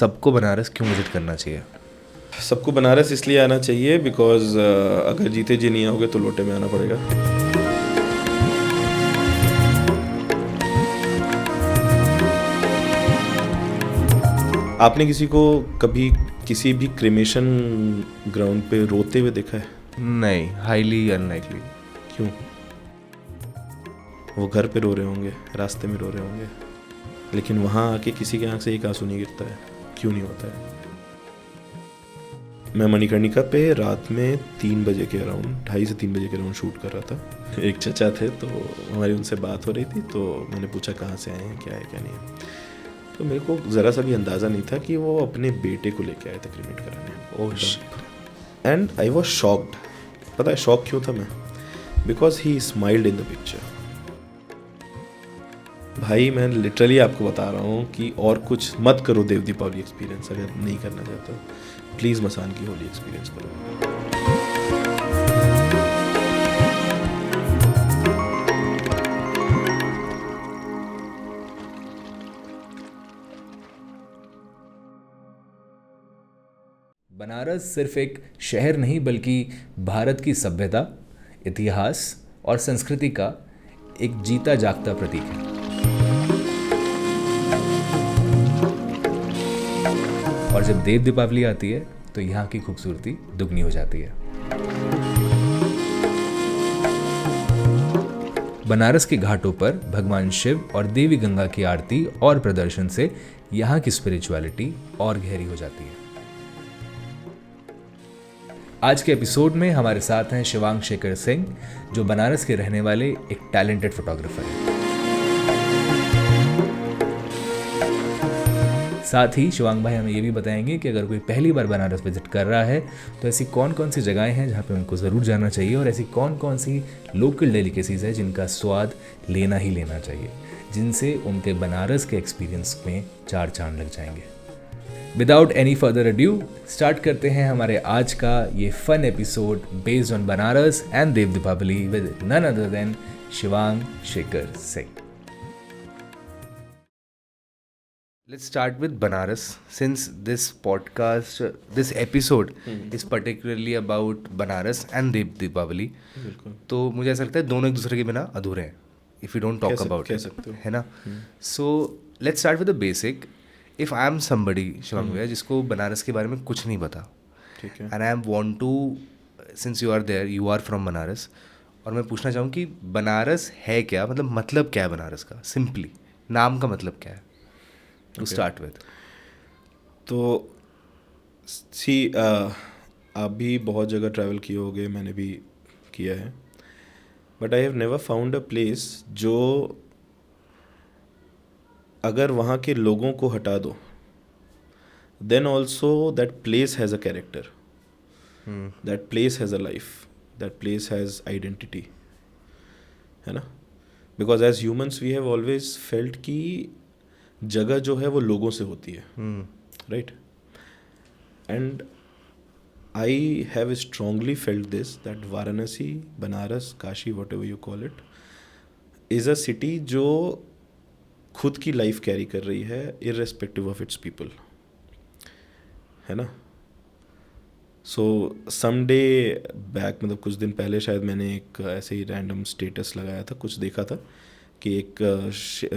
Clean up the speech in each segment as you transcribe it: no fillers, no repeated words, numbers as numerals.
सबको बनारस क्यों विजिट करना चाहिए? सबको बनारस इसलिए आना चाहिए बिकॉज अगर जीते जी नहीं आओगे तो लोटे में आना पड़ेगा। आपने किसी को कभी किसी भी क्रिमेशन ग्राउंड पे रोते हुए देखा है? नहीं, हाईली अनलाइकली। क्यों? वो घर पे रो रहे होंगे, रास्ते में रो रहे होंगे, लेकिन वहाँ आके किसी के आँख से एक आंसू नहीं गिरता है। क्यों नहीं होता है? मैं मणिकर्णिका पे रात में 3 बजे के अराउंड, 2:30 से 3 बजे के अराउंड शूट कर रहा था। एक चचा थे तो हमारी उनसे बात हो रही थी, तो मैंने पूछा कहाँ से आए हैं, क्या है क्या नहीं है। तो मेरे को ज़रा सा भी अंदाज़ा नहीं था कि वो अपने बेटे को लेके आए थे क्रीमेट कराने। ओह, एंड आई वॉज शॉक्ड। पता है शॉक क्यों था मैं? Because he smiled in the picture. भाई मैं लिटरली आपको बता रहा हूँ कि और कुछ मत करो देव दीपावली एक्सपीरियंस। अगर नहीं करना चाहते हो प्लीज़ मसान की होली एक्सपीरियंस करो। बनारस सिर्फ एक शहर नहीं बल्कि भारत की सभ्यता, इतिहास और संस्कृति का एक जीता जागता प्रतीक है। और जब देव दीपावली आती है तो यहाँ की खूबसूरती दुगनी हो जाती है। बनारस के घाटों पर भगवान शिव और देवी गंगा की आरती और प्रदर्शन से यहाँ की स्पिरिचुअलिटी और गहरी हो जाती है। आज के एपिसोड में हमारे साथ हैं शिवांग शेखर सिंह, जो बनारस के रहने वाले एक टैलेंटेड फोटोग्राफर हैं। साथ ही शिवांग भाई हमें ये भी बताएंगे कि अगर कोई पहली बार बनारस विजिट कर रहा है तो ऐसी कौन कौन सी जगहें हैं जहाँ पे उनको ज़रूर जाना चाहिए, और ऐसी कौन कौन सी लोकल डेलिकेसीज है जिनका स्वाद लेना ही लेना चाहिए, जिनसे उनके बनारस के एक्सपीरियंस में 4 चांद लग जाएंगे। Without any further adieu start करते हैं हमारे आज का ये fun episode based on Banaras and Dev Deepawali with none other than Shivang Shekhar Singh. Let's start with Banaras, since this podcast, this episode is particularly about Banaras and Dev Deepavali. तो मुझे ऐसा लगता है दोनों एक दूसरे के बिना अधूरे हैं, if we don't talk about it, है ना? So let's start with the basic. If I am somebody, Shivang भैया, जिसको बनारस के बारे में कुछ नहीं पता, ठीक है, and I want to, since you are there, you are from Banaras, और मैं पूछना चाहूँ कि बनारस है क्या, मतलब क्या है बनारस का, सिंपली नाम का मतलब क्या है? To start with. तो सी आप भी बहुत जगह ट्रैवल किए होगे, मैंने भी किया है, but I have never found a place जो अगर वहाँ के लोगों को हटा दो then also that place has a character, that place has a life, that place has identity, है ना? Because as humans we have always felt कि जगह जो है वो लोगों से होती है, right? And I have strongly felt this that Varanasi, Banaras, Kashi, whatever you call it, is a city जो खुद की लाइफ कैरी कर रही है इर्रेस्पेक्टिव ऑफ इट्स पीपल, है ना? सो समडे बैक, कुछ दिन पहले शायद मैंने एक ऐसे ही रैंडम स्टेटस लगाया था, कुछ देखा था कि एक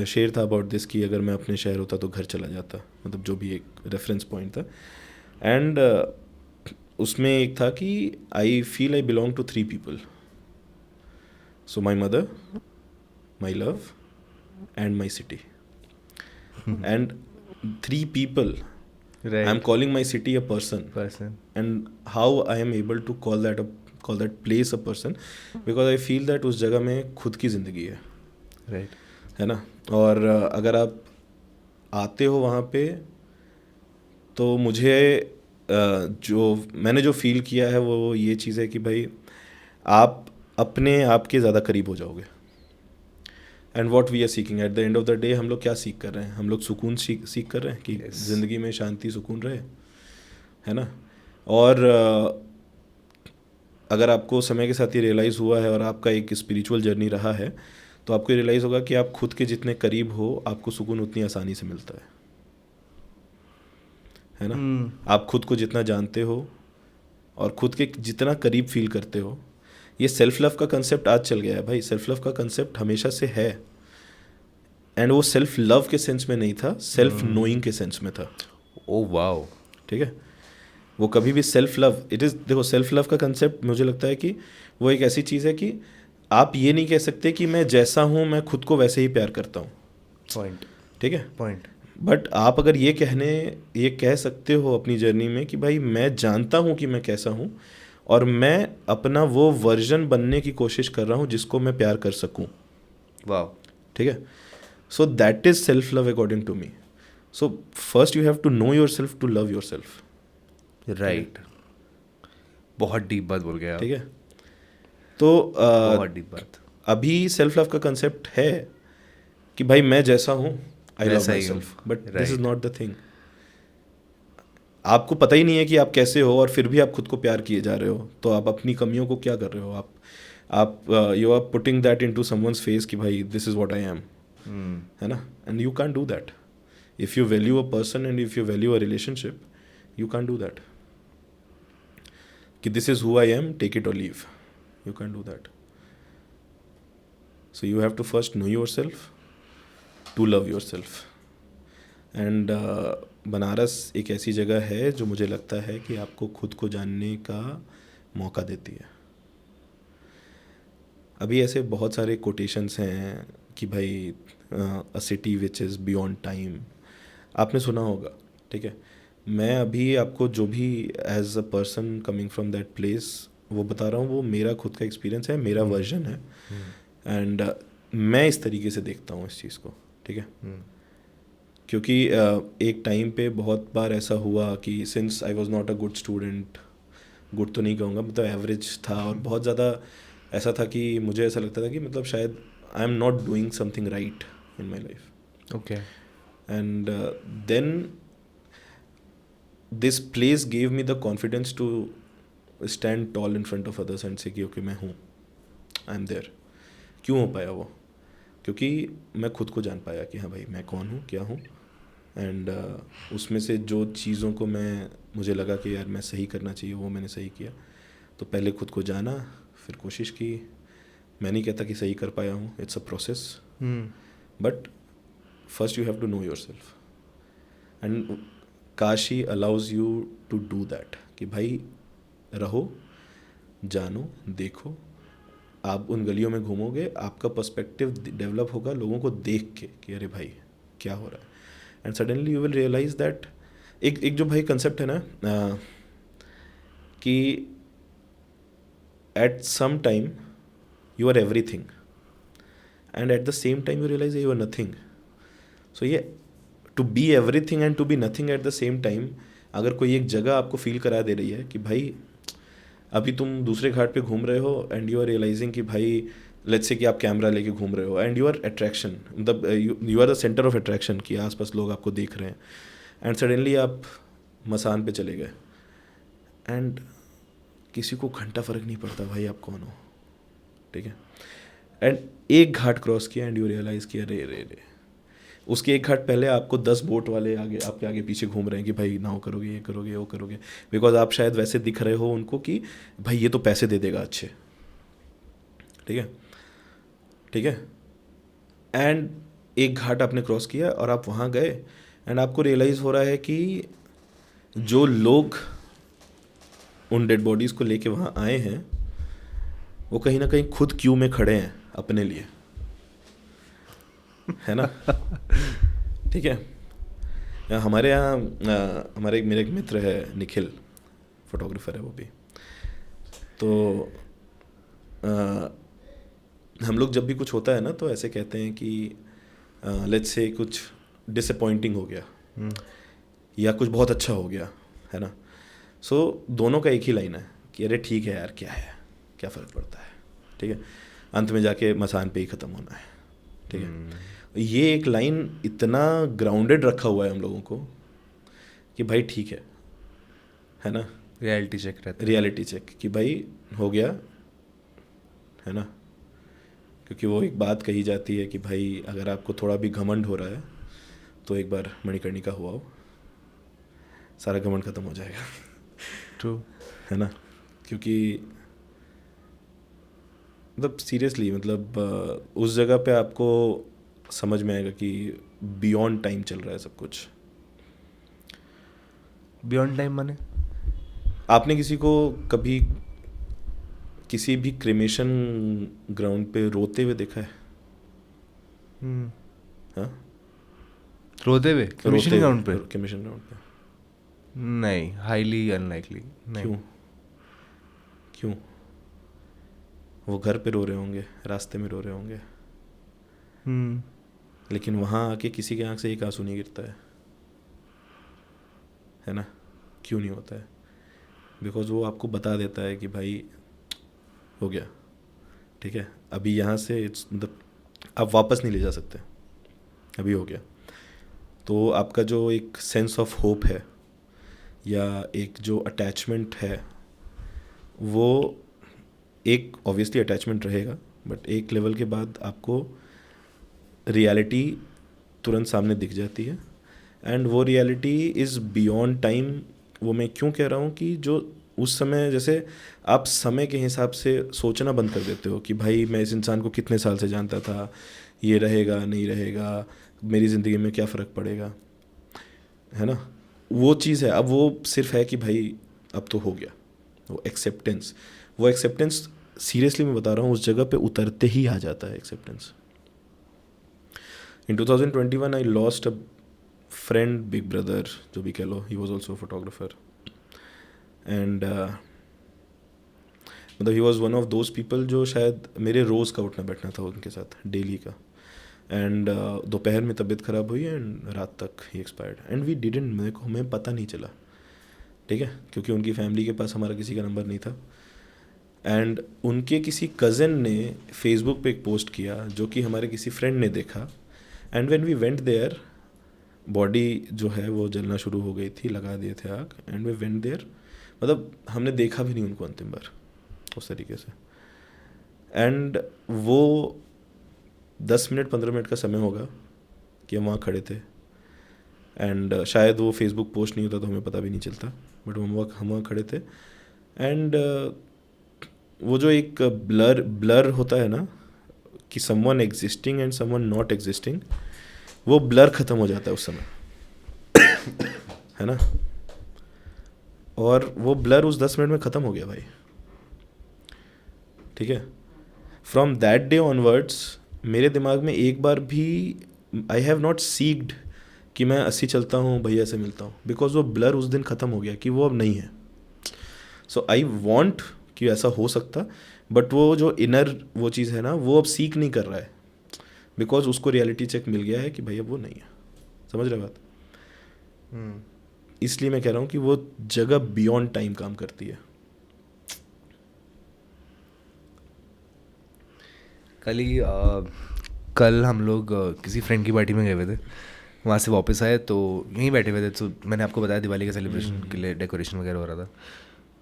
शेर था अबाउट दिस कि अगर मैं अपने शहर होता तो घर चला जाता, जो भी एक रेफरेंस पॉइंट था। एंड उसमें एक था कि I feel I belong to 3 people, so my mother, my love and my city. And 3 people, I am calling my city a person, and how I am able to call that place a person, because I feel that उस जगह में खुद की ज़िंदगी है, right, है ना? और अगर आप आते हो वहाँ पे तो मुझे जो मैंने जो फील किया है वो ये चीज़ है कि भाई आप अपने आप के ज़्यादा करीब हो जाओगे। And what we are seeking at the end of the day, हम लोग क्या सीख कर रहे हैं? हम लोग सुकून सीख कर रहे हैं कि ज़िंदगी में शांति सुकून रहे, है ना? और अगर आपको समय के साथ ये रियलाइज़ हुआ है और आपका एक स्पिरिचुअल जर्नी रहा है तो आपको रियलाइज़ होगा कि आप खुद के जितने करीब हो आपको सुकून उतनी आसानी से मिलता है। है ना। आप खुद को जितना जानते हो और खुद के जितना करीब फील करते हो, ये सेल्फ लव का कंसेप्ट आज चल गया है भाई। सेल्फ लव का कंसेप्ट हमेशा से है, एंड वो सेल्फ लव के सेंस में नहीं था, सेल्फ नोइंग के सेंस में था। ओ वाओ, ठीक है। वो कभी भी सेल्फ लव, इट इज़, देखो सेल्फ लव का कंसेप्ट मुझे लगता है कि वो एक ऐसी चीज़ है कि आप ये नहीं कह सकते कि मैं जैसा हूँ मैं खुद को वैसे ही प्यार करता हूँ। पॉइंट, ठीक है। पॉइंट। बट आप अगर ये कह सकते हो अपनी जर्नी में कि भाई मैं जानता हूँ कि मैं कैसा हूँ और मैं अपना वो वर्जन बनने की कोशिश कर रहा हूँ जिसको मैं प्यार कर सकूँ। वाओ। ठीक है। So that is self love according to me. So first you have to know your self to love your self. Right, बहुत डीप बात बोल गया आप। ठीक है। तो बहुत डीप बात। अभी सेल्फ लव का कंसेप्ट है कि भाई मैं जैसा हूँ आई लव वैसा माई ही हूँ। Self, but this is Right. Not the thing. आपको पता ही नहीं है कि आप कैसे हो और फिर भी आप खुद को प्यार किए जा रहे हो, तो आप अपनी कमियों को क्या कर रहे हो? आप you are putting that into someone's face कि भाई this is what I am, है ना। And you can do that if you value a person and if you value a relationship, you can do that कि this is who I am, take it और leave, you can do that. So you have to first know your self to love your self. And Banaras एक ऐसी जगह है जो मुझे लगता है कि आपको खुद को जानने का मौका देती है। अभी ऐसे बहुत सारे कोटेशंस हैं कि भाई अ city which is beyond time, आपने सुना होगा। ठीक है। मैं अभी आपको जो भी as a person coming from that place वो बता रहा हूँ, वो मेरा खुद का एक्सपीरियंस है, मेरा वर्जन है, एंड मैं इस तरीके से देखता हूँ इस चीज़ को। ठीक है। क्योंकि एक टाइम पे बहुत बार ऐसा हुआ कि since I was not a good student, good तो नहीं कहूँगा, मतलब एवरेज था, और बहुत ज़्यादा ऐसा था कि मुझे ऐसा लगता था कि मतलब शायद I am not doing something right in my life. Okay. And then this place gave me the confidence to stand tall in front of others and say कि ओके मैं हूँ, आई एम देयर। क्यों हो पाया वो? क्योंकि मैं खुद को जान पाया कि हाँ भाई मैं कौन हूँ, क्या हूँ, एंड उसमें से जो चीज़ों को मुझे लगा कि यार मैं सही करना चाहिए वो मैंने सही किया। तो पहले खुद को जाना, फिर कोशिश की। मैं नहीं कहता कि सही कर पाया हूँ, it's a process, but first you have to know your self, and Kashi allows you to do that कि भाई रहो, जानो, देखो। आप उन गलियों में घूमोगे, आपका पर्सपेक्टिव डेवलप होगा लोगों को देख के कि अरे भाई क्या हो रहा है, and suddenly you will realise that एक जो भाई कंसेप्ट है ना कि at some time you are everything and at the same time you realise you are nothing. So ये to be everything and to be nothing at the same time, अगर कोई एक जगह आपको फील करा दे रही है कि भाई अभी तुम दूसरे घाट पे घूम रहे हो एंड यू आर रियलाइजिंग कि भाई लेट्स से कि आप कैमरा लेके घूम रहे हो एंड यू आर अट्रैक्शन, मतलब you are the centre of attraction कि आसपास लोग आपको देख रहे हैं, एंड सडनली आप मसान पे चले गए एंड किसी को घंटा फ़र्क नहीं पड़ता भाई आप कौन हो। ठीक है। एंड एक घाट क्रॉस किया एंड यू रियलाइज़ किया रे रे रे, उसके एक घाट पहले आपको 10 बोट वाले आपके आगे पीछे घूम रहे हैं कि भाई नाव करोगे, ये करोगे, वो करोगे, बिकॉज आप शायद वैसे दिख रहे हो उनको कि भाई ये तो पैसे दे देगा अच्छे। ठीक है। ठीक है। एंड एक घाट आपने क्रॉस किया और आप वहाँ गए एंड आपको रियलाइज़ हो रहा है कि जो लोग उन डेड बॉडीज़ को लेके वहाँ आए हैं वो कहीं ना कहीं खुद क्यू में खड़े हैं अपने लिए, है ना। ठीक है। हमारे यहाँ मेरे एक मित्र है निखिल, फोटोग्राफर है वो भी। तो हम लोग जब भी कुछ होता है ना तो ऐसे कहते हैं कि लेट्स से कुछ डिसअपॉइंटिंग हो गया या कुछ बहुत अच्छा हो गया, है ना। सो दोनों का एक ही लाइन है कि अरे ठीक है यार, क्या है, क्या फ़र्क पड़ता है। ठीक है। अंत में जाके मसान पे ही ख़त्म होना है। ठीक है। ये एक लाइन इतना ग्राउंडेड रखा हुआ है हम लोगों को कि भाई ठीक है ना। रियलिटी चेक रहता है। रियलिटी चेक कि भाई हो गया, है ना। क्योंकि वो एक बात कही जाती है कि भाई अगर आपको थोड़ा भी घमंड हो रहा है तो एक बार मणिकर्णिका हुआ हो। सारा घमंड खत्म हो जाएगा। ट्रू। है ना, क्योंकि मतलब सीरियसली मतलब उस जगह पे आपको समझ में आएगा कि बियॉन्ड टाइम चल रहा है सब कुछ। बियॉन्ड टाइम माने? आपने किसी को कभी किसी भी क्रिमेशन ग्राउंड पे रोते हुए देखा है? हाँ, रोते हुए क्रिमेशन ग्राउंड पे? क्रिमेशन ग्राउंड पे नहीं, हाईली अनलाइकली। क्यों? क्यों? वो घर पे रो रहे होंगे, रास्ते में रो रहे होंगे, लेकिन वहाँ आके किसी के आँख से एक आंसू नहीं गिरता है ना? क्यों नहीं होता है? बिकॉज वो आपको बता देता है कि भाई हो गया, ठीक है, अभी यहाँ से इट्स मतलब आप वापस नहीं ले जा सकते, अभी हो गया। तो आपका जो एक सेंस ऑफ होप है या एक जो अटैचमेंट है, वो एक ऑब्वियसली अटैचमेंट रहेगा, बट एक लेवल के बाद आपको रियलिटी तुरंत सामने दिख जाती है, एंड वो रियलिटी इज़ बियॉन्ड टाइम। वो मैं क्यों कह रहा हूँ कि जो उस समय, जैसे आप समय के हिसाब से सोचना बंद कर देते हो कि भाई मैं इस इंसान को कितने साल से जानता था, ये रहेगा नहीं रहेगा, मेरी ज़िंदगी में क्या फ़र्क पड़ेगा, है ना, वो चीज़ है। अब वो सिर्फ है कि भाई अब तो हो गया, वो एक्सेप्टेंस सीरियसली मैं बता रहा हूँ उस जगह पे उतरते ही आ जाता है acceptance. In 2021 I lost a friend, big brother जो भी कह लो, he was also photographer, and मतलब he was one of those people जो शायद मेरे रोज़ का उठना बैठना था उनके साथ, डेली का। एंड दोपहर में तबीयत ख़राब हुई एंड रात तक ही एक्सपायर्ड, एंड वी डिडंट, मेरे को हमें पता नहीं चला, ठीक है, क्योंकि उनकी फैमिली के पास हमारा किसी का नंबर नहीं था। एंड उनके किसी कज़न ने फेसबुक पे एक पोस्ट किया जो कि हमारे किसी फ्रेंड ने देखा, and when we went there, body जो है वो जलना शुरू हो गई थी, लगा दिए थे आग, एंड वी वेंट देयर, मतलब हमने देखा भी नहीं उनको अंतिम बार उस तरीके से। एंड वो 10 मिनट 15 मिनट का समय होगा कि हम वहाँ खड़े थे, एंड शायद वो फेसबुक पोस्ट नहीं होता तो हमें पता भी नहीं चलता, बट हम वहाँ खड़े थे, एंड वो जो एक ब्लर होता है ना कि someone existing and someone not existing, वो ब्लर ख़त्म हो जाता है उस समय, है ना, और वो ब्लर उस 10 मिनट में ख़त्म हो गया भाई, ठीक है। फ्रॉम दैट डे ऑनवर्ड्स मेरे दिमाग में एक बार भी आई हैव नॉट सीक्ड कि मैं 80 चलता हूँ, भैया से मिलता हूँ, बिकॉज वो ब्लर उस दिन ख़त्म हो गया कि वो अब नहीं है। सो आई वॉन्ट कि ऐसा हो सकता, बट वो जो इनर वो चीज़ है ना, वो अब सीख नहीं कर रहा है, बिकॉज उसको रियलिटी चेक मिल गया है कि भैया वो नहीं है। समझ रहे बात? इसलिए मैं कह रहा हूँ कि वो जगह बियॉन्ड टाइम काम करती है। कल हम लोग किसी फ्रेंड की पार्टी में गए हुए थे, वहाँ से वापस आए तो यहीं बैठे हुए थे, तो मैंने आपको बताया दिवाली के सेलिब्रेशन के लिए डेकोरेशन वगैरह हो रहा था,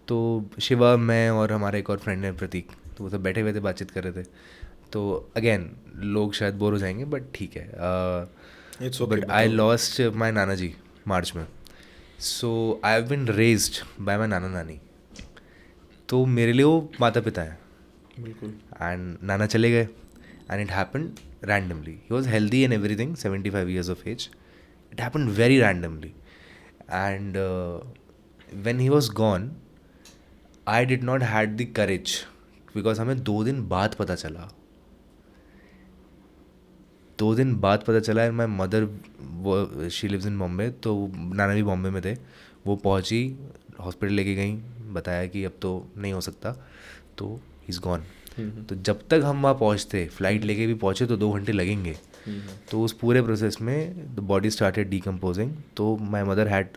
तो शिवा, मैं और हमारा एक और फ्रेंड है प्रतीक, तो वो सब बैठे हुए थे, बातचीत कर रहे थे। तो अगेन लोग शायद बोर हो जाएंगे, बट ठीक है, बट आई लॉस्ट माई नाना जी मार्च में, so I have been raised by my नाना नानी, तो मेरे लिए वो माता पिता हैं। बिल्कुल। एंड नाना चले गए, and it happened randomly. He was healthy and everything, 75 years of age. It happened very randomly. And when he was gone, I did not had the courage, because हमें 2 दिन बाद पता चला, 2 दिन बाद पता चला। एंड माई मदर, वो शी लिव्स इन बॉम्बे, तो नाना भी बॉम्बे में थे, वो पहुंची, हॉस्पिटल लेके गई, बताया कि अब तो नहीं हो सकता, तो ही इज़ गॉन। तो जब तक हम वहाँ पहुँचते, फ्लाइट लेके भी पहुँचे तो 2 घंटे लगेंगे, तो उस पूरे प्रोसेस में द बॉडी स्टार्टेड डिकम्पोजिंग, तो my mother had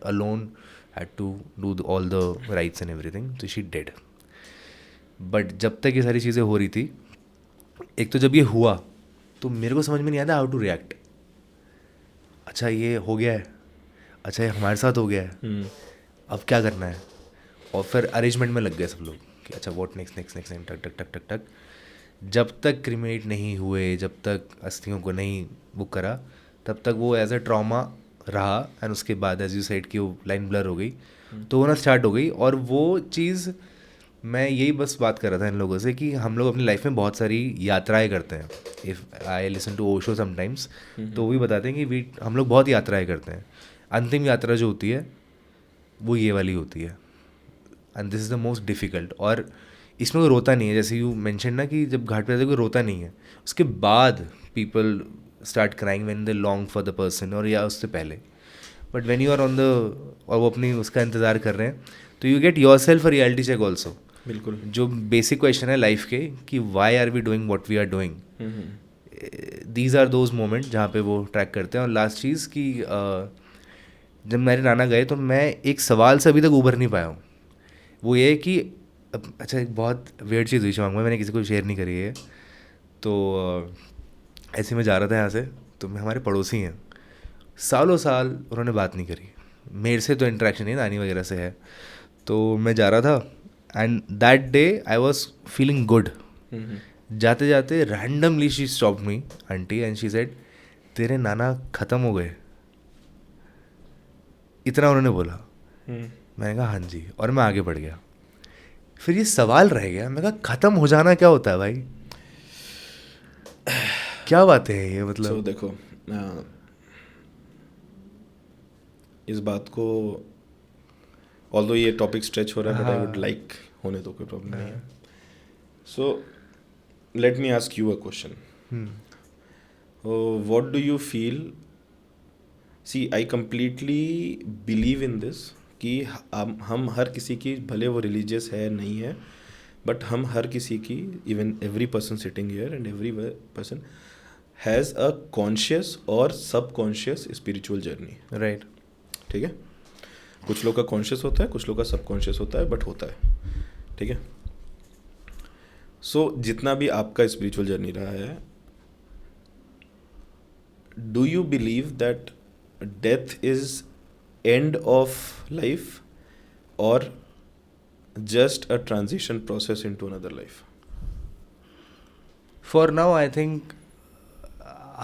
to do all the rites and everything, तो शी डेड। बट जब तक ये सारी चीज़ें हो रही थी, एक तो जब ये हुआ तो मेरे को समझ में नहीं आता हाउ टू रिएक्ट। अच्छा ये हो गया है, अच्छा ये हमारे साथ हो गया है, अब क्या करना है, और फिर अरेंजमेंट में लग गए सब लोग कि अच्छा वॉट नेक्स्ट, टक टक टक टक टक। जब तक क्रिमेट नहीं हुए, जब तक अस्थियों को नहीं बुक करा, तब तक वो एज अ ट्रॉमा रहा एंड उसके बाद एज यू सेड कि वो लाइन ब्लर हो गई तो होना स्टार्ट हो गई। और वो चीज़ मैं यही बस बात कर रहा था इन लोगों से कि हम लोग अपनी लाइफ में बहुत सारी यात्राएं करते हैं। If I listen to Osho sometimes तो वो भी बताते हैं कि हम लोग बहुत यात्राएं करते हैं। अंतिम यात्रा जो होती है वो ये वाली होती है and this is the most difficult. और इसमें कोई रोता नहीं है, जैसे यू मेंशन ना कि जब घाट पे जाते कोई रोता नहीं है, उसके बाद people start crying when they long for the person और या उससे पहले। But when you are on the और वो अपनी उसका इंतज़ार कर रहे हैं तो you get yourself a reality check also. बिल्कुल। जो बेसिक क्वेश्चन है लाइफ के कि why are we doing what we are doing, these are those moment जहाँ पे वो ट्रैक करते हैं। और लास्ट चीज़ कि जब मेरे नाना गए तो मैं एक सवाल से अभी तक उभर नहीं पाया हूँ। वो ये कि अच्छा एक बहुत वेird चीज़ हुई शिवांग में, मैंने किसी को शेयर नहीं करी है। तो ऐसे में जा रहा था यहाँ से तो मैं हमारे पड़ोसी हैं, सालों साल उन्होंने बात नहीं करी मेरे से, तो इंटरेक्शन नहीं नानी वगैरह से है। तो मैं जा रहा था and that day I was feeling good. जाते जाते randomly she stop me aunty and she said तेरे नाना ख़त्म हो गए, इतना उन्होंने बोला। मैंने कहा हाँ जी, और मैं आगे बढ़ गया। फिर ये सवाल रह गया, मैं कहा ख़त्म हो जाना क्या होता है भाई, क्या बातें हैं ये, मतलब। So, देखो इस बात को ऑल्दो ये टॉपिक स्ट्रेच हो रहा है बट आई वुड लाइक होने तो कोई प्रॉब्लम नहीं है। So let me ask you a question, what do you feel, see I completely believe in this कि हम हर किसी की, भले वो रिलीजियस है नहीं है, बट हम हर किसी की, even every person sitting here and every person has a conscious और सबकॉन्शियस स्पिरिचुअल जर्नी। राइट। ठीक है, कुछ लोग का कॉन्शियस होता है, कुछ लोग का सबकॉन्शियस होता है, बट होता है। ठीक है, सो जितना भी आपका स्पिरिचुअल जर्नी रहा है, do you believe that death is end of life और just a transition process into another life? For now, I think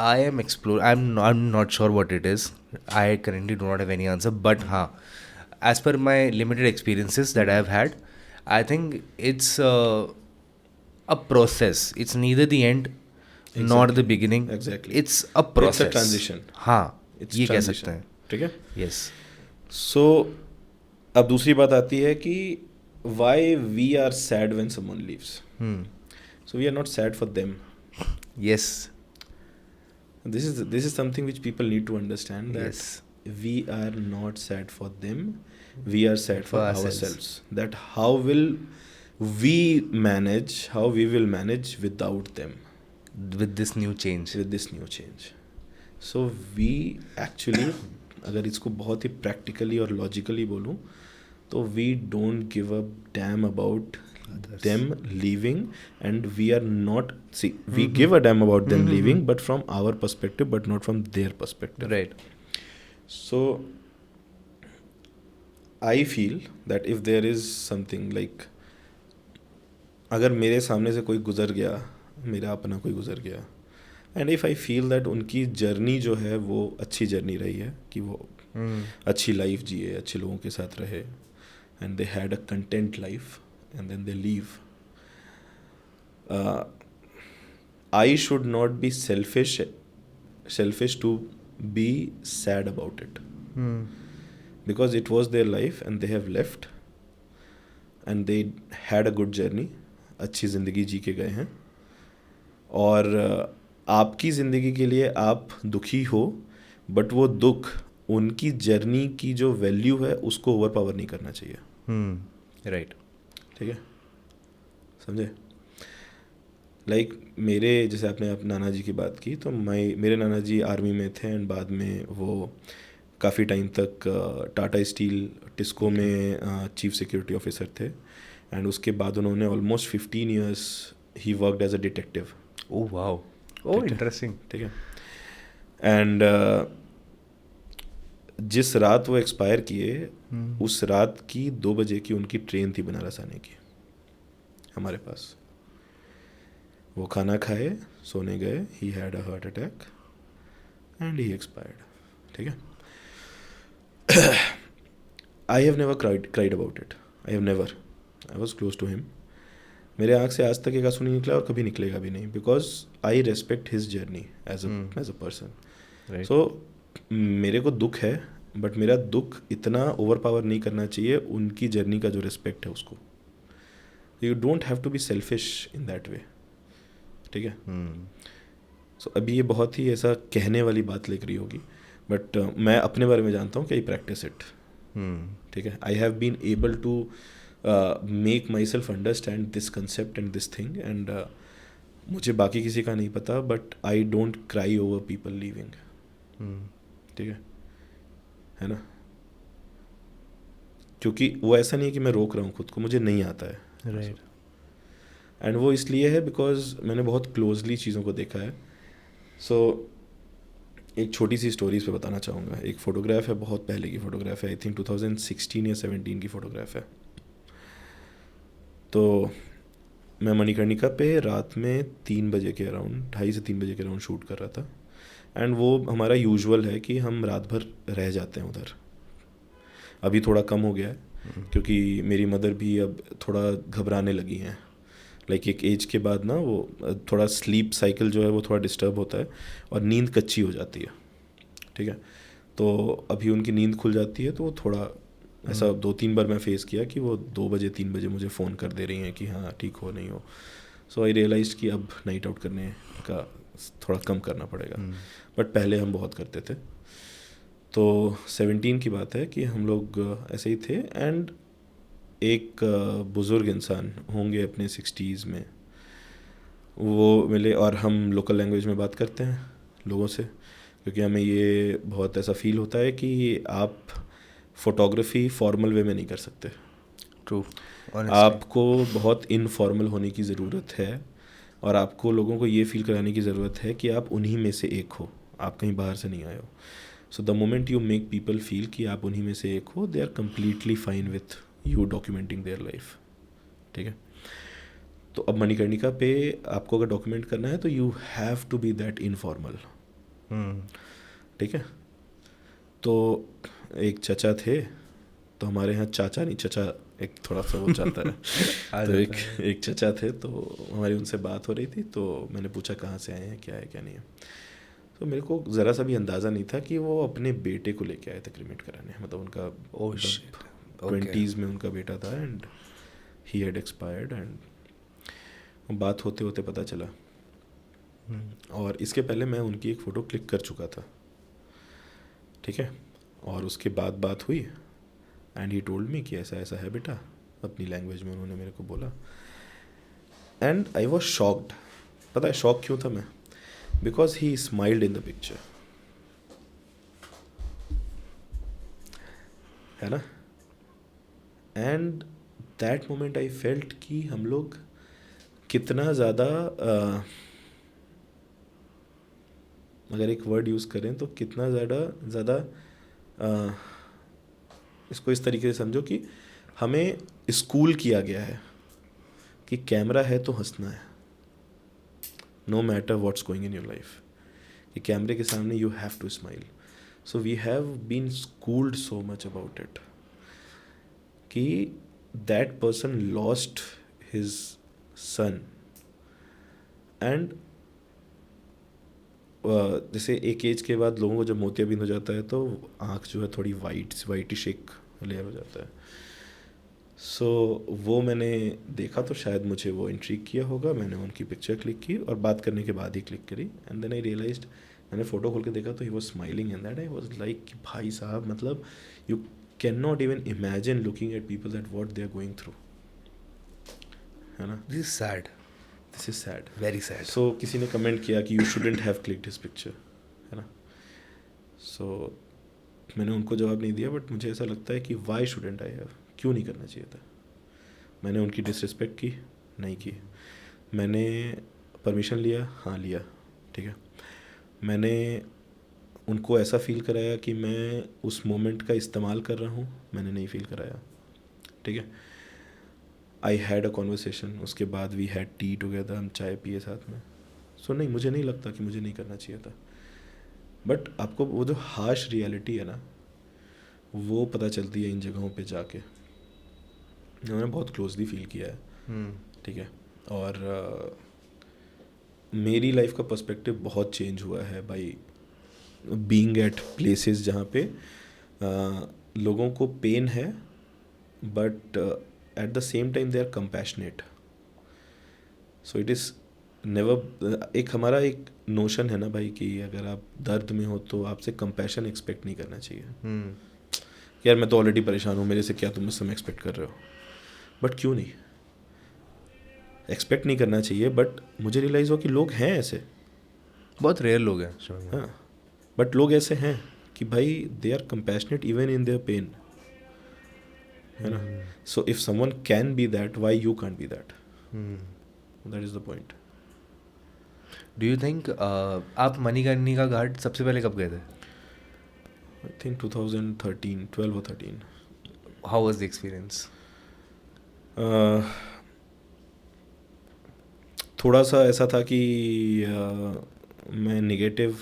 I am exploring. I'm not sure what it is. I currently do not have any answer. But as per my limited experiences that I have had, I think it's a process. It's neither the end nor the beginning. Exactly. It's a process. It's a transition. हाँ, It's ये कह transition. सकते हैं। ठीक है। Yes. So अब दूसरी बात आती है कि why we are sad when someone leaves. So we are not sad for them. Yes. This is something which people need to understand, that Yes. we are not sad for them, we are sad for ourselves. ourselves. That how will we will manage without them, With this new change. with this new change. So we actually अगर इसको बहुत ही practically और logically बोलूँ तो we don't give a damn about them leaving, and we are not, see, we give a damn about them leaving, but from our perspective, but not from their perspective. Right. So I feel that if there is something like, अगर मेरे सामने से कोई गुजर गया, मेरा अपना कोई गुजर गया, and if I feel that उनकी जर्नी जो है वो अच्छी जर्नी रही है, कि वो अच्छी लाइफ जिए, अच्छे लोगों के साथ रहे, and they had a content life, and then they leave, I should not be selfish to be sad about it, because it was their life and they have left and they had a good journey, अच्छी ज़िंदगी जी के गए हैं, और आपकी ज़िंदगी के लिए आप दुखी हो, बट वो दुख उनकी जर्नी की जो वैल्यू है उसको ओवर पावर नहीं करना चाहिए। राइट। ठीक है, समझे? लाइक मेरे, जैसे आपने नाना जी की बात की, तो मेरे नाना जी आर्मी में थे एंड बाद में वो काफ़ी टाइम तक टाटा स्टील टिस्को में चीफ सिक्योरिटी ऑफिसर थे, एंड उसके बाद उन्होंने ऑलमोस्ट 15 years ही worked as a detective. Oh wow, oh interesting. ठीक है, एंड जिस रात वो एक्सपायर किए, उस रात की 2 बजे की उनकी ट्रेन थी बनारस आने की हमारे पास। वो खाना खाए, सोने गए, he had a heart attack and he expired. ठीक है, I have never cried about it. I have never. I was close to him. मेरे आँख से आज तक एक आंसू नहीं निकला और कभी निकलेगा भी नहीं, because I respect his journey as a person. So मेरे को दुख है, बट मेरा दुख इतना ओवर पावर नहीं करना चाहिए उनकी जर्नी का जो रिस्पेक्ट है उसको. You don't have to be selfish in that way. ठीक है. सो अभी ये बहुत ही ऐसा कहने वाली बात लग रही होगी, बट मैं अपने बारे में जानता हूँ कि आई प्रैक्टिस इट. ठीक है. I have been able to make myself understand this concept and this thing, and मुझे बाकी किसी का नहीं पता, but I don't cry over people leaving. ठीक है ना. क्योंकि वो ऐसा नहीं है कि मैं रोक रहा हूँ खुद को, मुझे नहीं आता है. राइट. एंड वो इसलिए है बिकॉज मैंने बहुत क्लोजली चीज़ों को देखा है. सो एक छोटी सी स्टोरीज पे बताना चाहूँगा. एक फ़ोटोग्राफ है, बहुत पहले की फ़ोटोग्राफ है, आई थिंक 2016 या 17 की फ़ोटोग्राफ है. तो मैं मणिकर्णिका पे रात में 3 बजे के अराउंड, 2:30 से 3 बजे के अराउंड शूट कर रहा था. एंड वो हमारा यूजुअल है कि हम रात भर रह जाते हैं उधर. अभी थोड़ा कम हो गया है क्योंकि मेरी मदर भी अब थोड़ा घबराने लगी हैं. लाइक एक एज के बाद ना वो थोड़ा स्लीप साइकिल जो है वो थोड़ा डिस्टर्ब होता है और नींद कच्ची हो जाती है. ठीक है. तो अभी उनकी नींद खुल जाती है, तो वो थोड़ा ऐसा 2-3 बार मैं फेस किया कि वो 2 बजे 3 बजे मुझे फ़ोन कर दे रही हैं कि हाँ ठीक हो नहीं हो. सो आई रियलाइज कि अब नाइट आउट करने का थोड़ा कम करना पड़ेगा. बट पहले हम बहुत करते थे. तो 17 की बात है कि हम लोग ऐसे ही थे, एंड एक बुज़ुर्ग इंसान होंगे अपने 60s में, वो मिले. और हम लोकल लैंग्वेज में बात करते हैं लोगों से, क्योंकि हमें ये बहुत ऐसा फील होता है कि आप फोटोग्राफी फॉर्मल वे में नहीं कर सकते. ट्रू. आपको बहुत इनफॉर्मल होने की ज़रूरत है, और आपको लोगों को ये फील कराने की ज़रूरत है कि आप उन्हीं में से एक हो, आप कहीं बाहर से नहीं आए हो. So the moment you make people feel कि आप उन्हीं में से एक हो, they are completely fine with you documenting their life. ठीक है. तो अब मणिकर्णिका पे आपको अगर डॉक्यूमेंट करना है तो you have to be that informal. ठीक है. तो एक चचा थे, तो हमारे यहाँ चाचा नहीं, चचा एक थोड़ा सा वो चाहता है. तो एक चचा थे, तो हमारी उनसे बात हो रही थी. तो मैंने पूछा कहाँ से आए हैं, क्या है क्या नहीं है. तो मेरे को ज़रा सा भी अंदाज़ा नहीं था कि वो अपने बेटे को लेके आए थे क्रीमेट कराने. मतलब उनका 20s में उनका बेटा था, and he had expired. And बात होते होते पता चला. और इसके पहले मैं उनकी एक फ़ोटो क्लिक कर चुका था. ठीक है. और उसके बाद बात हुई, एंड ही टोल्ड मी कि ऐसा ऐसा है बेटा, अपनी लैंग्वेज में उन्होंने मेरे को बोला. And I was shocked. पता है शॉक क्यों था मैं? Because he smiled in the picture. है ना. And that moment I felt कि हम लोग कितना ज़्यादा अगर एक वर्ड यूज़ करें तो कितना ज़्यादा इसको इस तरीके से समझो कि हमें स्कूल किया गया है कि कैमरा है तो हंसना है, no matter what's going in your life. कि कैमरे के सामने you have to smile. So we have been schooled so much about it कि that person lost his son. And जैसे एक एज के बाद लोगों को जब मोतियाबिंद हो जाता है तो आँख जो है थोड़ी वाइटिश एक लेयर हो जाता है. सो वो मैंने देखा तो शायद मुझे वो इंट्रीग किया होगा. मैंने उनकी पिक्चर क्लिक की और बात करने के बाद ही क्लिक करी. एंड देन आई रियलाइज्ड, मैंने फ़ोटो खोल के देखा तो he was smiling. And that I was like कि भाई साहब, मतलब you can not even imagine looking at people that what they are going through. है ना. This is sad. This is sad, very sad. So किसी ने comment किया कि you shouldn't have clicked his picture. है ना. सो मैंने उनको जवाब नहीं दिया, बट मुझे ऐसा लगता है कि वाई शुडेंट आई हैव, क्यों नहीं करना चाहिए था. मैंने उनकी डिसरिस्पेक्ट की नहीं की. मैंने परमिशन लिया, हाँ लिया. ठीक है. मैंने उनको ऐसा फील कराया कि मैं उस मोमेंट का इस्तेमाल कर रहा हूँ, मैंने नहीं फील कराया. ठीक है. I had a conversation. उसके बाद वी हैड टी टुगेदर, हम चाय पिए साथ में. सो नहीं, मुझे नहीं लगता कि मुझे नहीं करना चाहिए था. बट आपको वो जो हार्श रियलिटी है ना, वो पता चलती है इन जगहों पे जाके। मैंने बहुत क्लोजली फील किया है, ठीक है। और मेरी लाइफ का पर्सपेक्टिव बहुत चेंज हुआ है भाई, बीइंग एट प्लेसेस जहाँ पे लोगों को पेन है but at the same time they are compassionate. So it is never, एक हमारा एक नोशन है ना भाई कि अगर आप दर्द में हो तो आपसे कंपैशन एक्सपेक्ट नहीं करना चाहिए। यार मैं तो ऑलरेडी परेशान हूँ, मेरे से क्या तुम मुझसे एक्सपेक्ट कर रहे हो। बट क्यों नहीं एक्सपेक्ट नहीं करना चाहिए, बट मुझे रियलाइज़ हुआ कि लोग हैं ऐसे, बहुत रेयर लोग हैं। हाँ, बट लोग ऐसे हैं कि भाई they are compassionate even in their pain, है ना। So if someone can be that, why you can't be that? That is the point. Do you think आप मणिकर्णिका घाट सबसे पहले कब गए थे? आई थिंक 2013, 12 और 13। How was the experience? थोड़ा सा ऐसा था कि मैं निगेटिव,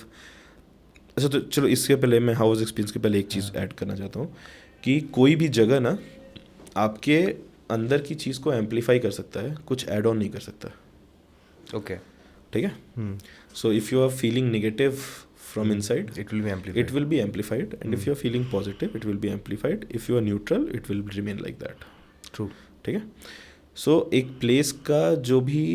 अच्छा तो चलो इसके पहले मैं हाउस एक्सपीरियंस के पहले एक चीज़ ऐड करना चाहता हूँ कि कोई भी जगह ना आपके अंदर की चीज़ को एम्पलीफाई कर सकता है, कुछ ऐड ऑन नहीं कर सकता। ओके, ठीक है। So if you are feeling negative from inside, it will be amplified, it will be amplified, and if you are feeling positive it will be amplified, if you are neutral it will remain like that। True. ठीक है। सो एक place का जो भी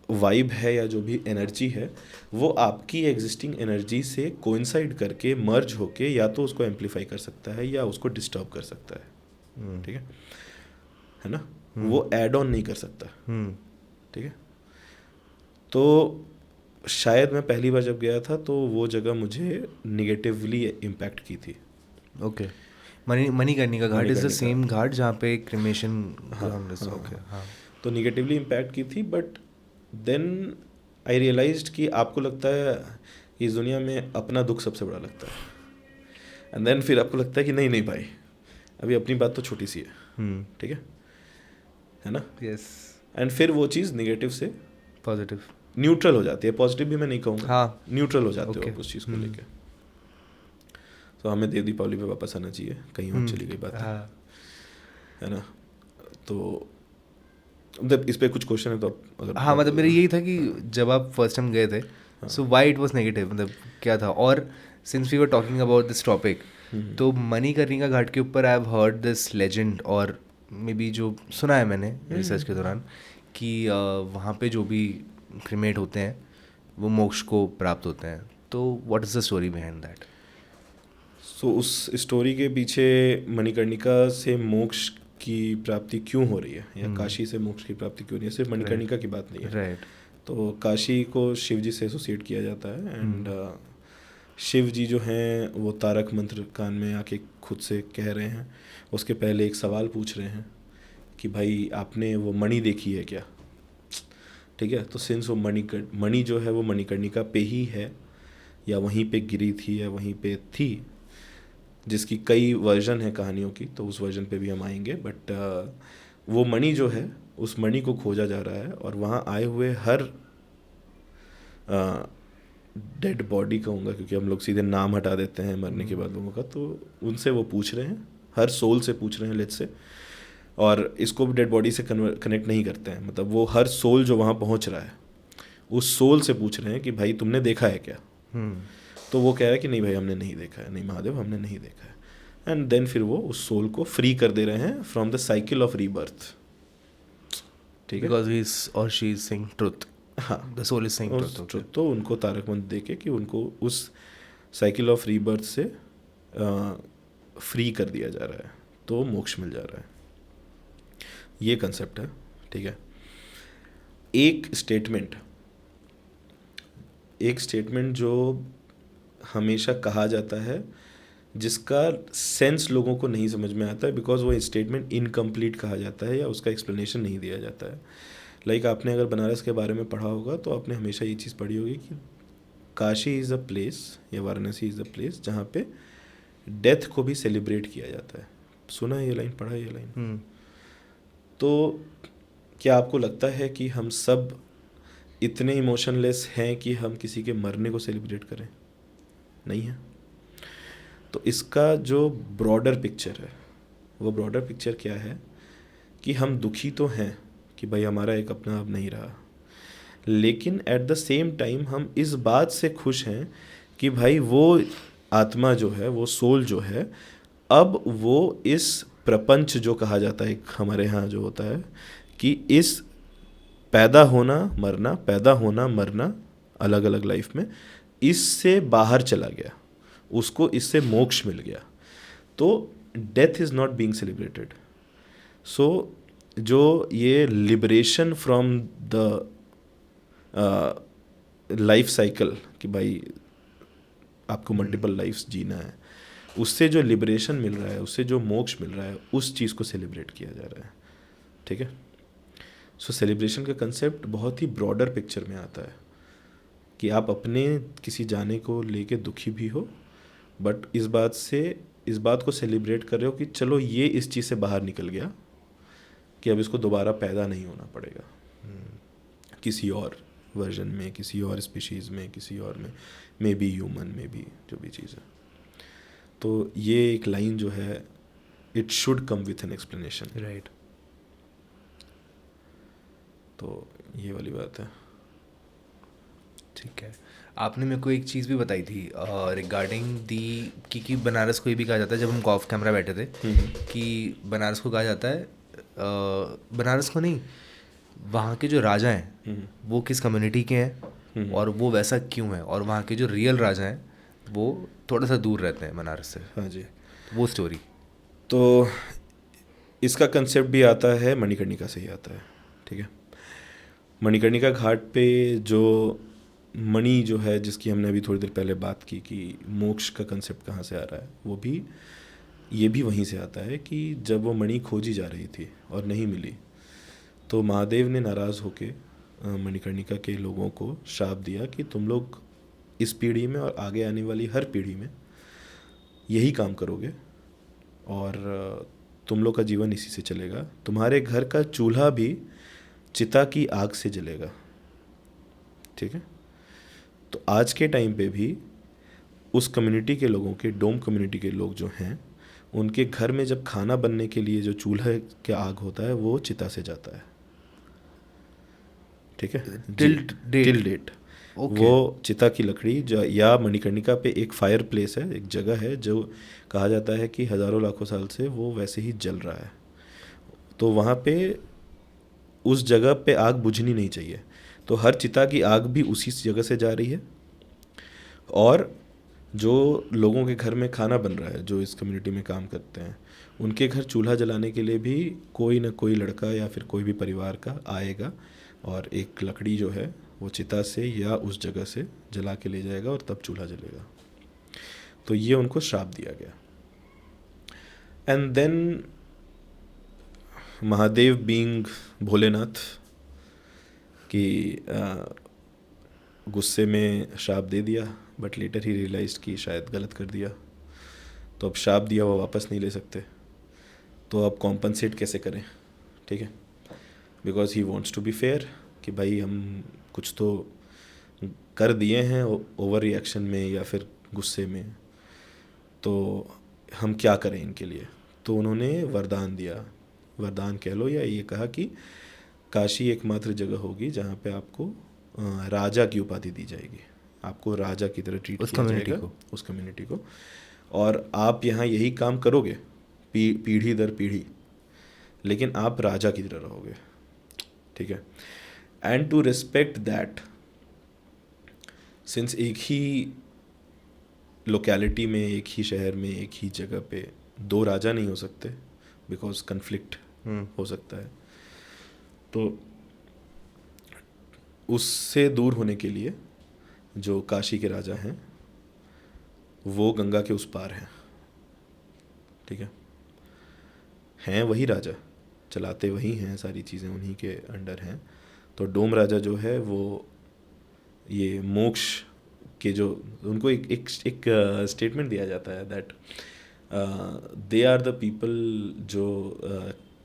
vibe है या जो भी एनर्जी है वो आपकी एग्जिस्टिंग एनर्जी से कोइंसाइड करके मर्ज होके या तो उसको एम्पलीफाई कर सकता है या उसको डिस्टर्ब कर सकता है। ठीक है ना। वो ऐड ऑन नहीं कर सकता। ठीक है। तो शायद मैं पहली बार जब गया था तो वो जगह मुझे निगेटिवली इम्पैक्ट की थी। Okay, Manikarnika Ghat is the Manikarnika. Same ghat जहाँ पे क्रिमेशन। ओके, हाँ। तो निगेटिवली इम्पैक्ट की थी, बट देन आई रियलाइज्ड कि आपको लगता है इस दुनिया में अपना दुख सबसे बड़ा लगता है, एंड देन फिर आपको लगता है कि नहीं नहीं भाई अभी अपनी बात तो छोटी सी है। ठीक है ना। यस। एंड फिर वो चीज़ निगेटिव से पॉजिटिव, न्यूट्रल हो जाती है। पॉजिटिव भी मैं नहीं कहूँगा, हाँ, न्यूट्रल हो जाते Okay. हो आप उस चीज़ को लेके। तो हमें देव दीपावली पे वापस आना चाहिए, कहीं और चली गई बात है ना। तो मतलब इस पे कुछ क्वेश्चन है तो आप अगर हाँ, मतलब मेरा यही था कि जब आप फर्स्ट टाइम गए थे, so why it was negative, मतलब क्या था? और since we were talking about this topic, तो मणिकर्णिका घाट के ऊपर I have heard this legend, और मे बी जो सुना है मैंने रिसर्च के दौरान कि वहाँ पे जो भी क्रिमेट होते हैं वो मोक्ष को प्राप्त होते हैं। तो what is the story behind that? So उस स्टोरी के पीछे मणिकर्णिका से मोक्ष की प्राप्ति क्यों हो रही है या काशी से मोक्ष की प्राप्ति क्यों नहीं है, सिर्फ मणिकर्णिका की बात नहीं है। राइट। तो काशी को शिव जी से एसोसिएट किया जाता है, एंड शिव जी जो हैं वो तारक मंत्र कान में आके खुद से कह रहे हैं। उसके पहले एक सवाल पूछ रहे हैं कि भाई आपने वो मणि देखी है क्या? ठीक है। तो सिंस वो मणि जो है वो मणिकर्णिका पे ही है या वहीं पे गिरी थी या वहीं पे थी, जिसकी कई वर्जन है कहानियों की, तो उस वर्जन पे भी हम आएंगे। बट वो मणि जो है उस मणि को खोजा जा रहा है, और वहाँ आए हुए हर डेड बॉडी कहूँगा क्योंकि हम लोग सीधे नाम हटा देते हैं मरने के बाद लोगों का, तो उनसे वो पूछ रहे हैं, हर सोल से पूछ रहे हैं लेट्स से, और इसको भी डेड बॉडी से कनेक्ट नहीं करते हैं। मतलब वो हर सोल जो वहाँ पहुँच रहा है उस सोल से पूछ रहे हैं कि भाई तुमने देखा है क्या? तो वो कह रहा है कि नहीं भाई हमने नहीं देखा है, नहीं महादेव हमने नहीं देखा है। एंड देन फिर वो उस सोल को फ्री कर दे रहे हैं from the cycle of rebirth. ठीक है, बिकॉज ही इज और शी इज सेइंग ट्रुथ। हाँ, the soul is saying truth. तो उनको तारक मंत्र देके कि उनको उस साइकिल ऑफ रीबर्थ से फ्री कर दिया जा रहा है, तो मोक्ष मिल जा रहा है। ये कंसेप्ट है। ठीक है। एक स्टेटमेंट जो हमेशा कहा जाता है जिसका सेंस लोगों को नहीं समझ में आता है, बिकॉज वो स्टेटमेंट इनकम्प्लीट कहा जाता है या उसका एक्सप्लेनेशन नहीं दिया जाता है। लाइक आपने अगर बनारस के बारे में पढ़ा होगा तो आपने हमेशा ये चीज़ पढ़ी होगी कि काशी इज़ अ प्लेस या वाराणसी इज़ अ प्लेस जहाँ पे डेथ को भी सेलिब्रेट किया जाता है। सुना है ये लाइन, पढ़ा है ये लाइन? तो क्या आपको लगता है कि हम सब इतने इमोशनलेस हैं कि हम किसी के मरने को सेलिब्रेट करें? नहीं है। तो इसका जो ब्रॉडर पिक्चर है, वो ब्रॉडर पिक्चर क्या है कि हम दुखी तो हैं कि भाई हमारा एक अपना अब नहीं रहा, लेकिन एट द सेम टाइम हम इस बात से खुश हैं कि भाई वो आत्मा जो है, वो सोल जो है, अब वो इस प्रपंच जो कहा जाता है एक हमारे यहाँ जो होता है कि इस पैदा होना मरना अलग अलग लाइफ में, इससे बाहर चला गया, उसको इससे मोक्ष मिल गया। तो death is not being celebrated. So जो ये liberation from the life cycle कि भाई आपको मल्टीपल लाइफ्स जीना है, उससे जो लिबरेशन मिल रहा है, उससे जो मोक्ष मिल रहा है, उस चीज़ को सेलिब्रेट किया जा रहा है। ठीक है। सो सेलिब्रेशन का कंसेप्ट बहुत ही ब्रॉडर पिक्चर में आता है कि आप अपने किसी जाने को लेके दुखी भी हो, बट इस बात को सेलिब्रेट कर रहे हो कि चलो ये इस चीज़ से बाहर निकल गया कि अब इसको दोबारा पैदा नहीं होना पड़ेगा किसी और वर्जन में, किसी और स्पीशीज़ में, किसी और में, मे बी ह्यूमन में भी, जो भी चीज़ है। तो ये एक लाइन जो है, it should come with an explanation. Right. तो ये वाली बात है। ठीक है। आपने मेरे को एक चीज़ भी बताई थी रिगार्डिंग दी कि बनारस को ये भी कहा जाता है, जब हम ऑफ कैमरा बैठे थे, कि बनारस को कहा जाता है, बनारस को नहीं, वहाँ के जो राजा हैं वो किस कम्युनिटी के हैं और वो वैसा क्यों है, और वहाँ के जो रियल राजा हैं वो थोड़ा सा दूर रहते हैं बनारस से। हाँ जी। वो स्टोरी। तो इसका कंसेप्ट भी आता है मणिकर्णिका से ही आता है। ठीक है। मणिकर्णिका घाट पे जो मणि जो है, जिसकी हमने अभी थोड़ी देर पहले बात की कि मोक्ष का कंसेप्ट कहाँ से आ रहा है, वो भी ये भी वहीं से आता है कि जब वो मणि खोजी जा रही थी और नहीं मिली, तो महादेव ने नाराज़ होके मणिकर्णिका के लोगों को श्राप दिया कि तुम लोग इस पीढ़ी में और आगे आने वाली हर पीढ़ी में यही काम करोगे और तुम लोग का जीवन इसी से चलेगा। तुम्हारे घर का चूल्हा भी चिता की आग से जलेगा। ठीक है। तो आज के टाइम पे भी उस कम्युनिटी के लोगों के, डोम कम्युनिटी के लोग जो हैं, उनके घर में जब खाना बनने के लिए जो चूल्हे के आग होता है वो चिता से जाता है। ठीक है। टिल डेट वो चिता की लकड़ी जो, या मणिकर्णिका पे एक फायर प्लेस है, एक जगह है जो कहा जाता है कि हज़ारों लाखों साल से वो वैसे ही जल रहा है। तो वहाँ पे उस जगह पे आग बुझनी नहीं चाहिए, तो हर चिता की आग भी उसी जगह से जा रही है। और जो लोगों के घर में खाना बन रहा है, जो इस कम्युनिटी में काम करते हैं, उनके घर चूल्हा जलाने के लिए भी कोई ना कोई लड़का या फिर कोई भी परिवार का आएगा और एक लकड़ी जो है वो चिता से या उस जगह से जला के ले जाएगा और तब चूल्हा जलेगा। तो ये उनको श्राप दिया गया। And then Mahadev being Bholenath कि गुस्से में श्राप दे दिया, बट लेटर ही रियलाइज कि शायद गलत कर दिया, तो अब श्राप दिया वो वापस नहीं ले सकते, तो अब कॉम्पनसेट कैसे करें। ठीक है। Because he wants to be fair कि भाई हम कुछ तो कर दिए हैं ओवर रिएक्शन में या फिर गुस्से में, तो हम क्या करें इनके लिए। तो उन्होंने वरदान दिया, वरदान कह लो, या ये कहा कि काशी एकमात्र जगह होगी जहाँ पे आपको राजा की उपाधि दी जाएगी, आपको राजा की तरह ट्रीट किया जाएगा उस कम्युनिटी को, और आप यहाँ यही काम करोगे पीढ़ी दर पीढ़ी, लेकिन आप राजा की तरह रहोगे। ठीक है। And to respect that, since एक ही लोकेलिटी में, एक ही शहर में, एक ही जगह पे दो राजा नहीं हो सकते, बिकॉज कन्फ्लिक्ट हो सकता है, तो उससे दूर होने के लिए जो काशी के राजा हैं वो गंगा के उस पार हैं। ठीक है। हैं वही राजा, चलाते वही हैं, सारी चीज़ें उन्हीं के अंडर हैं। तो डोम राजा जो है वो ये मोक्ष के जो, उनको एक स्टेटमेंट दिया जाता है that they are the people जो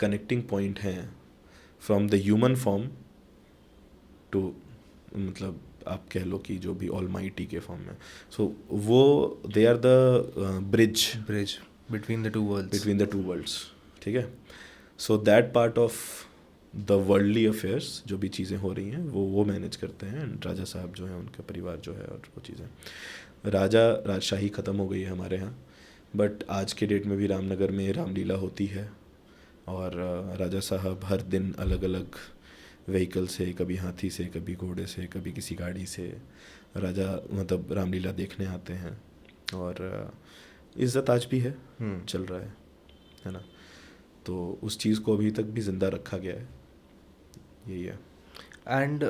कनेक्टिंग पॉइंट हैं from the human form to, मतलब आप कह लो कि जो भी ऑलमाइटी के फॉर्म में, सो वो they are the bridge between the two worlds, ठीक है. So that part of the worldly affairs जो भी चीज़ें हो रही हैं वो मैनेज करते हैं. राजा साहब जो हैं, उनका परिवार जो है, और वो चीज़ें, राजशाही ख़त्म हो गई है हमारे यहाँ, बट आज के डेट में भी रामनगर में रामलीला होती है. और राजा साहब हर दिन अलग अलग व्हीकल से, कभी हाथी से, कभी घोड़े से, कभी किसी गाड़ी से, राजा मतलब रामलीला देखने आते हैं. और इज़्ज़त आज भी है, चल रहा है ना. तो उस चीज़ को अभी तक भी ज़िंदा रखा गया है, यही है. And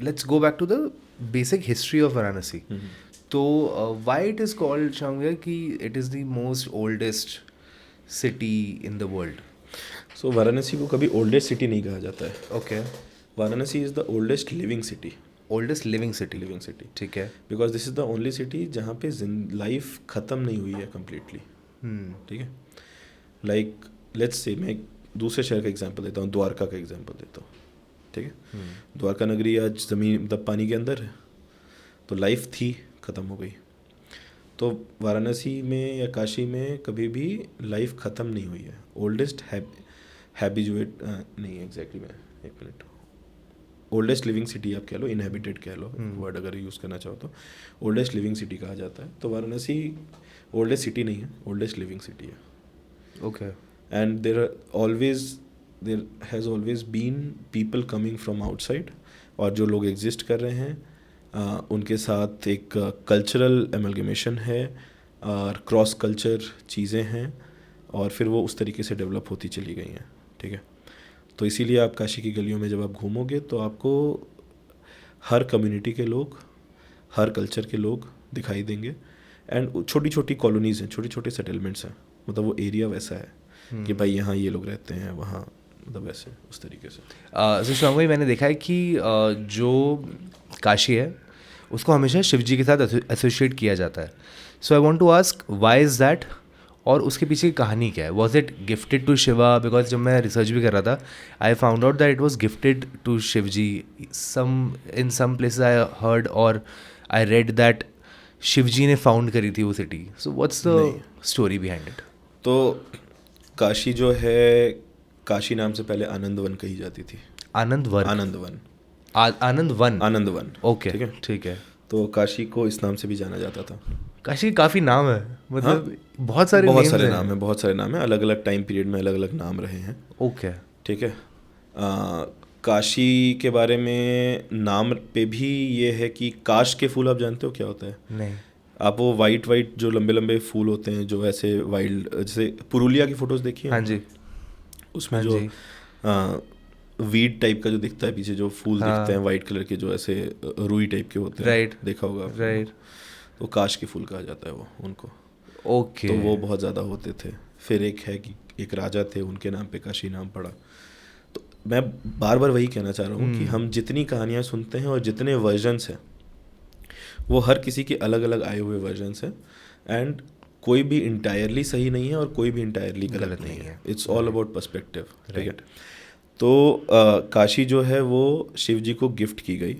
let's go back to the basic history of Varanasi. तो वाई इट इज़ कॉल्ड शांगया कि it is the most oldest city in the world? So Varanasi को कभी ओल्डेस्ट सिटी नहीं कहा जाता है. Okay. Varanasi is the oldest living city. Oldest living city, ठीक है. Because this is the only city जहाँ पे लाइफ ख़त्म नहीं हुई है कम्प्लीटली. ठीक है. लाइक लेट्स से मैं एक दूसरे शहर का एग्जांपल देता हूँ, द्वारका का एग्जांपल देता हूँ. ठीक है. द्वारका नगरी आज ज़मीन मतलब पानी के अंदर है, तो लाइफ थी, ख़त्म हो गई. तो वाराणसी में या काशी में कभी भी लाइफ ख़त्म नहीं हुई है. ओल्डेस्ट हैबिजुएट नहीं एग्जैक्टली, मैं एक मिनट, ओल्डेस्ट लिविंग सिटी आप कह लो, इनहेबिटेड कह लो, वर्ड अगर यूज़ करना चाहो तो ओल्डेस्ट लिविंग सिटी कहा जाता है. तो वाराणसी ओल्डेस्ट सिटी नहीं है, ओल्डेस्ट लिविंग सिटी है. Okay. And there has always been people coming from outside, और जो लोग एग्जिस्ट कर रहे हैं उनके साथ एक कल्चरल एमलगमेशन है और क्रॉस कल्चर चीज़ें हैं, और फिर वो उस तरीके से डेवलप होती चली गई हैं. ठीक है. तो इसीलिए आप काशी की गलियों में जब आप घूमोगे तो आपको हर कम्युनिटी के लोग, हर कल्चर के लोग दिखाई देंगे. एंड छोटी छोटी कॉलोनीज़ हैं, छोटे छोटे सेटलमेंट्स हैं, मतलब वो एरिया वैसा है कि भाई यहाँ ये लोग रहते हैं, वहाँ मतलब वैसे उस तरीके से. तो शांग भाई, मैंने देखा है कि जो काशी है उसको हमेशा शिव जी के साथ एसोसिएट किया जाता है. So I want to ask why is that, और उसके पीछे की कहानी क्या है? Was it gifted to Shiva? Because जब मैं रिसर्च भी कर रहा था, I found out that it was gifted to Shiv ji. In some places I heard और I read that Shiv ji ने फाउंड करी थी वो city. So what's the story behind it? तो काशी जो है, काशी नाम से पहले आनंदवन कही जाती थी. आनंदवन. ओके, ठीक है. तो काशी को इस नाम से भी जाना जाता था. काशी काफ़ी नाम है, मतलब हाँ? बहुत सारे नाम है, अलग अलग टाइम पीरियड में अलग अलग नाम रहे हैं. ओके. ठीक है. काशी के बारे में नाम पे भी ये है कि काश के फूल आप जानते हो क्या होता है? नहीं. आप वो वाइट जो लंबे लंबे फूल होते हैं, जो ऐसे वाइल्ड, जैसे पुरुलिया की फोटोज देखी हैं? हाँ जी. उसमें जो वीड टाइप का जो दिखता है पीछे, जो फूल दिखते हैं वाइट कलर के, जो ऐसे रुई टाइप के होते हैं. राइट. देखा होगा. राइट. तो काश के फूल कहा जाता है वो उनको. ओके. तो वो बहुत ज़्यादा होते थे. फिर एक है कि एक राजा थे, उनके नाम पे काशी नाम पड़ा. तो मैं बार बार वही कहना चाह रहा हूँ कि हम जितनी कहानियाँ सुनते हैं और जितने वर्जन्स हैं, वो हर किसी के अलग अलग आए हुए वर्जन्स हैं. एंड कोई भी इंटायरली सही नहीं है और कोई भी इंटायरली गलत नहीं है. It's all about perspective. ठीक है. तो काशी जो है वो शिव जी को गिफ्ट की गई.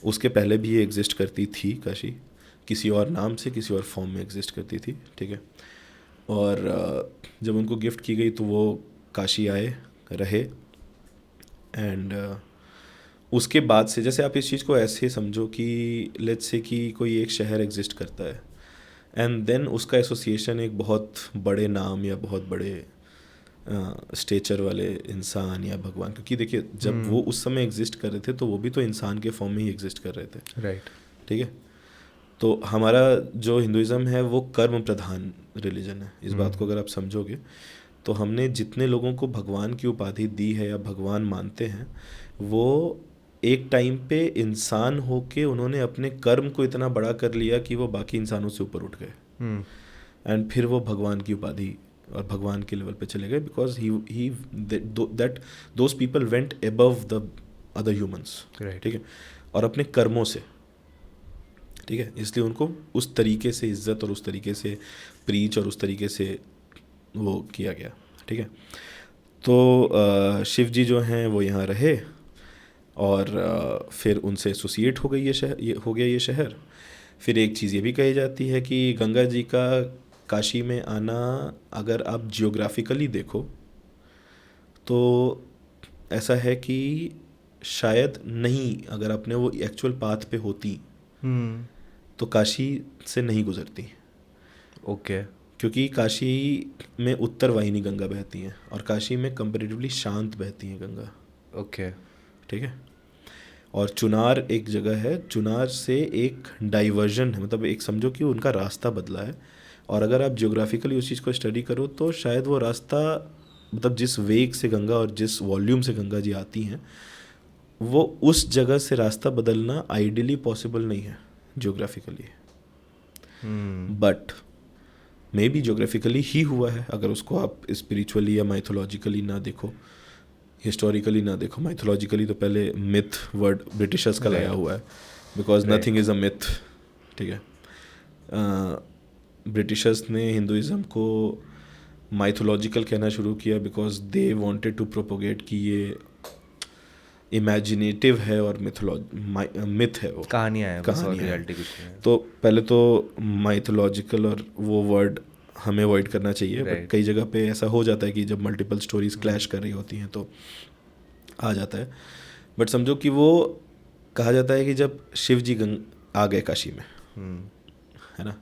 उसके पहले भी ये एग्जिस्ट करती थी काशी, किसी और नाम से, किसी और फॉर्म में एग्जिस्ट करती थी. ठीक है. और जब उनको गिफ्ट की गई तो वो काशी आए, रहे. एंड उसके बाद से, जैसे आप इस चीज़ को ऐसे समझो कि लेट्स से कि कोई एक शहर एग्जिस्ट करता है, एंड देन उसका एसोसिएशन एक बहुत बड़े नाम या बहुत बड़े स्टेचर वाले इंसान या भगवान, क्योंकि देखिए जब वो उस समय एग्जिस्ट कर रहे थे तो वो भी तो इंसान के फॉर्म में ही एग्जिस्ट कर रहे थे. राइट. ठीक है. तो हमारा जो हिंदुइज़्म है वो कर्म प्रधान रिलीजन है. इस बात को अगर आप समझोगे तो हमने जितने लोगों को भगवान की उपाधि दी है या भगवान मानते हैं, वो एक टाइम पे इंसान होके उन्होंने अपने कर्म को इतना बड़ा कर लिया कि वो बाकी इंसानों से ऊपर उठ गए. एंड फिर वो भगवान की उपाधि और भगवान के लेवल पे चले गए, because he that those people went above the other humans. ठीक है. और अपने कर्मों से. ठीक है. इसलिए उनको उस तरीके से इज्जत और उस तरीके से प्रीच और उस तरीके से वो किया गया. ठीक है. तो शिव जी जो हैं वो यहाँ रहे, और फिर उनसे एसोसिएट हो गई हो गया ये शहर। फिर एक चीज़ ये भी कही जाती है कि गंगा जी का काशी में आना, अगर आप जियोग्राफिकली देखो तो ऐसा है कि शायद नहीं, अगर आपने वो एक्चुअल पाथ पे होती तो काशी से नहीं गुजरती। ओके। क्योंकि काशी में उत्तर वाहिनी गंगा बहती हैं और काशी में कंपैरेटिवली शांत बहती हैं गंगा। ओके। ठीक है। और चुनार एक जगह है, चुनार से एक डाइवर्जन है, मतलब एक समझो कि उनका रास्ता बदला है। और अगर आप जियोग्राफिकली उस चीज़ को स्टडी करो तो शायद वो रास्ता, मतलब जिस वेग से गंगा और जिस वॉल्यूम से गंगा जी आती हैं, वो उस जगह से रास्ता बदलना आइडियली पॉसिबल नहीं है geographically. But maybe geographically ही हुआ है, अगर उसको आप स्पिरिचुअली या माइथोलॉजिकली ना देखो, हिस्टोरिकली ना देखो। माइथोलॉजिकली तो पहले मिथ वर्ड ब्रिटिशर्स का लाया हुआ है, because nothing is a myth. ठीक है। ब्रिटिशर्स ने हिंदुइज़्म को माइथोलॉजिकल कहना शुरू किया because they wanted to propagate कि ये इमेजिनेटिव है और मिथ है, वो कहानियाँ हैं, बस और कहानियाँ हैं। रियलिटी कुछ नहीं है। तो पहले तो माइथोलॉजिकल और वो वर्ड हमें अवॉइड करना चाहिए। बट कई जगह पे ऐसा हो जाता है कि जब मल्टीपल स्टोरीज क्लैश कर रही होती हैं तो आ जाता है। बट समझो कि वो कहा जाता है कि जब शिव जी आ गए काशी में, है ना,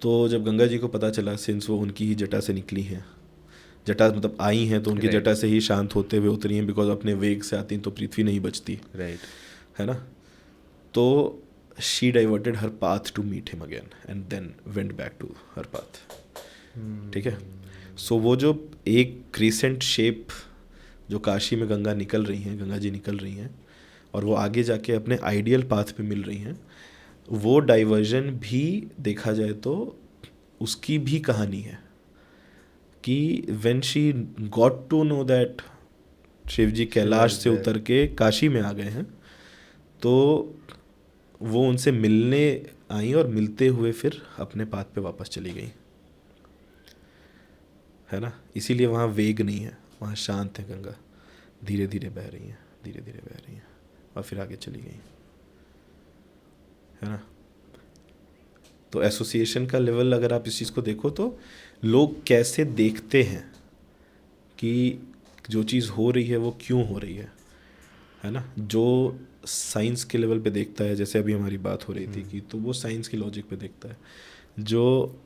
तो जब गंगा जी को पता चला, सिंस वो उनकी ही जटा से निकली हैं, जटा मतलब आई हैं तो उनकी जटा से ही शांत होते हुए उतरी हैं, बिकॉज अपने वेग से आती हैं तो पृथ्वी नहीं बचती, है ना। तो she diverted her path to meet him again and then went back to her path. ठीक है। सो वो जो एक क्रीसेंट शेप जो काशी में गंगा निकल रही हैं, गंगा जी निकल रही हैं और वो आगे जाके अपने आइडियल पाथ पे मिल रही हैं, वो डाइवर्जन भी देखा जाए तो उसकी भी कहानी है कि when she got to know that Shiv ji Kailash से उतर के काशी में आ गए हैं, तो वो उनसे मिलने आई और मिलते हुए फिर अपने पाथ पे वापस चली गई, है ना। इसीलिए वहाँ वेग नहीं है, वहाँ शांत है गंगा, धीरे धीरे बह रही हैं, धीरे धीरे बह रही हैं और फिर आगे चली गई, है ना। तो एसोसिएशन का लेवल अगर आप इस चीज़ को देखो तो लोग कैसे देखते हैं कि जो चीज़ हो रही है वो क्यों हो रही है ना। जो साइंस के लेवल पे देखता है, जैसे अभी हमारी बात हो रही थी कि, तो वो साइंस की लॉजिक पे देखता है। जो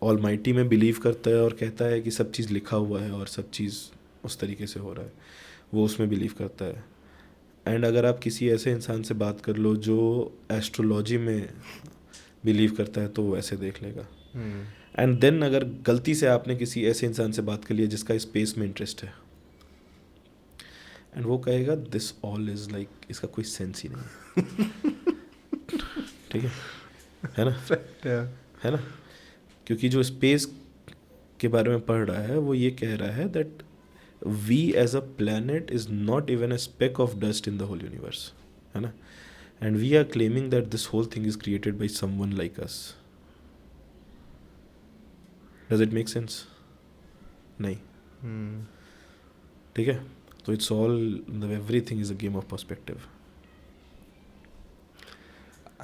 ऑलमाइटी में बिलीव करता है और कहता है कि सब चीज़ लिखा हुआ है और सब चीज़ उस तरीके से हो रहा है, वो उसमें बिलीव करता है। एंड अगर आप किसी ऐसे इंसान से बात कर लो जो एस्ट्रोलॉजी में बिलीव करता है तो वो ऐसे देख लेगा। एंड देन अगर गलती से आपने किसी ऐसे इंसान से बात कर लिया जिसका स्पेस में इंटरेस्ट है, एंड वो कहेगा दिस ऑल इज लाइक, इसका कोई सेंस ही नहीं है। ठीक है ना, है ना। क्योंकि जो स्पेस के बारे में पढ़ रहा है वो ये कह रहा है that we as a planet is not even a speck of dust in the whole universe, है ना। And we are claiming that this whole thing is created by someone like us. Does it make sense? नहीं। ठीक है। तो it's all, everything is a game of perspective.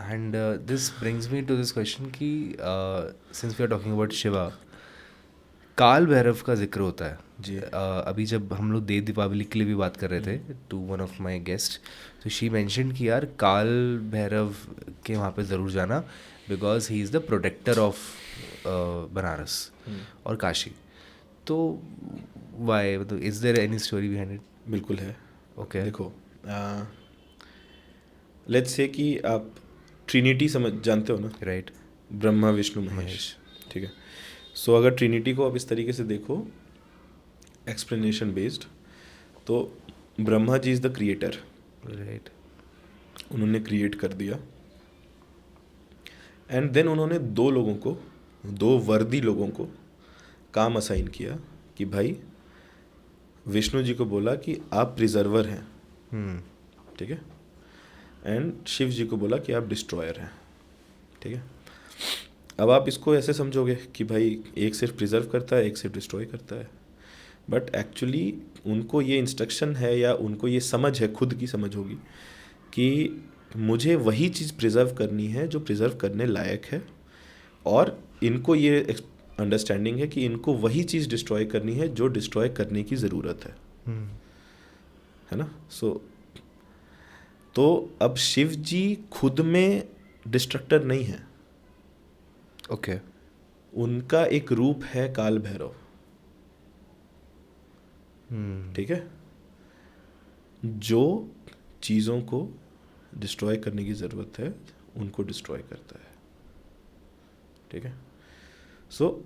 And this brings me to this question कि since we are talking about Shiva, काल भैरव का जिक्र होता है जी। अभी जब हम लोग देव दीपावली के लिए भी बात कर रहे थे to one of my guest, तो शी मैंशन कि यार काल भैरव के वहाँ पे ज़रूर जाना because he is the protector of Banaras और काशी। तो वाई, मतलब is there any story behind it? बिल्कुल है। ओके। देखो, लेट्स से कि आप ट्रिनिटी समझ जानते हो ना, राइट। ब्रह्मा विष्णु महेश। ठीक है। सो अगर ट्रिनिटी को आप इस तरीके से देखो, एक्सप्लेनेशन बेस्ड, तो Brahma ji is the creator, right. उन्होंने क्रिएट कर दिया एंड देन उन्होंने दो लोगों को, दो वर्दी लोगों को काम असाइन किया कि भाई, विष्णु जी को बोला कि आप प्रिजर्वर हैं, ठीक है, एंड शिव जी को बोला कि आप डिस्ट्रॉयर हैं। ठीक है। अब आप इसको ऐसे समझोगे कि भाई एक सिर्फ प्रिजर्व करता है, एक सिर्फ डिस्ट्रॉय करता है। बट एक्चुअली उनको ये इंस्ट्रक्शन है या उनको ये समझ है, खुद की समझ होगी कि मुझे वही चीज़ प्रिजर्व करनी है जो प्रिजर्व करने लायक है, और इनको ये अंडरस्टैंडिंग है कि इनको वही चीज़ डिस्ट्रॉय करनी है जो डिस्ट्रॉय करने की ज़रूरत है ना. तो अब शिव जी खुद में डिस्ट्रक्टर नहीं है. ओके. उनका एक रूप है काल भैरव. ठीक है, जो चीज़ों को डिस्ट्रॉय करने की ज़रूरत है उनको डिस्ट्रॉय करता है. ठीक है. So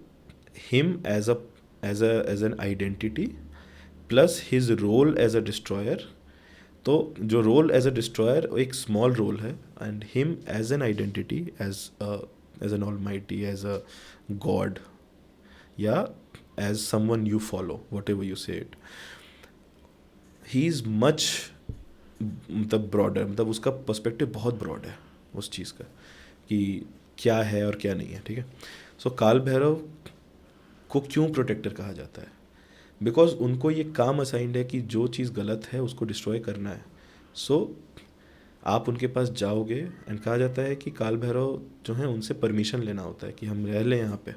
him as an identity plus his role as a destroyer. तो जो रोल एज अ डिस्ट्रॉयर एक स्मॉल रोल है, and him as an identity, as an almighty, as a god, या as someone you follow, whatever you say it, he is much मतलब broader, मतलब उसका perspective बहुत broad है उस चीज़ का कि क्या है और क्या नहीं है. ठीक है. सो काल भैरव को क्यों प्रोटेक्टर कहा जाता है? बिकॉज उनको ये काम असाइंड है कि जो चीज़ गलत है उसको डिस्ट्रॉय करना है. सो आप उनके पास जाओगे एंड कहा जाता है कि काल भैरव जो है उनसे परमिशन लेना होता है कि हम रह लें यहाँ पे.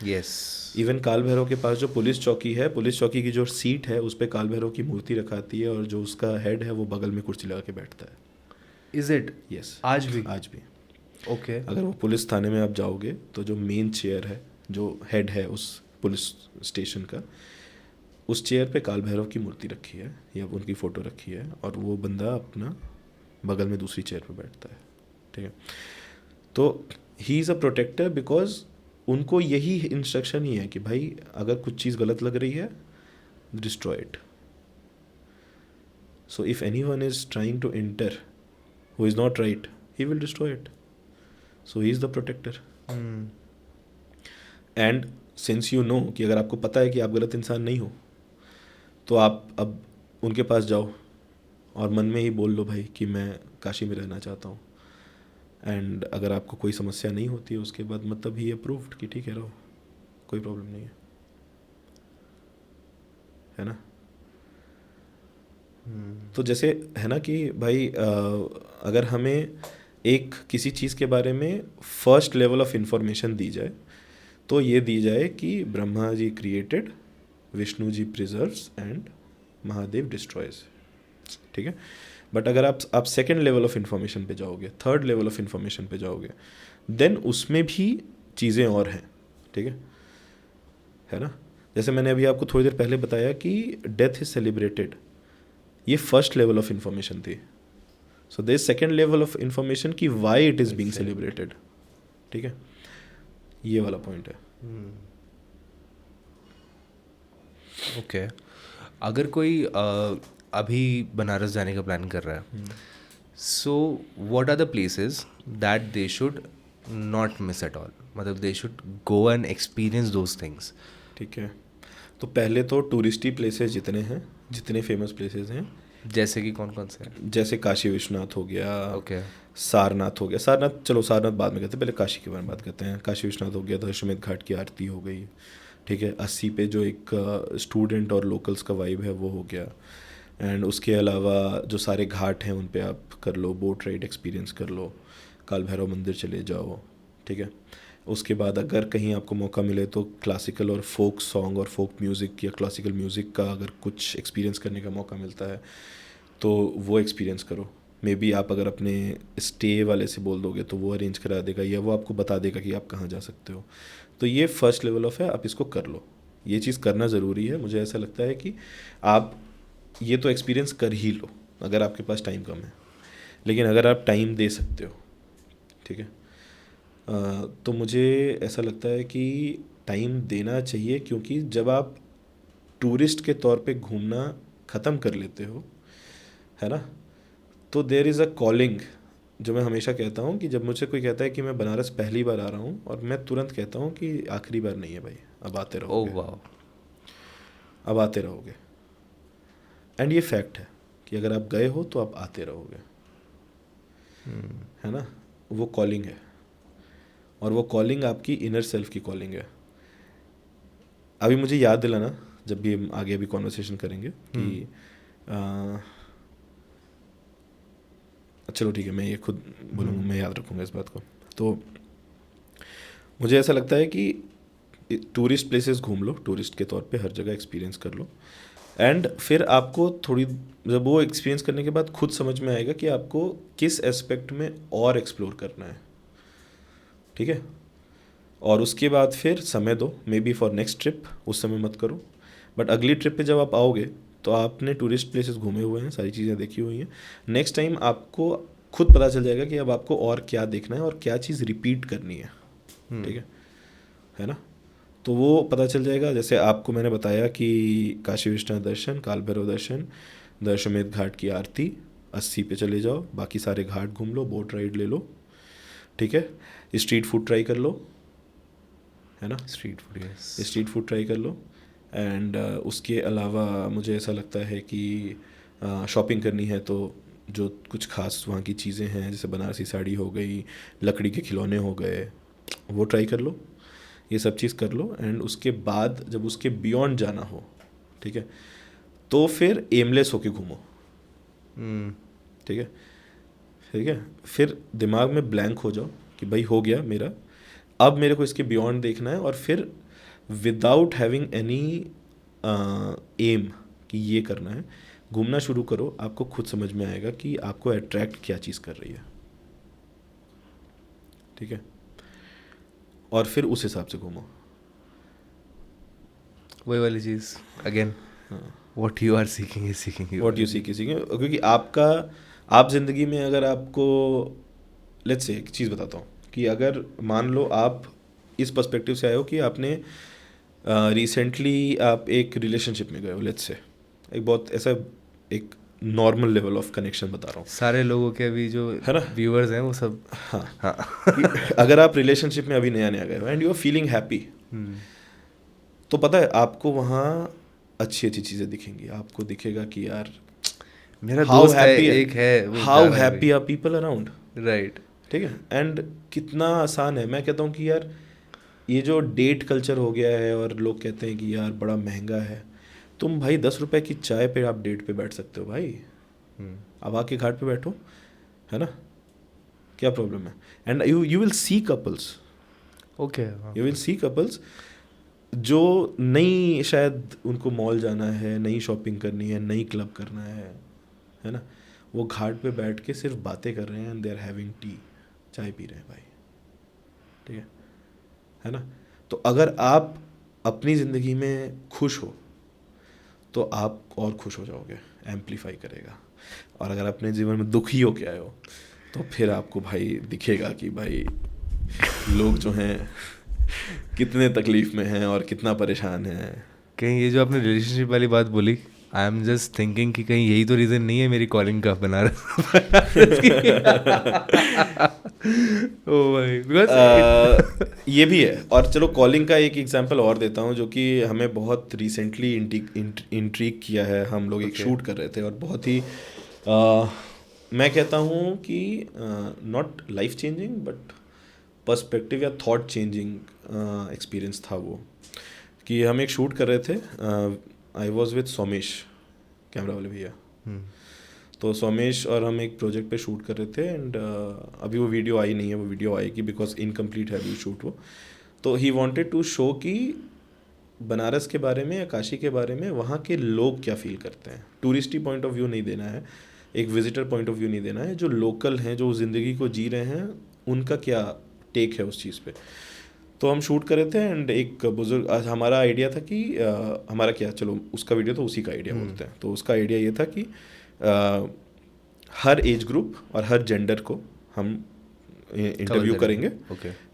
यस. इवन काल भैरव के पास जो पुलिस चौकी है, पुलिस चौकी की जो सीट है उस पर काल भैरव की मूर्ति रखाती है, और जो उसका हेड है वो बगल में कुर्सी लगा के बैठता है. Is it? यस. आज भी? आज भी. ओके. अगर वो पुलिस थाने में आप जाओगे तो जो मेन चेयर है, जो हेड है उस पुलिस स्टेशन का, उस चेयर पे काल भैरव की मूर्ति रखी है या उनकी फ़ोटो रखी है, और वो बंदा अपना बगल में दूसरी चेयर पे बैठता है. ठीक है. तो he is a protector because उनको यही इंस्ट्रक्शन ही है कि भाई अगर कुछ चीज़ गलत लग रही है, destroy it. So if anyone is trying to enter who is not right, he will destroy it. So he is the protector. And since you know कि अगर आपको पता है कि आप गलत इंसान नहीं हो, तो आप अब उनके पास जाओ और मन में ही बोल लो भाई कि मैं काशी में रहना चाहता हूँ. एंड अगर आपको कोई समस्या नहीं होती है उसके बाद, मतलब ही अप्रूव्ड कि ठीक है रहो, कोई प्रॉब्लम नहीं है ना. तो जैसे है ना कि भाई अगर हमें एक किसी चीज़ के बारे में फर्स्ट लेवल ऑफ इंफॉर्मेशन दी जाए, तो ये दी जाए कि Brahma ji created, Vishnu ji preserves and Mahadev destroys. ठीक है. बट अगर आप सेकेंड लेवल ऑफ इंफॉर्मेशन पे जाओगे, थर्ड लेवल ऑफ इंफॉर्मेशन पे जाओगे, देन उसमें भी चीज़ें और हैं. ठीक है ना. जैसे मैंने अभी आपको थोड़ी देर पहले बताया कि डेथ इज सेलिब्रेटेड, ये फर्स्ट लेवल ऑफ इंफॉर्मेशन थी. So there is second level of information कि why it is being celebrated. ठीक है. ये वाला पॉइंट है. ओके. अगर कोई अभी बनारस जाने का प्लान कर रहा है, so what are the places that they should not miss at all, मतलब they should go and experience those things? ठीक है. तो पहले तो टूरिस्टी प्लेसेस जितने हैं, जितने फेमस प्लेसेस हैं, जैसे कि कौन कौन से हैं? जैसे काशी विश्वनाथ हो गया, ओके. सारनाथ हो गया. सारनाथ चलो, सारनाथ बाद में कहते हैं, पहले काशी के बारे में बात करते हैं. काशी विश्वनाथ हो गया, तो दशाश्वमेध घाट की आरती हो गई. ठीक है. 80 पे जो एक स्टूडेंट और लोकल्स का वाइब है वो हो गया. एंड उसके अलावा जो सारे घाट हैं उन पे आप कर लो, बोट राइड एक्सपीरियंस कर लो, काल भैरव मंदिर चले जाओ. ठीक है. उसके बाद अगर कहीं आपको मौका मिले तो क्लासिकल और फोक सॉन्ग और फोक म्यूज़िक या क्लासिकल म्यूज़िक का अगर कुछ एक्सपीरियंस करने का मौका मिलता है तो वो एक्सपीरियंस करो. मे बी आप अगर अपने स्टे वाले से बोल दोगे तो वो अरेंज करा देगा, या वो आपको बता देगा कि आप कहाँ जा सकते हो. तो ये फर्स्ट लेवल ऑफ है, आप इसको कर लो. ये चीज़ करना ज़रूरी है. मुझे ऐसा लगता है कि आप ये तो एक्सपीरियंस कर ही लो अगर आपके पास टाइम कम है. लेकिन अगर आप टाइम दे सकते हो, ठीक है, तो मुझे ऐसा लगता है कि टाइम देना चाहिए. क्योंकि जब आप टूरिस्ट के तौर पे घूमना ख़त्म कर लेते हो, है ना, तो देयर इज़ अ कॉलिंग. जो मैं हमेशा कहता हूँ कि जब मुझे कोई कहता है कि मैं बनारस पहली बार आ रहा हूँ, और मैं तुरंत कहता हूँ कि आखिरी बार नहीं है भाई, अब आते रहोगे. वाह. अब आते रहोगे. एंड ये फैक्ट है कि अगर आप गए हो तो आप आते रहोगे. है ना. वो कॉलिंग है, और वो कॉलिंग आपकी इनर सेल्फ की कॉलिंग है. अभी मुझे याद दिलाना जब भी हम आगे अभी कॉन्वर्सेशन करेंगे कि चलो ठीक है, मैं ये खुद बोलूँगा, मैं याद रखूँगा इस बात को। तो मुझे ऐसा लगता है कि टूरिस्ट प्लेसेस घूम लो, टूरिस्ट के तौर पे हर जगह एक्सपीरियंस कर लो, एंड फिर आपको थोड़ी, जब वो एक्सपीरियंस करने के बाद खुद समझ में आएगा कि आपको किस एस्पेक्ट में और एक्सप्लोर करना है, ठीक है। और उसके बाद फिर समय दो, may be for next trip, उस समय मत करो, बट अगली ट्रिप पे जब आप आओगे तो आपने टूरिस्ट प्लेसेस घूमे हुए हैं, सारी चीज़ें देखी हुई हैं, नेक्स्ट टाइम आपको खुद पता चल जाएगा कि अब आपको और क्या देखना है और क्या चीज़ रिपीट करनी है, ठीक है ना। तो वो पता चल जाएगा। जैसे आपको मैंने बताया कि काशी विश्वनाथ दर्शन, काल भैरव दर्शन, दशाश्वमेध घाट की आरती, 80 पे चले जाओ, बाकी सारे घाट घूम लो, बोट राइड ले लो, ठीक है, स्ट्रीट फूड ट्राई कर लो, है ना, स्ट्रीट फूड ट्राई कर लो। एंड उसके अलावा मुझे ऐसा लगता है कि शॉपिंग करनी है तो जो कुछ खास वहाँ की चीज़ें हैं, जैसे बनारसी साड़ी हो गई, लकड़ी के खिलौने हो गए, वो ट्राई कर लो, ये सब चीज़ कर लो। एंड उसके बाद जब उसके बियॉन्ड जाना हो, ठीक है, तो फिर एमलेस होके घूमो, ठीक है, ठीक है, फिर दिमाग में ब्लैंक हो जाओ कि भाई हो गया मेरा, अब मेरे को इसके बियॉन्ड देखना है, और फिर विदाउट हैविंग एनी एम कि ये करना है, घूमना शुरू करो। आपको खुद समझ में आएगा कि आपको अट्रैक्ट क्या चीज़ कर रही है, ठीक है, और फिर उस हिसाब से घूमो। वही वाली चीज़ again, what you are seeking is seeking, what you seek is seeking, क्योंकि आप ज़िंदगी में अगर आपको, लेट्स से एक चीज़ बताता हूँ कि अगर मान लो आप इस पर्सपेक्टिव से आए हो कि आपने रिसेंटली आप एक रिलेशनशिप में गए हो, लेट्स से, एक बहुत ऐसा एक नॉर्मल लेवल ऑफ कनेक्शन बता रहा हूँ, सारे लोगों के अभी जो है ना व्यूअर्स हैं वो सब, हाँ अगर आप रिलेशनशिप में अभी नया गए हो and you are feeling happy, तो पता है आपको वहाँ अच्छी अच्छी चीज़ें दिखेंगी, आपको दिखेगा कि यार मेरा दोस्त है, एक है, how happy are people around, right, ठीक है। एंड कितना आसान है, मैं कहता हूँ कि यार ये जो डेट कल्चर हो गया है और लोग कहते हैं कि यार बड़ा महंगा है, तुम भाई 10 रुपए की चाय पे आप डेट पे बैठ सकते हो भाई, अब आके घाट पे बैठो, है ना, क्या प्रॉब्लम है। And you will see couples, okay, you will see couples जो नई, शायद उनको मॉल जाना है, नई शॉपिंग करनी है, नई क्लब करना है ना, वो घाट पे बैठ के सिर्फ बातें कर रहे हैं and they are having tea, चाय पी रहे हैं भाई, ठीक है ना। तो अगर आप अपनी ज़िंदगी में खुश हो तो आप और खुश हो जाओगे, एम्पलीफाई करेगा। और अगर अपने जीवन में दुखी हो के आए हो तो फिर आपको भाई दिखेगा कि भाई लोग जो हैं कितने तकलीफ़ में हैं और कितना परेशान हैं। कहीं ये जो आपने रिलेशनशिप वाली बात बोली, आई एम जस्ट थिंकिंग कि कहीं यही तो रीज़न नहीं है मेरी कॉलिंग का बनारस ओ भाई, बिकॉज ये भी है। और चलो कॉलिंग का एक एग्जांपल और देता हूँ जो कि हमें बहुत रिसेंटली इंट्रीग किया है। हम लोग एक शूट कर रहे थे और बहुत ही मैं कहता हूँ कि not life changing but perspective या थॉट चेंजिंग एक्सपीरियंस था वो, कि हम एक शूट कर रहे थे। I was with Somesh, camera वाले भैया। तो सोमेश और हम एक प्रोजेक्ट पे शूट कर रहे थे एंड अभी वो वीडियो आई नहीं है, वो वीडियो आएगी बिकॉज इनकम्प्लीट है अभी शूट वो। तो ही वांटेड टू शो कि बनारस के बारे में या काशी के बारे में वहाँ के लोग क्या फील करते हैं। टूरिस्टी पॉइंट ऑफ व्यू नहीं देना है, एक विजिटर पॉइंट ऑफ व्यू नहीं देना है, जो लोकल हैं, जो ज़िंदगी को जी रहे हैं, उनका क्या टेक है उस चीज़ पे। तो हम शूट कर रहे थे एंड एक बुजुर्ग, हमारा आइडिया था कि हमारा क्या, चलो उसका वीडियो तो उसी का आइडिया बोलते हैं। तो उसका आइडिया ये था कि हर एज ग्रुप और हर जेंडर को हम इंटरव्यू करेंगे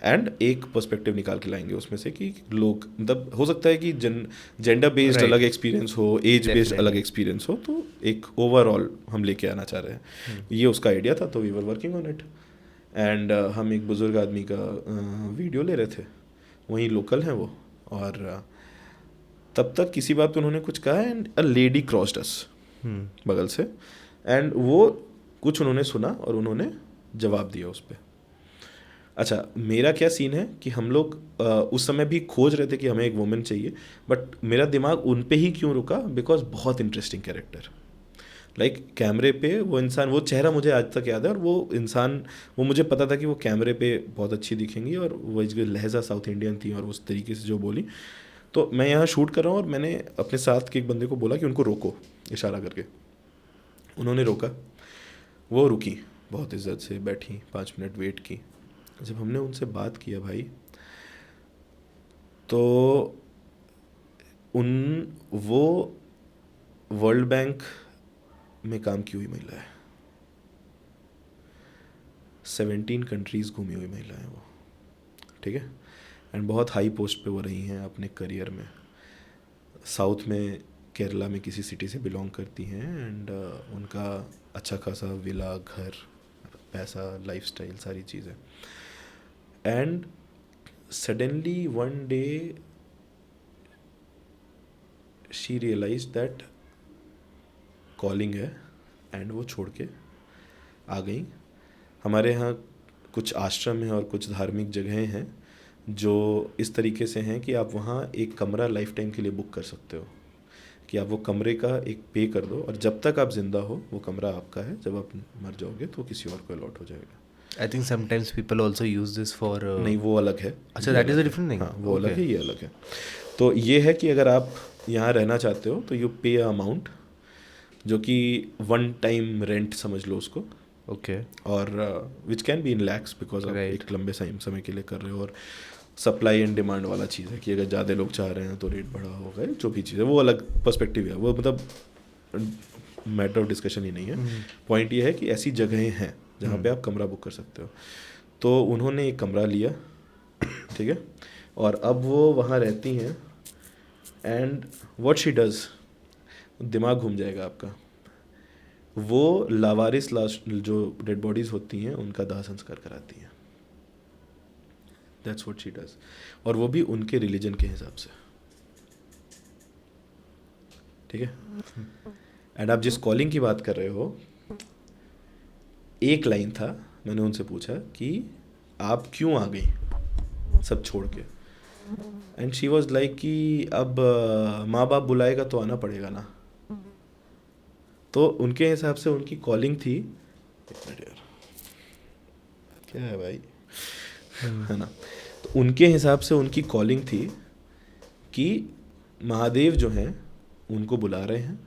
एंड एक पर्सपेक्टिव निकाल के लाएंगे उसमें से कि लोग, मतलब हो सकता है कि जेंडर बेस्ड अलग एक्सपीरियंस हो, एज बेस्ड अलग एक्सपीरियंस हो, तो एक ओवरऑल हम लेके आना चाह रहे हैं। ये उसका आइडिया था, तो we were working on it. And हम एक बुजुर्ग आदमी का वीडियो ले रहे थे, वहीं लोकल हैं वो, और तब तक किसी बात पे उन्होंने कुछ कहा एंड अ लेडी क्रॉस्ड अस बगल से, एंड वो कुछ उन्होंने सुना और उन्होंने जवाब दिया उस पर। अच्छा, मेरा क्या सीन है कि हम लोग उस समय भी खोज रहे थे कि हमें एक वुमेन चाहिए, बट मेरा दिमाग उन पे ही क्यों रुका, बिकॉज बहुत इंटरेस्टिंग कैरेक्टर, लाइक कैमरे पे वो इंसान, वो चेहरा मुझे आज तक याद है, और वो इंसान, वो मुझे पता था कि वो कैमरे पे बहुत अच्छी दिखेंगी, और वो जो लहजा साउथ इंडियन थी और उस तरीके से जो बोली, तो मैं यहाँ शूट कर रहा हूँ और मैंने अपने साथ के एक बंदे को बोला कि उनको रोको, इशारा करके। उन्होंने रोका, वो रुकी, बहुत इज्जत से बैठी, 5 मिनट वेट की। जब हमने उनसे बात किया भाई, तो वो वर्ल्ड बैंक में काम की हुई महिला है, 17 कंट्रीज़ घूमी हुई महिला है वो, ठीक है, एंड बहुत हाई पोस्ट पे वो रही हैं अपने करियर में। साउथ में केरला में किसी सिटी से बिलोंग करती हैं, एंड उनका अच्छा खासा विला, घर, पैसा, लाइफस्टाइल, सारी चीज़ें। And suddenly one day she realize that calling है, एंड वो छोड़ के आ गई। हमारे यहाँ कुछ आश्रम हैं और कुछ धार्मिक जगहें हैं जो इस तरीके से हैं कि आप वहाँ एक कमरा लाइफ टाइम के लिए बुक कर सकते हो, कि आप वो कमरे का एक पे कर दो, और जब तक आप जिंदा हो वो कमरा आपका है, जब आप मर जाओगे तो किसी और को अलॉट हो जाएगा। I think sometimes people also use this for नहीं, वो अलग है। अच्छा, that is a different thing. हाँ, वो अलग है, ये अलग है। तो ये है कि अगर आप यहाँ रहना चाहते हो तो यू पे अमाउंट, जो कि 1 टाइम रेंट समझ लो उसको, ओके, और which can be in lakhs, because आप Right. एक लंबे समय के लिए कर रहे हो, और सप्लाई एंड डिमांड वाला चीज़ है कि अगर ज़्यादा लोग चाह रहे हैं तो रेट बढ़ा होगा, जो भी चीज़ है वो अलग पर्सपेक्टिव है, वो मतलब मैटर ऑफ डिस्कशन ही नहीं है। पॉइंट ये है कि ऐसी जगहें हैं जहाँ पे आप कमरा बुक कर सकते हो। तो उन्होंने एक कमरा लिया, ठीक है, और अब वो वहाँ रहती हैं, एंड व्हाट शी डज, दिमाग घूम जाएगा आपका, वो लावारिस जो डेड बॉडीज़ होती हैं उनका दाह संस्कार कराती हैं। दैट्स व्हाट शी डज, और वो भी उनके रिलीजन के हिसाब से, ठीक है। एंड आप जिस कॉलिंग की बात कर रहे हो, एक लाइन था, मैंने उनसे पूछा कि आप क्यों आ गई सब छोड़ के, एंड शी वॉज लाइक कि अब माँ बाप बुलाएगा तो आना पड़ेगा ना। तो उनके हिसाब से उनकी कॉलिंग थी, क्या है भाई, है ना, तो उनके हिसाब से उनकी कॉलिंग थी कि महादेव जो हैं उनको बुला रहे हैं,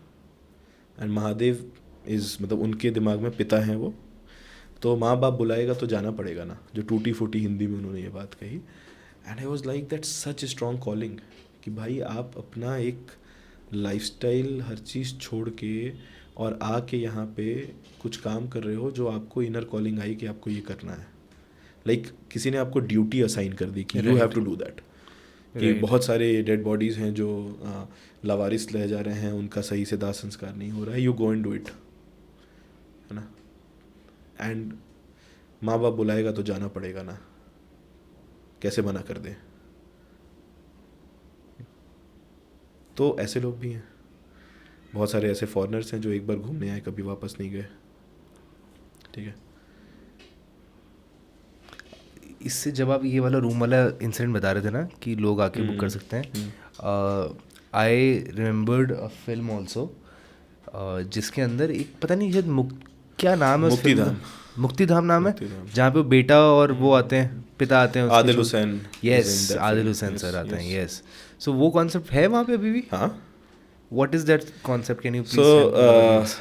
एंड महादेव इज़ मतलब उनके दिमाग में पिता हैं वो, तो माँ बाप बुलाएगा तो जाना पड़ेगा ना, जो टूटी फूटी हिंदी में उन्होंने ये बात कही। And I was like that such strong calling, कि भाई आप अपना एक लाइफस्टाइल हर चीज़ छोड़ के और आके यहाँ पे कुछ काम कर रहे हो जो आपको इनर कॉलिंग आई कि आपको ये करना है। लाइक किसी ने आपको ड्यूटी असाइन कर दी कि you have to do that, कि बहुत सारे डेड बॉडीज़ हैं जो लावारिस रह जा रहे हैं, उनका सही से दाह संस्कार नहीं हो रहा है, you go and do it, है ना, एंड माँ बाप बुलाएगा तो जाना पड़ेगा ना, कैसे मना कर दें। तो ऐसे लोग भी हैं, बहुत सारे ऐसे फॉरेनर्स हैं जो एक बार घूमने आए, कभी वापस नहीं गए, ठीक है। इससे जब आप ये वाला रूम वाला इंसिडेंट बता रहे थे ना कि लोग आके बुक कर सकते हैं, आई रिमेम्बर्ड अ फिल्म ऑल्सो जिसके अंदर एक पता नहीं शायद क्या नाम है, मुक्तिधाम, मुक्तिधाम नाम है, जहाँ पे वो बेटा और वो आते हैं, पिता आते हैं, आदिल हुसैन, यस, आदिल हुसैन सर आते हैं, यस। सो वो कॉन्सेप्ट है वहाँ पे अभी भी? हाँ। What is that concept, can you so please?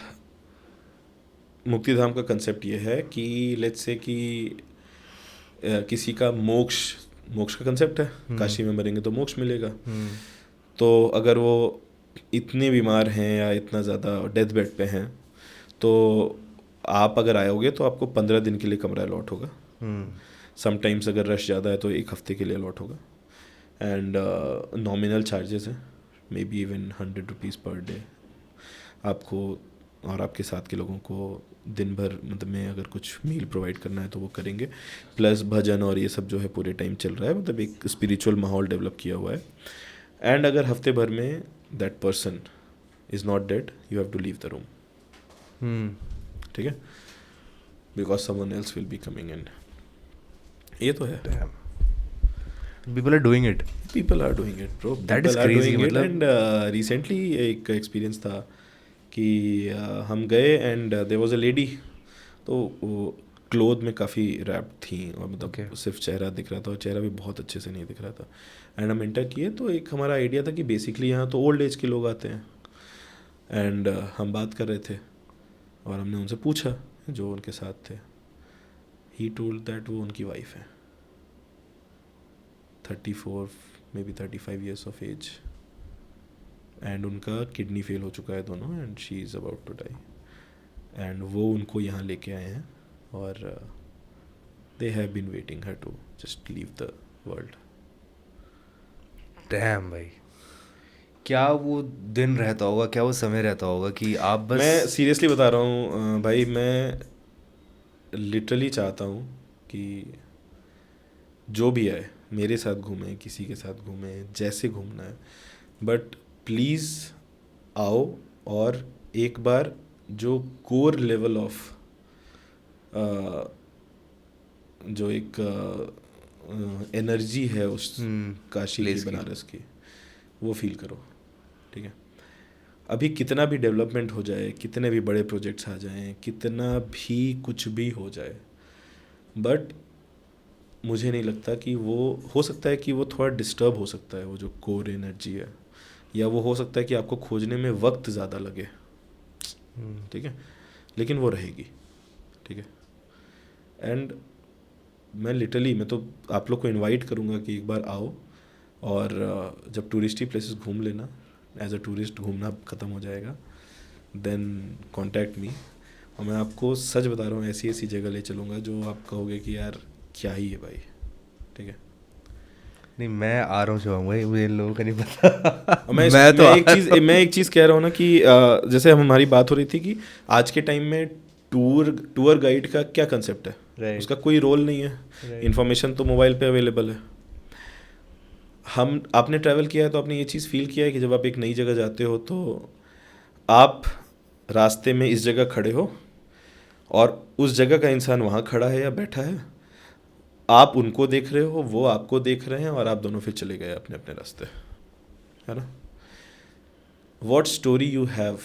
Muktidham का कंसेप्ट ये है कि लेट्स से कि किसी का मोक्ष का कंसेप्ट है, काशी में मरेंगे तो मोक्ष मिलेगा। तो अगर वो इतने बीमार हैं या इतना ज़्यादा डेथ बेड पे हैं, तो आप अगर आयोगे तो आपको 15 दिन के लिए कमरा अलॉट होगा। समटाइम्स अगर रश ज़्यादा है तो 1 हफ्ते के लिए अलॉट होगा, एंड नॉमिनल चार्जेस हैं, may be even 100 rupees per day आपको और आपके साथ के लोगों को दिन भर मतलब में अगर कुछ मील प्रोवाइड करना है तो वो करेंगे, प्लस भजन और ये सब जो है पूरे टाइम चल रहा है, मतलब एक स्पिरिचुअल माहौल डेवलप किया हुआ है। एंड अगर हफ्ते भर में that person is not dead, you have to leave the room, ठीक है, because someone else will be coming in. ये तो है. People are doing it. People are doing it, bro. That is People are crazy, doing it. मतलब. And recently एक experience था कि हम गए and there was a lady, तो वो क्लोथ में काफ़ी रैप्ड थी और मतलब Okay. सिर्फ चेहरा दिख रहा था और चेहरा भी बहुत अच्छे से नहीं दिख रहा था. एंड हम एंटर किए तो एक हमारा आइडिया था कि बेसिकली यहाँ तो ओल्ड एज के लोग आते हैं. एंड हम बात कर रहे थे और हमने उनसे पूछा जो उनके साथ थे. ही टोल्ड दैट वो उनकी वाइफ है, 34 maybe 35 years of age, and उनका किडनी फेल हो चुका है दोनों, and she is about to die. And वो उनको यहाँ लेके आए हैं और they have been waiting her to just leave the world. Damn भाई, क्या वो दिन रहता होगा, क्या वो समय रहता होगा कि आप बस. मैं सीरियसली बता रहा हूँ भाई, मैं लिटरली चाहता हूँ कि जो भी आए मेरे साथ घूमे, किसी के साथ घूमे, जैसे घूमना है, बट प्लीज़ आओ और एक बार जो कोर लेवल ऑफ जो एक एनर्जी है उस काशी की, place की. बनारस की, वो फील करो. ठीक है, अभी कितना भी डेवलपमेंट हो जाए, कितने भी बड़े प्रोजेक्ट्स आ जाएं, कितना भी कुछ भी हो जाए, बट मुझे नहीं लगता कि वो हो सकता है कि वो थोड़ा डिस्टर्ब हो सकता है, वो जो कोर एनर्जी है, या वो हो सकता है कि आपको खोजने में वक्त ज़्यादा लगे. ठीक है, लेकिन वो रहेगी. ठीक है, एंड मैं तो आप लोग को इनवाइट करूँगा कि एक बार आओ और जब टूरिस्टी प्लेसेस घूम लेना, एज अ टूरिस्ट घूमना ख़त्म हो जाएगा, देन कॉन्टैक्ट मी और मैं आपको सच बता रहा हूँ ऐसी ऐसी जगह ले चलूँगा जो आप कहोगे कि यार क्या ही है भाई. ठीक है, नहीं, मैं आ रहा हूँ शिवम भाई, मुझे इन लोगों का नहीं पता. मैं एक चीज़ कह रहा हूँ ना कि जैसे हमारी बात हो रही थी कि आज के टाइम में टूर गाइड का क्या कंसेप्ट है. Right. उसका कोई रोल नहीं है. Right. इन्फॉर्मेशन तो मोबाइल पे अवेलेबल है. आपने ट्रैवल किया है तो आपने ये चीज़ फील किया है कि जब आप एक नई जगह जाते हो तो आप रास्ते में इस जगह खड़े हो और उस जगह का इंसान वहाँ खड़ा है या बैठा है, आप उनको देख रहे हो, वो आपको देख रहे हैं और आप दोनों फिर चले गए अपने अपने रास्ते. है ना? What story you have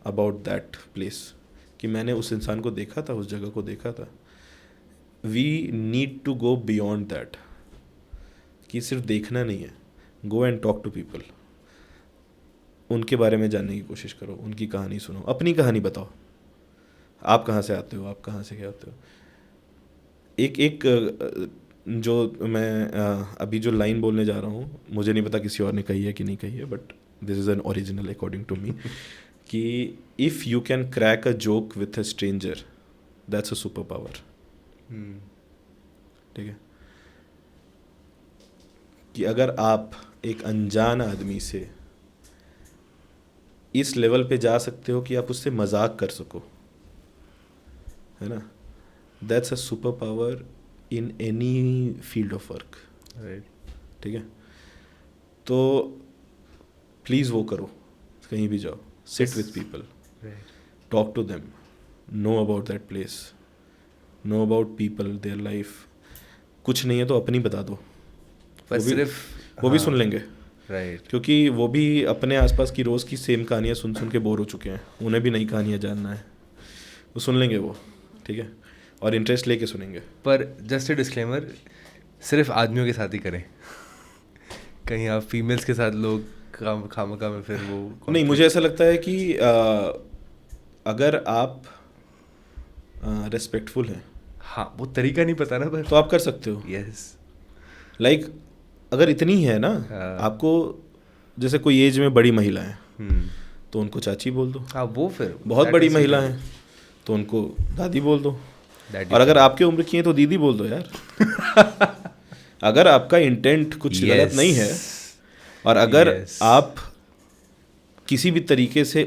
about that place, कि मैंने उस इंसान को देखा था, उस जगह को देखा था. We need to go beyond that, कि सिर्फ देखना नहीं है, go and talk to people. उनके बारे में जानने की कोशिश करो, उनकी कहानी सुनो, अपनी कहानी बताओ. आप कहाँ से आते हो, आप कहाँ से क्या आते हो. एक जो मैं अभी जो लाइन बोलने जा रहा हूँ, मुझे नहीं पता किसी और ने कही है कि नहीं कही है, but this is an original according to me, कि if you can crack a joke with a stranger, that's a super power. ठीक है, कि अगर आप एक अनजान आदमी से इस लेवल पे जा सकते हो कि आप उससे मजाक कर सको, है ना, that's a super power in any field of work. ठीक है, तो प्लीज़ वो करो. कहीं भी जाओ, sit with people, talk to them, know about that place, know about people, their life. कुछ नहीं है तो अपनी बता दो, पर वो भी सुन लेंगे. राइट, क्योंकि वो भी अपने आसपास की रोज़ की सेम कहानियाँ सुन सुन के बोर हो चुके हैं. उन्हें भी नई कहानियाँ जानना है, वो सुन लेंगे वो. ठीक है, और इंटरेस्ट लेके सुनेंगे. पर जस्ट ए डिस्क्लेमर, सिर्फ आदमियों के साथ ही करें. कहीं आप फीमेल्स के साथ लोग खामखा में फिर वो नहीं, मुझे ऐसा लगता है कि अगर आप रिस्पेक्टफुल हैं, हाँ, वो तरीका नहीं पता ना, पर तो आप कर सकते हो. यस, लाइक अगर इतनी है ना, आपको जैसे कोई एज में बड़ी महिला है तो उनको चाची बोल दो. हाँ, वो फिर बहुत बड़ी महिला है तो उनको दादी बोल दो. और अगर आपके उम्र की है तो दीदी बोल दो यार. अगर आपका इंटेंट कुछ गलत नहीं है, और अगर आप किसी भी तरीके से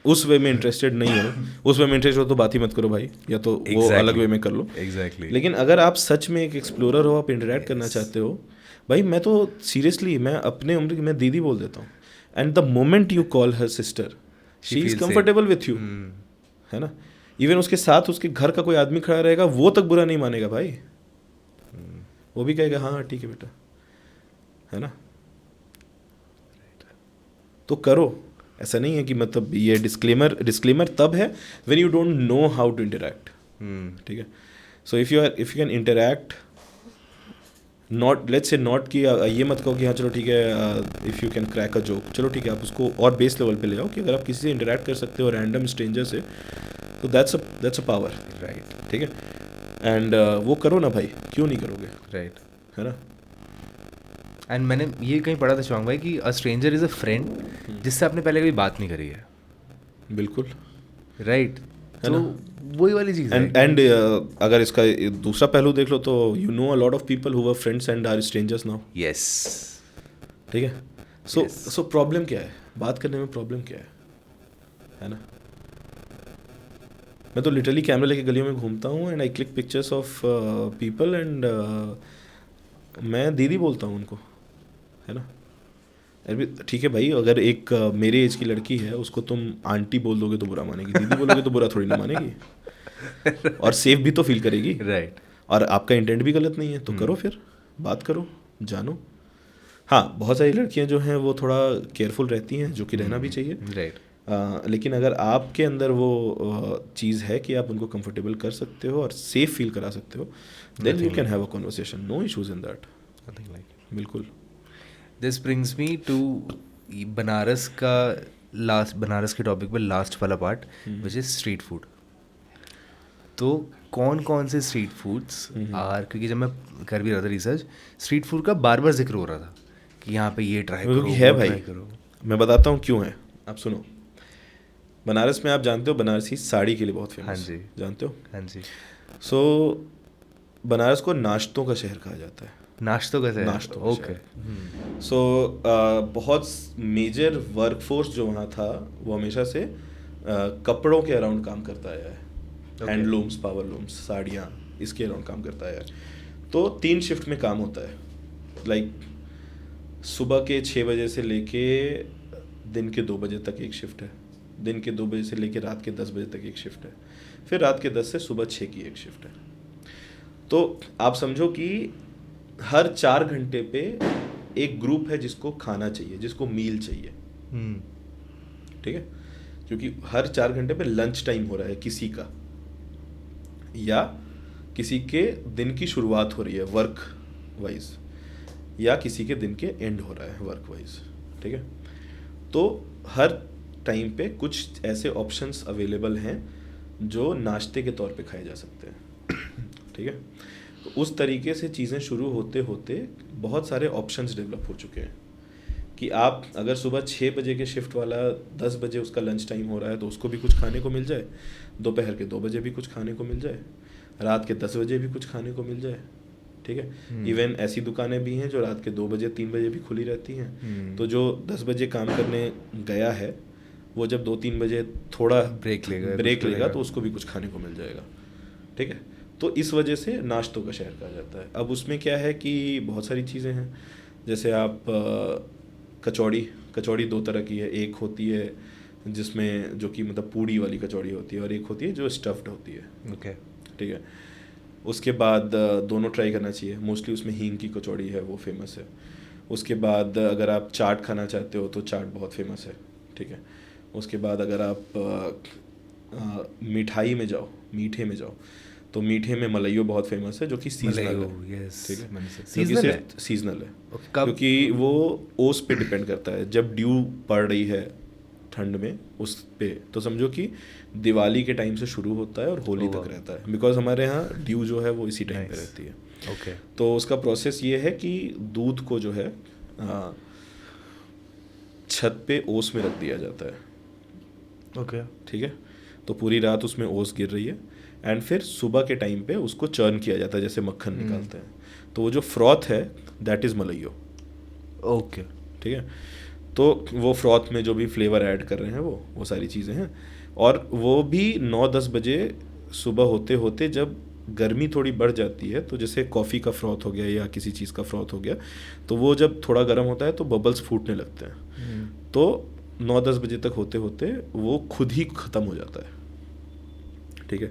उस वे में इंटरेस्टेड नहीं हो, उस वे में इंटरेस्ट हो तो बात ही मत करो भाई, या तो वो अलग वे में कर लो. एग्जैक्टली. लेकिन अगर आप सच में एक एक्सप्लोरर हो, आप इंटरेक्ट करना चाहते हो, भाई मैं तो सीरियसली, मैं अपने उम्र की मैं दीदी बोल देता हूँ. And the moment you call her sister, she is comfortable with you, है ना. इवन उसके साथ उसके घर का कोई आदमी खड़ा रहेगा वो तक बुरा नहीं मानेगा भाई, वो भी कहेगा हाँ ठीक है बेटा, है ना। तो करो, ऐसा नहीं है कि मतलब ये डिस्क्लेमर तब है when you don't know how to interact, ठीक है। So if you can interact, not let's say not कि ये मत कहो कि हाँ चलो ठीक है, if you can crack a joke, चलो ठीक है आप उसको और बेस लेवल पे ले आओ कि अगर आप किसी से इंटरैक्ट कर सकते हो रैंडम स्ट्रेंजर से, तो दैट्स अ पावर, राइट, ठीक है। एंड वो करो ना भाई, क्यों नहीं करोगे, राइट। है ना। एंड मैंने ये कहीं पढ़ा था शिवांग भाई कि a stranger is a friend जिससे आपने पहले कभी बात नहीं करी है, बिल्कुल, राइट। है तो ना? वही वाली चीज़ है। एंड अगर इसका दूसरा पहलू देख लो तो you know a lot of people who were friends and are strangers now, yes, ठीक है। सो प्रॉब्लम क्या है, बात करने में प्रॉब्लम क्या है ना। मैं तो लिटरली कैमरा लेके गलियों में घूमता हूँ and I click pictures of people and मैं दीदी बोलता हूँ उनको, है ना। अरे ठीक है भाई, अगर एक मेरे एज की लड़की है उसको तुम आंटी बोल दोगे तो बुरा मानेगी, दीदी बोलोगे तो बुरा थोड़ी ना मानेगी, और सेफ भी तो फील करेगी, राइट। और आपका इंटेंट भी गलत नहीं है, तो करो फिर, बात करो, जानो। हाँ, बहुत सारी लड़कियां जो हैं वो थोड़ा केयरफुल रहती हैं, जो कि रहना भी चाहिए, राइट। लेकिन अगर आपके अंदर वो चीज़ है कि आप उनको कंफर्टेबल कर सकते हो और सेफ फील करा सकते हो, then you can have a conversation, no issues in that, nothing like. बिल्कुल। This brings me to Banaras के टॉपिक पे लास्ट वाला part, which is street food. तो कौन कौन से स्ट्रीट फूड्स आर, क्योंकि जब मैं कर भी रहा था रिसर्च, स्ट्रीट फूड का बार बार जिक्र हो रहा था कि यहाँ पे ये ट्राई करो, है वो भाई, ट्राई करो। मैं बताता हूँ क्यों है, आप सुनो। बनारस में आप जानते हो बनारसी साड़ी के लिए बहुत फेमस, हाँ जी, जानते हो। हाँ जी। सो बनारस को नाश्तों का शहर कहा जाता है, नाश्तों का शहर, नाश्तों का ओके। सो बहुत मेजर वर्कफोर्स जो वहाँ था वो हमेशा से कपड़ों के अराउंड काम करता आया है, हैंडलूम्स, पावरलूम्स, साड़ियाँ, इसके अराउंड काम करता आया है। तो 3 शिफ्ट में काम होता है, लाइक सुबह के 6 बजे से लेके दिन के 2 बजे तक एक शिफ्ट है, दिन के 2 बजे से लेके रात के 10 बजे तक एक शिफ्ट है, फिर रात के 10 से सुबह 6 की एक शिफ्ट है। तो आप समझो कि हर 4 घंटे पे एक ग्रुप है जिसको खाना चाहिए, जिसको मील चाहिए, ठीक है। क्योंकि हर 4 घंटे पे लंच टाइम हो रहा है किसी का, या किसी के दिन की शुरुआत हो रही है वर्क वाइज, या किसी के दिन के एंड हो रहा है वर्क वाइज, ठीक है। तो हर टाइम पे कुछ ऐसे ऑप्शंस अवेलेबल हैं जो नाश्ते के तौर पे खाए जा सकते हैं, ठीक है। तो उस तरीके से चीज़ें शुरू होते होते बहुत सारे ऑप्शंस डेवलप हो चुके हैं कि आप अगर सुबह 6 बजे के शिफ्ट वाला 10 बजे उसका लंच टाइम हो रहा है तो उसको भी कुछ खाने को मिल जाए, दोपहर के 2 बजे भी कुछ खाने को मिल जाए, रात के 10 बजे भी कुछ खाने को मिल जाए, ठीक है। इवन ऐसी दुकानें भी हैं जो रात के 2 बजे 3 बजे भी खुली रहती हैं। तो जो 10 बजे काम करने गया है वो जब 2-3 बजे थोड़ा ब्रेक लेगा तो उसको भी कुछ खाने को मिल जाएगा, ठीक है। तो इस वजह से नाश्तों का शहर कहा जाता है। अब उसमें क्या है कि बहुत सारी चीज़ें हैं, जैसे आप कचौड़ी 2 तरह की है, एक होती है जिसमें जो कि मतलब पूड़ी वाली कचौड़ी होती है, और एक होती है जो स्टफ्ड होती है, ओके, ठीक है। उसके बाद दोनों ट्राई करना चाहिए, मोस्टली उसमें हींग की कचौड़ी है वो फेमस है। उसके बाद अगर आप चाट खाना चाहते हो तो चाट बहुत फेमस है, ठीक है। उसके बाद अगर आप मिठाई में जाओ, मीठे में जाओ, तो मीठे में मलइयो बहुत फेमस है जो कि सीजनल है, ठीक है। सीजनल है क्योंकि वो ओस पे डिपेंड करता है, जब ड्यू पड़ रही है ठंड में उस पे, तो समझो कि दिवाली के टाइम से शुरू होता है और होली तक रहता है, बिकॉज हमारे यहाँ ड्यू जो है वो इसी टाइम पे रहती है, ओके। तो उसका प्रोसेस ये है कि दूध को जो है छत पे ओस में रख दिया जाता है, ओके, ठीक है। तो पूरी रात उसमें ओस गिर रही है एंड फिर सुबह के टाइम पे उसको चर्न किया जाता है, जैसे मक्खन निकालते हैं, तो वो जो फ्रॉथ है दैट इज़ मलइयो, ओके, ठीक है। तो वो फ्रॉथ में जो भी फ्लेवर ऐड कर रहे हैं वो सारी चीज़ें हैं, और वो भी 9-10 बजे सुबह होते होते जब गर्मी थोड़ी बढ़ जाती है, तो जैसे कॉफ़ी का फ्रॉथ हो गया या किसी चीज़ का फ्रॉथ हो गया, तो वो जब थोड़ा गर्म होता है तो बबल्स फूटने लगते हैं, तो 9-10 बजे तक होते होते वो खुद ही ख़त्म हो जाता है, ठीक है।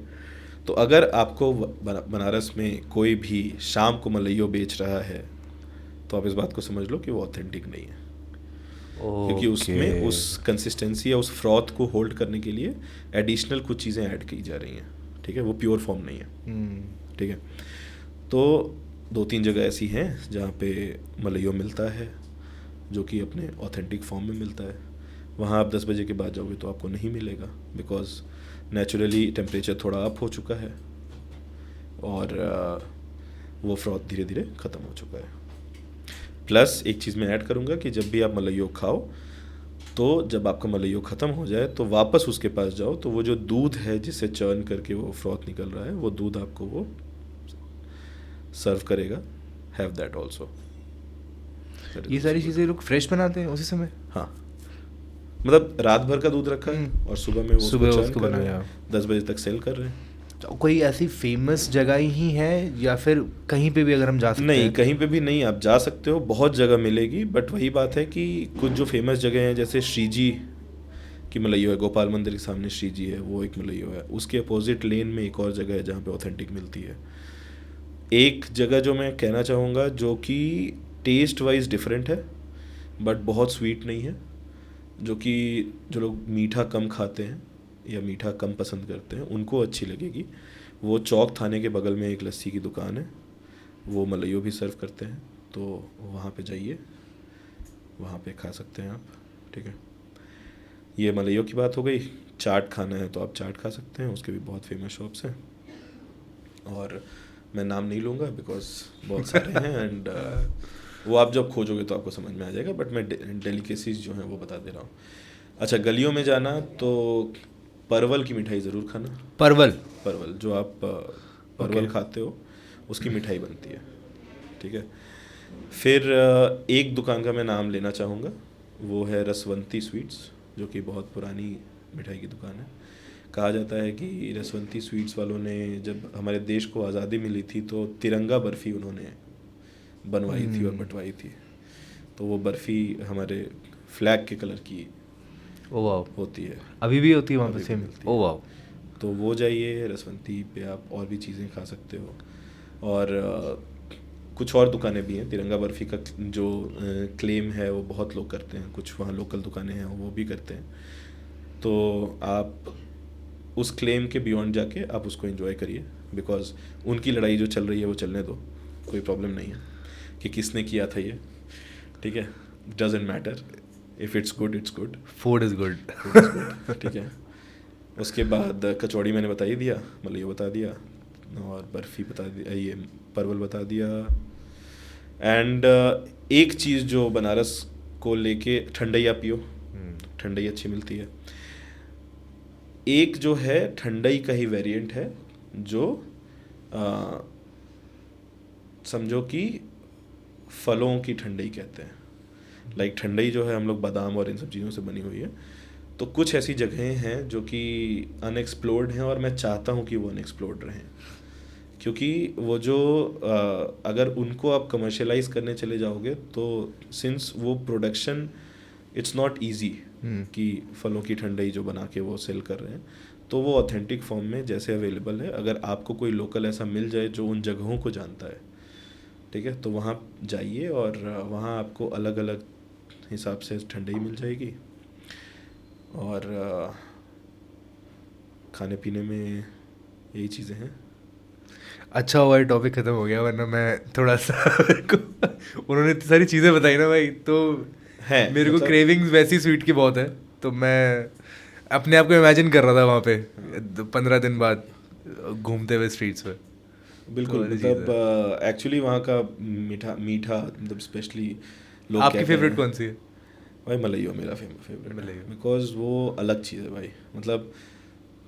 तो अगर आपको बनारस में कोई भी शाम को मलइयो बेच रहा है तो आप इस बात को समझ लो कि वो ऑथेंटिक नहीं है, क्योंकि उसमें उस कंसिस्टेंसी या उस फ्रॉथ को होल्ड करने के लिए एडिशनल कुछ चीज़ें ऐड की जा रही हैं, ठीक है, वो प्योर फॉर्म नहीं है, ठीक है। तो 2-3 जगह ऐसी हैं जहाँ पे मलइयो मिलता है जो कि अपने ऑथेंटिक फॉर्म में मिलता है। वहाँ आप 10 बजे के बाद जाओगे तो आपको नहीं मिलेगा, बिकॉज नेचुरली टेम्परेचर थोड़ा अप हो चुका है और वो फ्रॉथ धीरे धीरे ख़त्म हो चुका है। प्लस एक चीज़ मैं ऐड करूँगा कि जब भी आप मलइयो खाओ तो जब आपका मलइयो ख़त्म हो जाए तो वापस उसके पास जाओ, तो वो जो दूध है जिससे चर्न करके वो फ्रॉथ निकल रहा है, वो दूध आपको वो सर्व करेगा। Have that also. ये सारी चीज़ें लोग फ्रेश बनाते हैं उसी समय? हाँ, मतलब रात भर का दूध रखा है और सुबह में वो उसको कर रहे हैं, 10 बजे तक सेल कर रहे हैं। तो कोई ऐसी फेमस जगह ही है या फिर कहीं पे भी अगर हम जा सकते नहीं, हैं? कहीं पे भी नहीं, आप जा सकते हो, बहुत जगह मिलेगी, बट वही बात है कि कुछ जो फेमस जगह हैं जैसे श्रीजी की मलइयो है, गोपाल मंदिर के सामने श्रीजी है, वो एक मलइयो है। उसके अपोजिट लेन में एक और जगह है जहाँ पे ऑथेंटिक मिलती है। एक जगह जो मैं कहना चाहूँगा जो कि टेस्ट वाइज डिफरेंट है बट बहुत स्वीट नहीं है, जो कि जो लोग मीठा कम खाते हैं या मीठा कम पसंद करते हैं उनको अच्छी लगेगी। वो चौक थाने के बगल में एक लस्सी की दुकान है, वो मलइयो भी सर्व करते हैं, तो वहाँ पे जाइए, वहाँ पे खा सकते हैं आप, ठीक है। ये मलइयो की बात हो गई। चाट खाना है तो आप चाट खा सकते हैं, उसके भी बहुत फेमस शॉप्स हैं और मैं नाम नहीं लूँगा बिकॉज बहुत सारे हैं एंड वो आप जब खोजोगे तो आपको समझ में आ जाएगा, बट मैं डेलिकेसीज जो हैं वो बता दे रहा हूँ। अच्छा, गलियों में जाना तो परवल की मिठाई ज़रूर खाना। परवल जो आप परवल खाते हो उसकी मिठाई बनती है, ठीक है। फिर एक दुकान का मैं नाम लेना चाहूँगा, वो है रसवंती स्वीट्स, जो कि बहुत पुरानी मिठाई की दुकान है। कहा जाता है कि रसवंती स्वीट्स वालों ने जब हमारे देश को आज़ादी मिली थी तो तिरंगा बर्फ़ी उन्होंने बनवाई थी और बंटवाई थी, तो वो बर्फ़ी हमारे फ्लैग के कलर की होती है, अभी भी होती है वहाँ पे सेम? ओ वाह। तो वो जाइए, रसवंती पे आप और भी चीज़ें खा सकते हो। और कुछ और दुकानें भी हैं, तिरंगा बर्फ़ी का जो क्लेम है वो बहुत लोग करते हैं, कुछ वहाँ लोकल दुकानें हैं वो भी करते हैं, तो आप उस क्लेम के बियॉन्ड जाके आप उसको एंजॉय करिए, बिकॉज उनकी लड़ाई जो चल रही है वो चलने दो, कोई प्रॉब्लम नहीं है कि किसने किया था ये, ठीक है, doesn't matter, if it's good it's good, food is good, ठीक है। उसके बाद कचौड़ी मैंने बता ही दिया, मलइयो बता दिया और बर्फ़ी बता दिया, ये परवल बता दिया। एंड एक चीज़ जो बनारस को लेके, ठंडैया पियो, ठंडई अच्छी मिलती है। एक जो है ठंडई का ही वेरिएंट है जो समझो कि फलों की ठंडई कहते हैं। लाइक ठंडई जो है हम लोग बादाम और इन सब चीज़ों से बनी हुई है, तो कुछ ऐसी जगहें हैं जो कि अनएक्सप्लोर्ड हैं और मैं चाहता हूँ कि वो अनएक्सप्लोर्ड रहें, क्योंकि वो जो अगर उनको आप कमर्शियलाइज करने चले जाओगे तो सिंस वो प्रोडक्शन इट्स नॉट ईजी कि फलों की ठंडई जो बना के वो सेल कर रहे हैं, तो वो ऑथेंटिक फॉर्म में जैसे अवेलेबल है, अगर आपको कोई लोकल ऐसा मिल जाए जो उन जगहों को जानता है, ठीक है, तो वहाँ जाइए और वहाँ आपको अलग अलग हिसाब से ठंडई मिल जाएगी। और खाने पीने में यही चीज़ें हैं। अच्छा हुआ ये टॉपिक ख़त्म हो गया, वरना मैं थोड़ा सा उन्होंने इतनी सारी चीज़ें बताई ना भाई, तो है मेरे को क्रेविंग्स वैसी स्वीट की बहुत है, तो मैं अपने आप को इमेजिन कर रहा था वहाँ पे 15 दिन बाद घूमते हुए स्ट्रीट्स पे। बिल्कुल, मतलब एक्चुअली वहाँ का मीठा मतलब स्पेशली लोग आपकी फेवरेट कौन सी है? भाई मलइयो मेरा फेवरेट मलइयो, बिकॉज वो अलग चीज़ है भाई। मतलब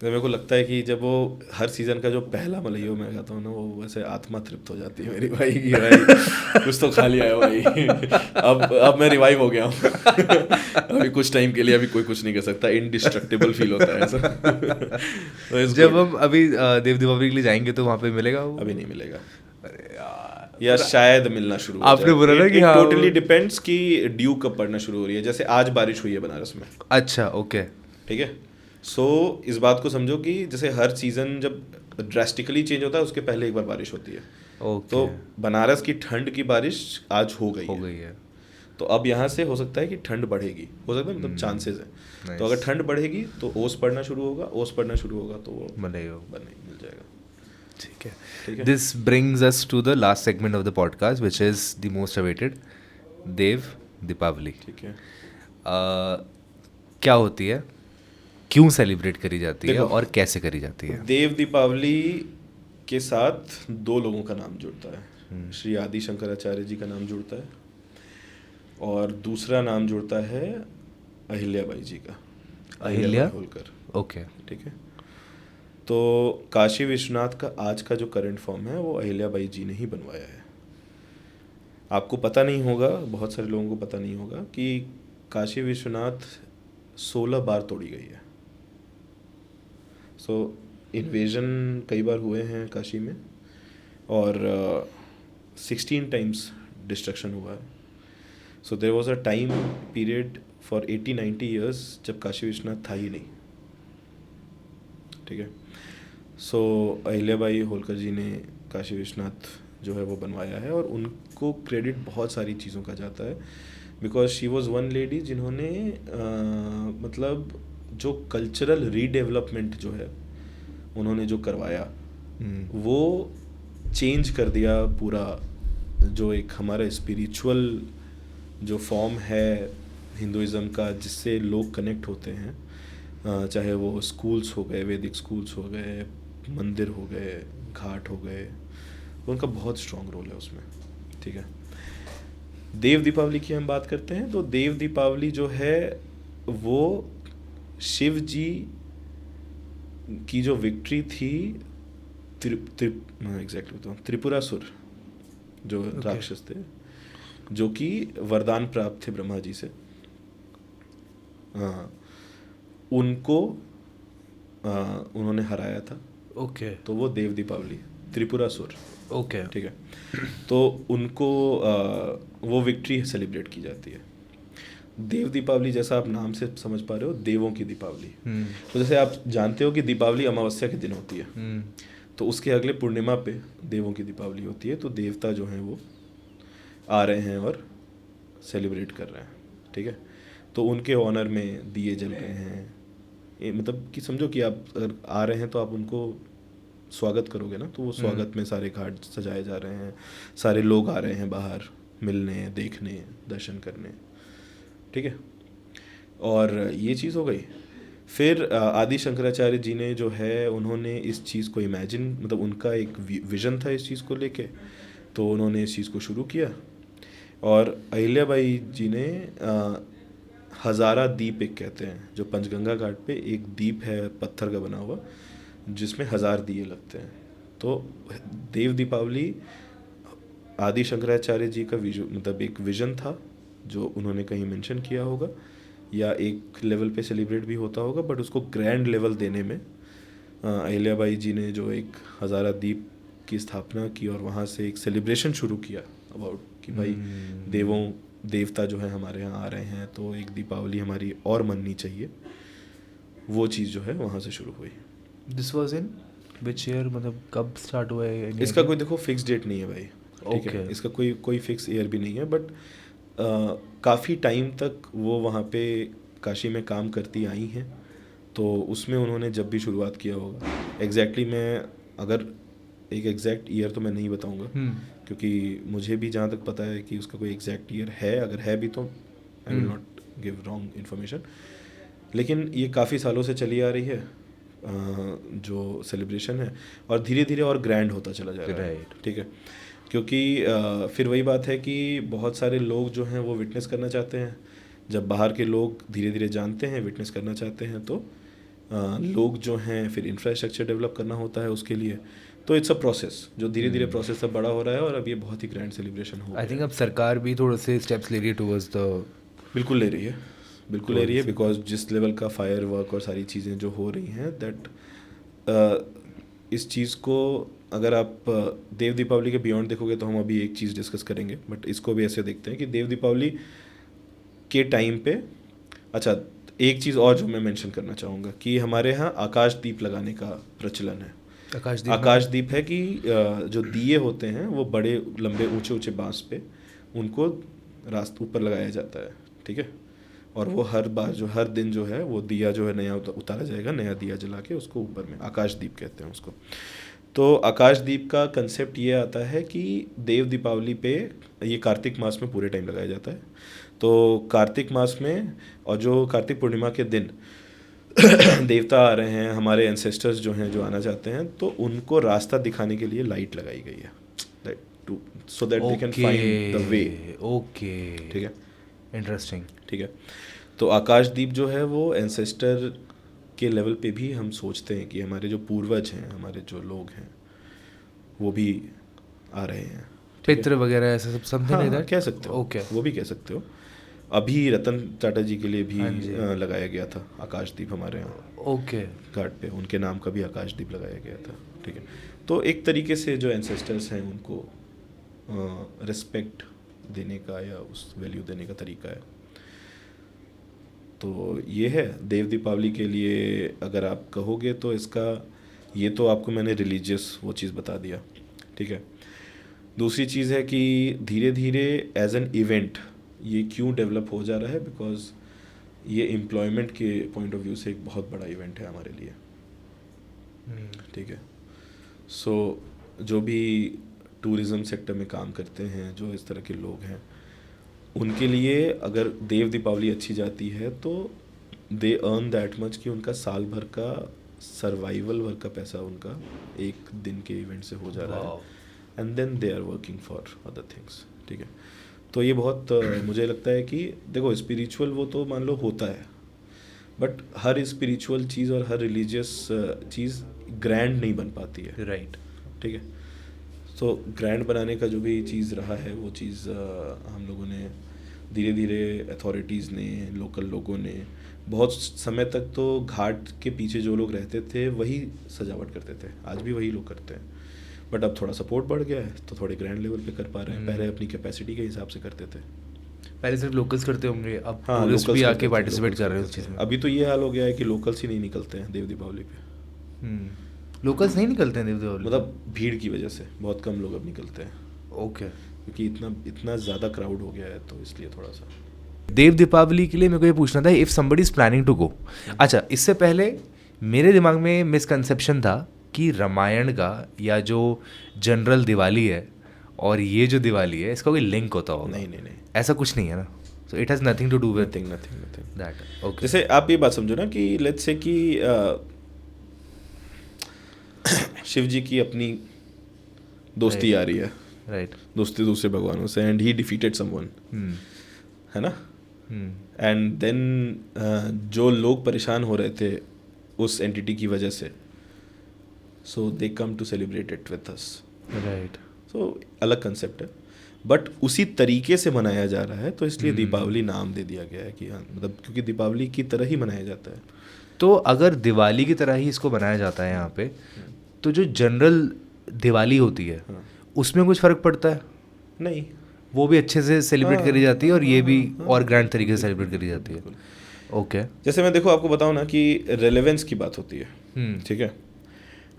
मेरे को लगता है कि जब वो हर सीज़न का जो पहला मलइयो मैं खाता हूँ ना, वो वैसे आत्मा तृप्त हो जाती है मेरी भाई की, भाई कुछ तो खा लिया है भाई। अब मैं रिवाइव हो गया हूँ अभी कुछ टाइम के लिए, अभी कोई कुछ नहीं कर सकता, इनडिस्ट्रक्टिबल फील होता है ऐसा। तो जब हम अभी देव दीपावली के लिए जाएंगे तो वहाँ पे मिलेगा वो? अभी नहीं मिलेगा। अरे यार, या शायद मिलना शुरू हो आपने बोला ना कि हाँ, टोटली डिपेंड्स कि ड्यू कब पड़ना शुरू हो रही है। जैसे आज बारिश हुई है बनारस में, अच्छा ओके, ठीक है, सो इस बात को समझो कि जैसे हर सीज़न जब ड्रास्टिकली चेंज होता है उसके पहले एक बार बारिश होती है। ओके, तो बनारस की ठंड की बारिश आज हो गई हो है। गई है। तो अब यहाँ से हो सकता है कि ठंड बढ़ेगी, हो सकता है मतलब चांसेस है। नाइस। तो अगर ठंड बढ़ेगी तो ओस पड़ना शुरू होगा, ओस पड़ना शुरू होगा तो वो बनेगा। बने मिल जाएगा। ठीक है। ठीक है। This brings us to the last segment of the podcast which is the most awaited, Dev Deepavali. ठीक है। क्या होती है, क्यों सेलिब्रेट करी जाती है देखो, और कैसे करी जाती है? देव दीपावली के साथ दो लोगों का नाम जुड़ता है। श्री आदि शंकराचार्य जी का नाम जुड़ता है और दूसरा नाम जुड़ता है अहिल्याबाई जी का, अहिल्या होलकर। ओके। ठीक है। तो काशी विश्वनाथ का आज का जो करंट फॉर्म है वो अहिल्याबाई जी ने ही बनवाया है। आपको पता नहीं होगा, बहुत सारे लोगों को पता नहीं होगा कि काशी विश्वनाथ 16 बार तोड़ी गई है। सो इन्वेजन कई बार हुए हैं काशी में और 16 टाइम्स डिस्ट्रक्शन हुआ है। So there was a time period for 80-90 years जब काशी विश्वनाथ था ही नहीं। ठीक है। सो अहिल्याबाई होलकर जी ने काशी विश्वनाथ जो है वो बनवाया है और उनको क्रेडिट बहुत सारी चीज़ों का जाता है, because she was one lady जिन्होंने मतलब जो कल्चरल रीडेवलपमेंट जो है उन्होंने जो करवाया वो चेंज कर दिया पूरा जो एक हमारा स्पिरिचुअल जो फॉर्म है हिंदुइज़्म का, जिससे लोग कनेक्ट होते हैं, चाहे वो स्कूल्स हो गए, वैदिक स्कूल्स हो गए, मंदिर हो गए, घाट हो गए, उनका बहुत स्ट्रॉन्ग रोल है उसमें। ठीक है। देव दीपावली की हम बात करते हैं तो देव दीपावली जो है वो शिव जी की जो विक्ट्री थी एग्जैक्टली बताऊँ, त्रिपुरासुर जो राक्षस थे, जो कि वरदान प्राप्त थे ब्रह्मा जी से, हाँ, उनको उन्होंने हराया था। ओके। तो वो देव दीपावली, त्रिपुरासुर। ओके। ठीक है। तो उनको वो विक्ट्री सेलिब्रेट की जाती है। देव दीपावली जैसा आप नाम से समझ पा रहे हो, देवों की दीपावली। तो जैसे आप जानते हो कि दीपावली अमावस्या के दिन होती है, तो उसके अगले पूर्णिमा पे देवों की दीपावली होती है। तो देवता जो हैं वो आ रहे हैं और सेलिब्रेट कर रहे हैं। ठीक है। तो उनके ऑनर में दिए जल रहे हैं, मतलब कि समझो कि आप अगर आ रहे हैं तो आप उनको स्वागत करोगे ना, तो वो स्वागत में सारे घाट सजाए जा रहे हैं, सारे लोग आ रहे हैं बाहर मिलने, देखने, दर्शन करने। ठीक है। और ये चीज़ हो गई। फिर आदि शंकराचार्य जी ने जो है उन्होंने इस चीज़ को इमेजिन, मतलब उनका एक विज़न था इस चीज़ को लेके, तो उन्होंने इस चीज़ को शुरू किया। और अहिल्याबाई जी ने हज़ारा दीप एक कहते हैं, जो पंचगंगा घाट पे एक दीप है पत्थर का बना हुआ जिसमें 1000 दिए लगते हैं। तो देव दीपावली आदि शंकराचार्य जी का मतलब एक विजन था जो उन्होंने कहीं मेंशन किया होगा या एक लेवल पे सेलिब्रेट भी होता होगा, बट उसको ग्रैंड लेवल देने में अहिल्याबाई जी ने जो एक हज़ारा दीप की स्थापना की और वहाँ से एक सेलिब्रेशन शुरू किया अबाउट कि भाई देवता जो है हमारे यहाँ आ रहे हैं, तो एक दीपावली हमारी और मननी चाहिए। वो चीज़ जो है वहाँ से शुरू हुई। This was in which year, मतलब कब स्टार्ट हुआ है? इसका कोई देखो फिक्स डेट नहीं है भाई। ठीक है। Okay. इसका कोई फिक्स ईयर भी नहीं है, बट काफ़ी टाइम तक वो वहाँ पे काशी में काम करती आई हैं, तो उसमें उन्होंने जब भी शुरुआत किया होगा, एग्जैक्टली मैं अगर एक एग्जैक्ट ईयर तो मैं नहीं बताऊंगा, क्योंकि मुझे भी जहाँ तक पता है कि उसका कोई एग्जैक्ट ईयर है, अगर है भी तो I will not give wrong information. लेकिन ये काफ़ी सालों से चली आ रही है जो सेलिब्रेशन है, और धीरे धीरे और ग्रैंड होता चला जा रहा है। ठीक है। क्योंकि फिर वही बात है कि बहुत सारे लोग जो हैं वो विटनेस करना चाहते हैं। जब बाहर के लोग धीरे धीरे जानते हैं, विटनेस करना चाहते हैं, तो लोग जो हैं फिर इंफ्रास्ट्रक्चर डेवलप करना होता है उसके लिए। तो इट्स अ प्रोसेस जो धीरे धीरे प्रोसेस सब बड़ा हो रहा है और अब ये बहुत ही ग्रैंड सेलिब्रेशन हो। आई थिंक अब सरकार भी थोड़े से स्टेप्स ले रही है टुवर्ड्स द, बिल्कुल ले रही है, बिल्कुल ले रही है, बिकॉज जिस लेवल का फायर वर्क और सारी चीज़ें जो हो रही हैं दैट इस चीज़ को अगर आप देव दीपावली के बियॉन्ड देखोगे तो हम अभी एक चीज़ डिस्कस करेंगे, बट इसको भी ऐसे देखते हैं कि देव दीपावली के टाइम पे, अच्छा एक चीज़ और जो मैं मेंशन करना चाहूँगा कि हमारे यहाँ आकाशदीप लगाने का प्रचलन है। आकाशदीप है कि जो दिए होते हैं वो बड़े लंबे ऊंचे ऊंचे बांस पे उनको रास्ते ऊपर लगाया जाता है, ठीक है। और वो हर दिन जो है वो दिया जो है नया उतारा जाएगा, नया दिया जला के उसको ऊपर में आकाशदीप कहते हैं उसको। तो आकाशदीप का कंसेप्ट ये आता है कि देव दीपावली पे ये कार्तिक मास में पूरे टाइम लगाया जाता है। तो कार्तिक मास में और जो कार्तिक पूर्णिमा के दिन देवता आ रहे हैं, हमारे एंसेस्टर्स जो हैं जो आना चाहते हैं, तो उनको रास्ता दिखाने के लिए लाइट लगाई गई है, so that they can find the way. Okay, ठीक है, इंटरेस्टिंग। ठीक है। तो आकाशदीप जो है वो एंसेस्टर के लेवल पे भी हम सोचते हैं कि हमारे जो पूर्वज हैं, हमारे जो लोग हैं, वो भी आ रहे हैं, पितृ वगैरह ऐसा सब समथिंग लाइक दैट कह सकते हो। ओके, वो भी कह सकते हो। अभी रतन टाटा जी के लिए भी लगाया गया था आकाशदीप हमारे यहाँ ओके घाट पे, उनके नाम का भी आकाशदीप लगाया गया था, ठीक है। तो एक तरीके से जो एंसेस्टर्स हैं उनको रिस्पेक्ट देने का या उस वैल्यू देने का तरीका है। तो ये है देव दीपावली के लिए। अगर आप कहोगे तो इसका, ये तो आपको मैंने रिलीजियस वो चीज़ बता दिया, ठीक है। दूसरी चीज़ है कि धीरे धीरे एज एन इवेंट ये क्यों डेवलप हो जा रहा है, बिकॉज ये एम्प्लॉयमेंट के पॉइंट ऑफ व्यू से एक बहुत बड़ा इवेंट है हमारे लिए, ठीक है। सो जो भी टूरिज़्म सेक्टर में काम करते हैं, जो इस तरह के लोग हैं, उनके लिए अगर देव दीपावली अच्छी जाती है तो दे अर्न दैट मच कि उनका साल भर का सर्वाइवल भर का पैसा उनका एक दिन के इवेंट से हो जा रहा है, and then they are working for other things, ठीक है। तो ये बहुत मुझे लगता है कि देखो स्पिरिचुअल वो तो मान लो होता है, बट हर स्पिरिचुअल चीज़ और हर रिलीजियस चीज़ ग्रैंड नहीं बन पाती है, राइट, ठीक है। तो ग्रैंड बनाने का जो भी चीज़ रहा है वो चीज़ हम लोगों ने धीरे धीरे अथॉरिटीज़ ने, लोकल लोगों ने, बहुत समय तक तो घाट के पीछे जो लोग रहते थे वही सजावट करते थे, आज भी वही लोग करते हैं, बट अब थोड़ा सपोर्ट बढ़ गया है तो थोड़े ग्रैंड लेवल पे कर पा रहे हैं। पहले अपनी कैपेसिटी के हिसाब से करते थे, पहले सिर्फ लोकल्स करते होंगे, अब हाँ, टूरिस्ट locals भी करते आके थे, पार्टिसिपेट locals कर रहे हैं करते उस चीज़ थे। में। अभी तो ये हाल हो गया है कि लोकल्स ही नहीं निकलते हैं देव दीपावली पे, लोकल्स नहीं निकलते हैं देव दीपावली, मतलब भीड़ की वजह से बहुत कम लोग अब निकलते हैं, ओके। क्योंकि इतना ज़्यादा क्राउड हो गया है, तो इसलिए थोड़ा सा। देव दीपावली के लिए मेरे को ये पूछना था, if somebody is planning to go. अच्छा, इससे पहले मेरे दिमाग में मिसकंसेप्शन था कि रामायण का या जो जनरल दिवाली है और ये जो दिवाली है इसका कोई लिंक होता होगा। नहीं, ऐसा कुछ नहीं है ना, so it has nothing to do with nothing that. Okay, जैसे आप ये बात समझो ना कि लेट्स से कि शिव जी की अपनी दोस्ती आ रही है, राइट, दोस्ती दूसरे भगवानों से, एंड ही डिफीटेड समवन, है ना। एंड देन जो लोग परेशान हो रहे थे उस एंटिटी की वजह से, so they come to celebrate it with us, right. सो अलग कंसेप्ट है, बट उसी तरीके से मनाया जा रहा है, तो इसलिए दीपावली नाम दे दिया गया है कि हाँ, मतलब क्योंकि दीपावली की तरह ही मनाया जाता है। तो अगर दिवाली की तरह ही इसको बनाया जाता है यहाँ पे, तो जो जनरल दिवाली होती है उसमें कुछ फ़र्क पड़ता है? नहीं, वो भी अच्छे से सेलिब्रेट करी जाती है और ये भी और ग्रैंड तरीके से सेलिब्रेट करी जाती है। ओके, जैसे मैं देखो आपको बताऊँ ना कि रेलेवेंस की बात होती है, ठीक है।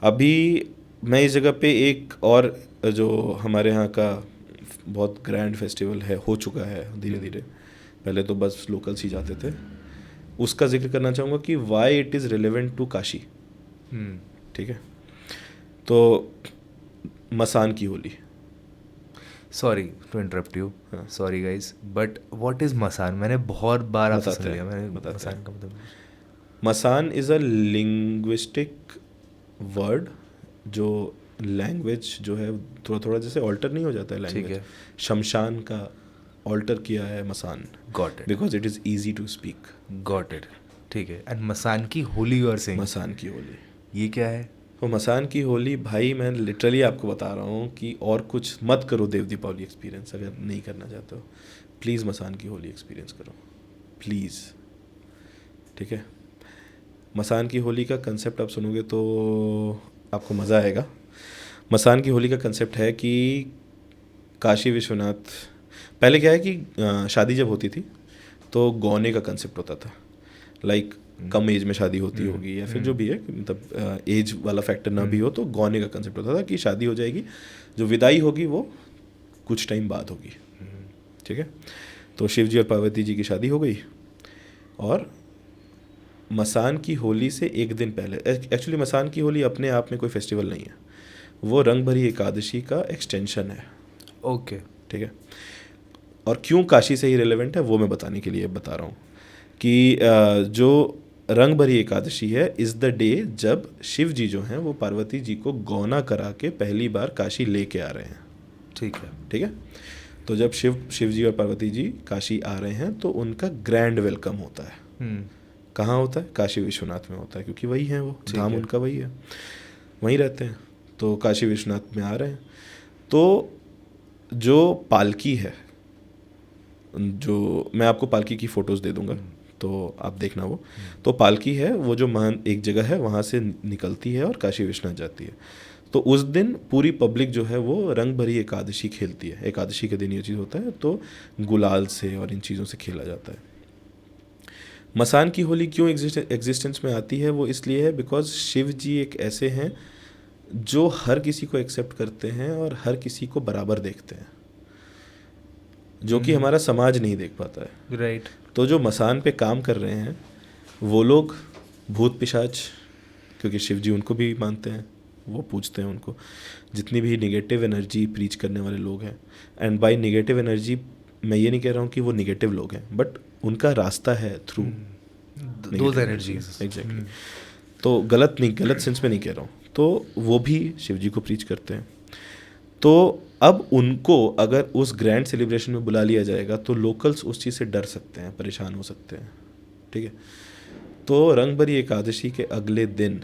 अभी मैं इस जगह पे एक और जो हमारे यहाँ का बहुत ग्रैंड फेस्टिवल है, हो चुका है धीरे धीरे, पहले तो बस लोकल्स ही जाते थे, उसका जिक्र करना चाहूँगा कि why it is relevant to Kashi, ठीक है। तो मसान की Holi, sorry to interrupt you, sorry guys, but what is Masan? मैंने बहुत बार आपसे सुन लिया, मैंने मसान का मतलब। मसान इज़ अ लिंग्विस्टिक वर्ड, जो लैंग्वेज जो है थोड़ा थोड़ा जैसे ऑल्टर नहीं हो जाता है लैंग्वेज, शमशान का ऑल्टर किया है Masan, got it, because it is easy to speak, got it, ठीक है। एंड मसान की Holi you are saying? Masan की होली, ये क्या है? तो मसान की होली भाई मैं लिटरली आपको बता रहा हूँ कि और कुछ मत करो देव दीपावली एक्सपीरियंस, अगर नहीं करना चाहते हो प्लीज़ मसान की होली एक्सपीरियंस करो प्लीज़, ठीक है। मसान की होली का कंसेप्ट आप सुनोगे तो आपको मज़ा आएगा। मसान की होली का कंसेप्ट है कि काशी विश्वनाथ, पहले क्या है कि शादी जब होती थी तो गौने का कंसेप्ट होता था, लाइक कम एज में शादी होती होगी या फिर जो भी है, मतलब एज वाला फैक्टर ना भी हो, तो गौने का कंसेप्ट होता था कि शादी हो जाएगी, जो विदाई होगी वो कुछ टाइम बाद होगी, ठीक है। तो शिव जी और पार्वती जी की शादी हो गई, और मसान की होली से एक दिन पहले, एक्चुअली मसान की होली अपने आप में कोई फेस्टिवल नहीं है, वो रंग भरी एकादशी का एक्सटेंशन है। ओके, ठीक है। और क्यों काशी से ही रिलेवेंट है वो मैं बताने के लिए बता रहा हूँ कि जो रंग भरी एकादशी है इज़ द डे जब शिव जी जो हैं वो पार्वती जी को गौना करा के पहली बार काशी लेके आ रहे हैं। ठीक है, ठीक है। तो जब शिव जी और पार्वती जी काशी आ रहे हैं तो उनका ग्रैंड वेलकम होता है। कहाँ होता है? काशी विश्वनाथ में होता है, क्योंकि वही है, वो धाम उनका वही है, वहीं रहते हैं। तो काशी विश्वनाथ में आ रहे हैं, तो जो पालकी है, जो मैं आपको पालकी की फ़ोटोज़ दे दूंगा तो आप देखना वो, तो पालकी है वो जो महान एक जगह है वहाँ से निकलती है और काशी विश्वनाथ जाती है। तो उस दिन पूरी पब्लिक जो है वो रंग भरी एकादशी खेलती है। एकादशी के दिन ये चीज़ होता है, तो गुलाल से और इन चीज़ों से खेला जाता है। मसान की होली क्यों एग्जिस्टेंस में आती है? वो इसलिए है बिकॉज शिव जी एक ऐसे हैं जो हर किसी को एक्सेप्ट करते हैं और हर किसी को बराबर देखते हैं, जो कि हमारा समाज नहीं देख पाता है। राइट। तो जो मसान पे काम कर रहे हैं वो लोग भूत पिशाच, क्योंकि शिव जी उनको भी मानते हैं, वो पूजते हैं उनको, जितनी भी निगेटिव एनर्जी प्रीच करने वाले लोग हैं, एंड बाय निगेटिव एनर्जी मैं ये नहीं कह रहा हूँ कि वो निगेटिव लोग हैं, बट उनका रास्ता है थ्रू दोज एनर्जीज। एग्जैक्टली। तो गलत सेंस में नहीं कह रहा हूँ, तो वो भी शिव जी को प्रीच करते हैं। तो अब उनको अगर उस ग्रैंड सेलिब्रेशन में बुला लिया जाएगा तो लोकल्स उस चीज़ से डर सकते हैं, परेशान हो सकते हैं, ठीक है। तो रंग भरी एकादशी के अगले दिन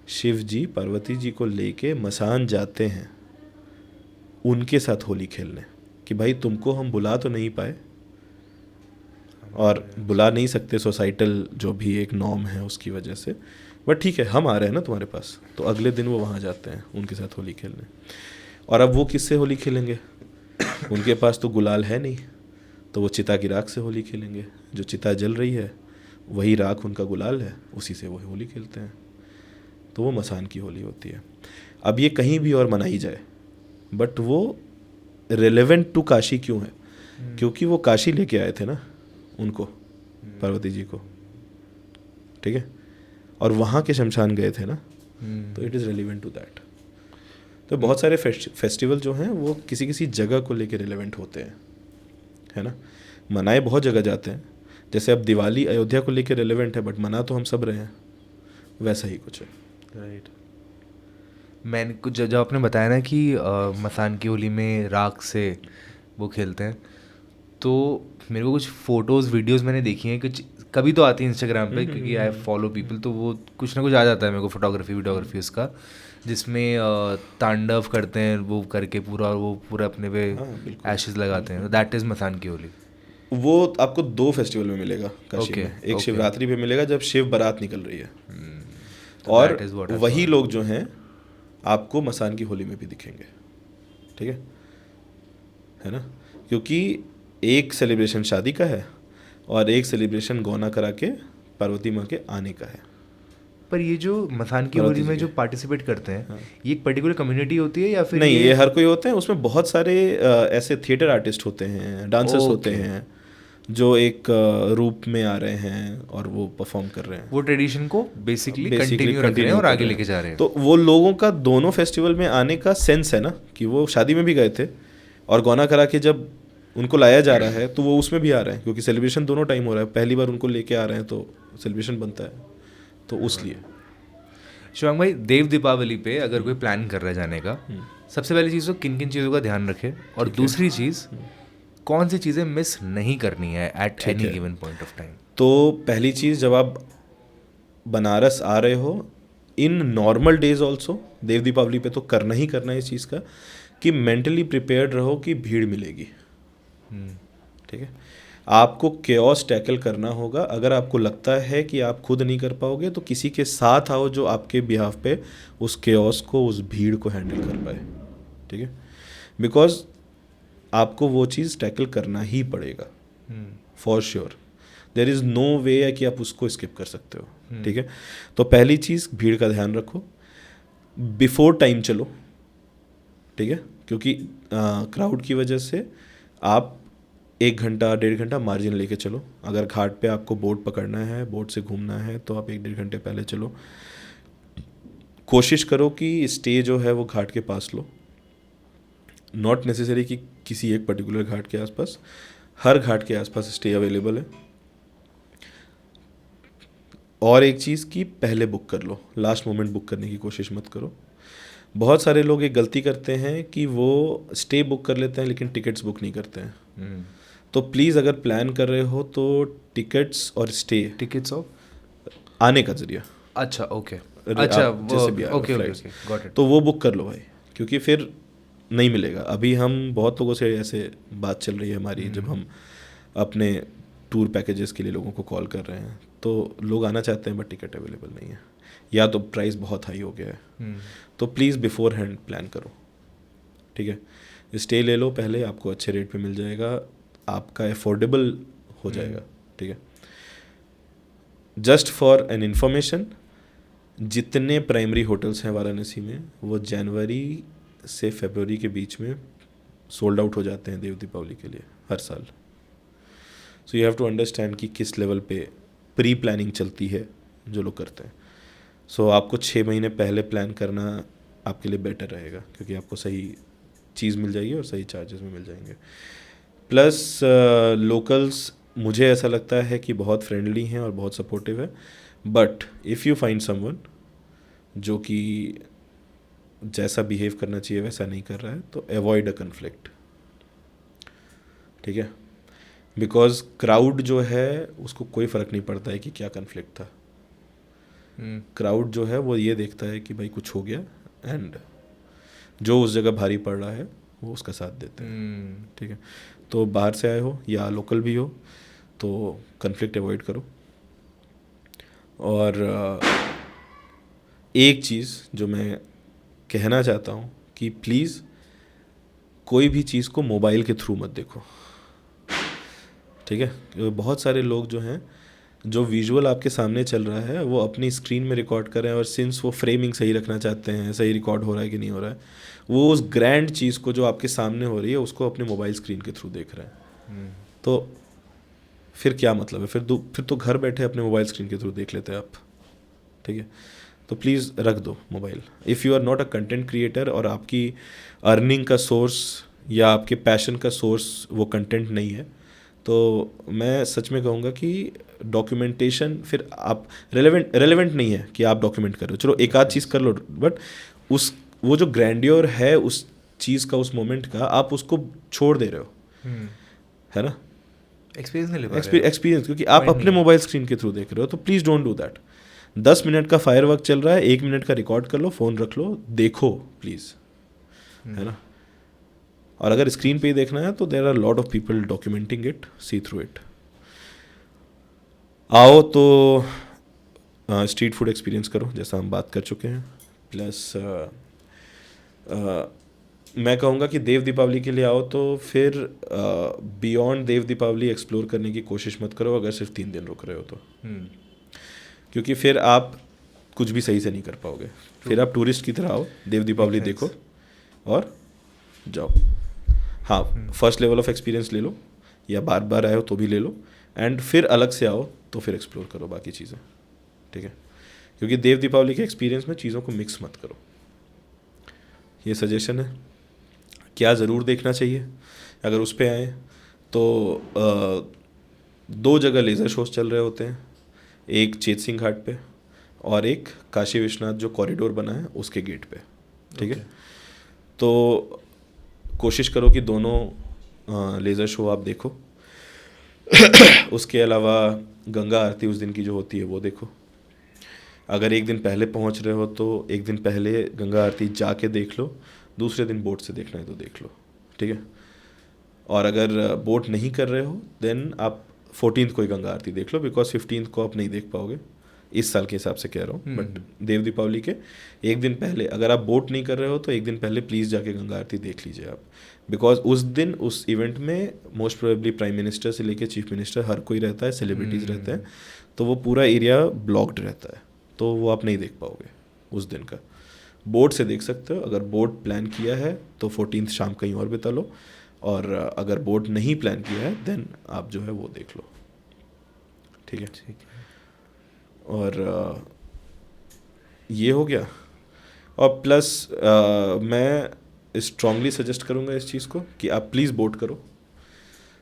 शिव जी पार्वती जी को लेके मसान जाते हैं उनके साथ होली खेलने, कि भाई तुमको हम बुला तो नहीं पाए और बुला नहीं सकते, सोसाइटल जो भी एक नॉर्म है उसकी वजह से, बट ठीक है हम आ रहे हैं ना तुम्हारे पास। तो अगले दिन वो वहाँ जाते हैं उनके साथ होली खेलने। और अब वो किससे होली खेलेंगे? उनके पास तो गुलाल है नहीं, तो वो चिता की राख से होली खेलेंगे। जो चिता जल रही है वही राख उनका गुलाल है, उसी से वो होली खेलते हैं। तो वो मसान की होली होती है। अब ये कहीं भी और मनाई जाए, बट वो रेलेवेंट टू काशी क्यों है? क्योंकि वो काशी लेके आए थे ना उनको, पार्वती जी को, ठीक है, और वहाँ के शमशान गए थे ना, तो it is relevant to that. तो बहुत सारे फेस्टिवल जो हैं वो किसी किसी जगह को लेके रिलेवेंट होते हैं, है ना। मनाए बहुत जगह जाते हैं, जैसे अब दिवाली अयोध्या को लेके रिलेवेंट है, बट मना तो हम सब रहे हैं, वैसा ही कुछ है। राइट। मैंने कुछ जब आपने बताया ना कि मसान की होली में राख से वो खेलते हैं, तो मेरे को कुछ फ़ोटोज़ वीडियोज़ मैंने देखी हैं, कुछ कभी तो आती है इंस्टाग्राम पे, क्योंकि आई फॉलो पीपल, तो वो कुछ ना कुछ आ जाता है मेरे को, फोटोग्राफी उसका, जिसमें तांडव करते हैं वो करके पूरा, और वो पूरा अपने पे एशेस लगाते हैं। दैट इज़ मसान की होली। वो आपको 2 फेस्टिवल में मिलेगा काशी में। एक शिवरात्रि पे मिलेगा जब शिव बारात निकल रही है, और वही लोग जो हैं आपको मसान की होली में भी दिखेंगे, ठीक है ना। क्योंकि एक सेलिब्रेशन शादी का है और एक सेलिब्रेशन गौना करा के पार्वती माँ के आने का है। पर ये जो मसान की होली में जो पार्टिसिपेट करते हैं, ये एक पर्टिकुलर कम्युनिटी होती है या फिर नहीं? ये हर कोई होते हैं। उसमें बहुत सारे ऐसे थिएटर आर्टिस्ट होते हैं, डांसर्स होते हैं, जो एक रूप में आ रहे हैं और वो परफॉर्म कर रहे हैं, वो ट्रेडिशन को बेसिकली कंटिन्यू रख रहे हैं और आगे लेके जा रहे हैं। तो वो लोगों का दोनों फेस्टिवल में आने का सेंस है ना, कि वो शादी में भी गए थे और गौना करा के जब उनको लाया जा रहा है तो वो उसमें भी आ रहे हैं, क्योंकि सेलिब्रेशन दोनों टाइम हो रहा है। पहली बार उनको लेके आ रहे हैं तो सेलिब्रेशन बनता है, तो उसलिए। शिवांग भाई, देव दीपावली पे अगर कोई प्लान कर रहा है जाने का, सबसे पहली चीज़ तो किन किन चीज़ों का ध्यान रखे, और दूसरी चीज़ कौन सी चीज़ें मिस नहीं करनी है at any given point of time? तो पहली चीज़, जब आप बनारस आ रहे हो इन नॉर्मल डेज ऑल्सो, देव दीपावली पे तो करना ही करना है इस चीज़ का, कि मेंटली प्रिपेयर्ड रहो कि भीड़ मिलेगी, ठीक है। आपको केओस टैकल करना होगा। अगर आपको लगता है कि आप खुद नहीं कर पाओगे तो किसी के साथ आओ जो आपके बिहाफ पे उस केओस को, उस भीड़ को हैंडल कर पाए, ठीक है। बिकॉज आपको वो चीज़ टैकल करना ही पड़ेगा for sure. There is no way है कि आप उसको स्किप कर सकते हो, ठीक है। तो पहली चीज़, भीड़ का ध्यान रखो, बिफोर टाइम चलो, ठीक है, क्योंकि क्राउड की वजह से आप 1 घंटा 1.5 घंटा मार्जिन लेके चलो। अगर घाट पे आपको बोट पकड़ना है, बोट से घूमना है, तो आप 1-1.5 घंटे पहले चलो। कोशिश करो कि स्टे जो है वो घाट के पास लो, नॉट नेसेसरी कि किसी एक पर्टिकुलर घाट के आसपास, हर घाट के आसपास स्टे अवेलेबल है। और एक चीज़ कि पहले बुक कर लो, लास्ट मोमेंट बुक करने की कोशिश मत करो। बहुत सारे लोग एक गलती करते हैं कि वो स्टे बुक कर लेते हैं लेकिन टिकट्स बुक नहीं करते हैं। तो प्लीज़ अगर प्लान कर रहे हो तो टिकट्स और स्टे, टिकट्स ऑफ आने का जरिया, अच्छा ओके, अच्छा आप जैसे भी आ रहे हो okay okay flights, okay, got it. तो वो बुक कर लो भाई, क्योंकि फिर नहीं मिलेगा। अभी हम बहुत लोगों से ऐसे बात चल रही है हमारी, जब हम अपने टूर पैकेजेस के लिए लोगों को कॉल कर रहे हैं, तो लोग आना चाहते हैं बट टिकट अवेलेबल नहीं है, या तो प्राइस बहुत हाई हो गया है। तो प्लीज़ बिफोर हैंड प्लान करो, ठीक है। स्टे ले लो पहले, आपको अच्छे रेट पे मिल जाएगा, आपका अफोर्डेबल हो जाएगा, ठीक है। जस्ट फॉर एन इन्फॉर्मेशन, जितने प्राइमरी होटल्स हैं वाराणसी में, वो जनवरी से फरवरी के बीच में सोल्ड आउट हो जाते हैं देव दीपावली के लिए हर साल। So you have to understand कि किस लेवल पे प्री प्लानिंग चलती है जो लोग करते हैं। सो आपको 6 महीने पहले प्लान करना आपके लिए बेटर रहेगा, क्योंकि आपको सही चीज़ मिल जाएगी और सही चार्जेस में मिल जाएंगे। प्लस लोकल्स मुझे ऐसा लगता है कि बहुत फ्रेंडली हैं और बहुत सपोर्टिव है, but if you find someone जो कि जैसा बिहेव करना चाहिए वैसा नहीं कर रहा है, तो अवॉइड अ कन्फ्लिक्ट, ठीक है। बिकॉज क्राउड जो है उसको कोई फ़र्क नहीं पड़ता है कि क्या कन्फ्लिक्ट था। क्राउड जो है वो ये देखता है कि भाई कुछ हो गया, एंड जो उस जगह भारी पड़ रहा है वो उसका साथ देते हैं, ठीक है। तो बाहर से आए हो या लोकल भी हो तो कन्फ्लिक्ट अवॉइड करो। और एक चीज़ जो मैं कहना चाहता हूँ कि प्लीज़ कोई भी चीज़ को मोबाइल के थ्रू मत देखो, ठीक है। बहुत सारे लोग जो हैं, जो विजुअल आपके सामने चल रहा है वो अपनी स्क्रीन में रिकॉर्ड कर रहे हैं, और सिंस वो फ्रेमिंग सही रखना चाहते हैं, सही रिकॉर्ड हो रहा है कि नहीं हो रहा है, वो उस ग्रैंड चीज़ को जो आपके सामने हो रही है उसको अपने मोबाइल स्क्रीन के थ्रू देख रहे हैं। तो फिर क्या मतलब है, फिर तो घर बैठे अपने मोबाइल स्क्रीन के थ्रू देख लेते हैं आप, ठीक है। तो प्लीज़ रख दो mobile. If you are not a content creator और आपकी अर्निंग का सोर्स या आपके पैशन का सोर्स वो कंटेंट नहीं है, तो मैं सच में कहूँगा कि डॉक्यूमेंटेशन फिर आप रेलेवेंट नहीं है कि आप डॉक्यूमेंट कर रहे हो। चलो एक आध चीज़ कर लो, बट वो जो ग्रैंडियोर है उस चीज़ का, उस मोमेंट का, आप उसको छोड़ दे रहे हो, है ना। एक्सपीरियंस नहीं ले पा रहे हो। एक्सपीरियंस, क्योंकि आप अपने मोबाइल स्क्रीन के थ्रू देख रहे हो, तो please don't do that. 10 minute का फायरवर्क चल रहा है, 1 मिनट का रिकॉर्ड कर लो, फ़ोन रख लो, देखो प्लीज़, है ना। और अगर स्क्रीन पे ही देखना है तो there are lot of people documenting it, see through it. आओ तो स्ट्रीट फूड एक्सपीरियंस करो, जैसा हम बात कर चुके हैं। प्लस मैं कहूँगा कि देव दीपावली के लिए आओ तो फिर बियॉन्ड देव दीपावली एक्सप्लोर करने की कोशिश मत करो अगर सिर्फ 3 दिन रुक रहे हो तो, क्योंकि फिर आप कुछ भी सही से नहीं कर पाओगे। फिर आप टूरिस्ट की तरह आओ, देव दीपावली देखो और जाओ। हाँ, फर्स्ट लेवल ऑफ एक्सपीरियंस ले लो, या बार बार आए हो तो भी ले लो, एंड फिर अलग से आओ तो फिर एक्सप्लोर करो बाकी चीज़ें, ठीक है। क्योंकि देव दीपावली के एक्सपीरियंस में चीज़ों को मिक्स मत करो, ये सजेशन है। क्या ज़रूर देखना चाहिए अगर उस पर आए तो 2 जगह लेज़र शोज चल रहे होते हैं, एक चेत सिंह घाट पे और एक काशी विश्वनाथ जो कॉरिडोर बना है उसके गेट पे, ठीक है। तो कोशिश करो कि दोनों लेज़र शो आप देखो। उसके अलावा गंगा आरती उस दिन की जो होती है वो देखो। अगर एक दिन पहले पहुंच रहे हो तो एक दिन पहले गंगा आरती जाके देख लो, दूसरे दिन बोट से देखना है तो देख लो, ठीक है। और अगर बोट नहीं कर रहे हो देन आप 14th को ही गंगा आरती देख लो, बिकॉज 15th को आप नहीं देख पाओगे, इस साल के हिसाब से कह रहा हूँ, बट देव दीपावली के एक दिन पहले अगर आप बोट नहीं कर रहे हो तो एक दिन पहले प्लीज़ जाके गंगा आरती देख लीजिए आप, बिकॉज उस दिन उस इवेंट में मोस्ट प्रोबेबली प्राइम मिनिस्टर से लेके चीफ मिनिस्टर हर कोई रहता है, सेलिब्रिटीज़ रहते हैं, तो वो पूरा एरिया ब्लॉक्ड रहता है, तो वो आप नहीं देख पाओगे उस दिन का। बोट से देख सकते हो, अगर बोट प्लान किया है तो 14th शाम कहीं और बिता लो, और अगर बोट नहीं प्लान किया है देन आप जो है वो देख लो, ठीक है। ठीक है। और ये हो गया, और प्लस मैं स्ट्रांगली सजेस्ट करूँगा इस चीज़ को कि आप प्लीज़ बोट करो,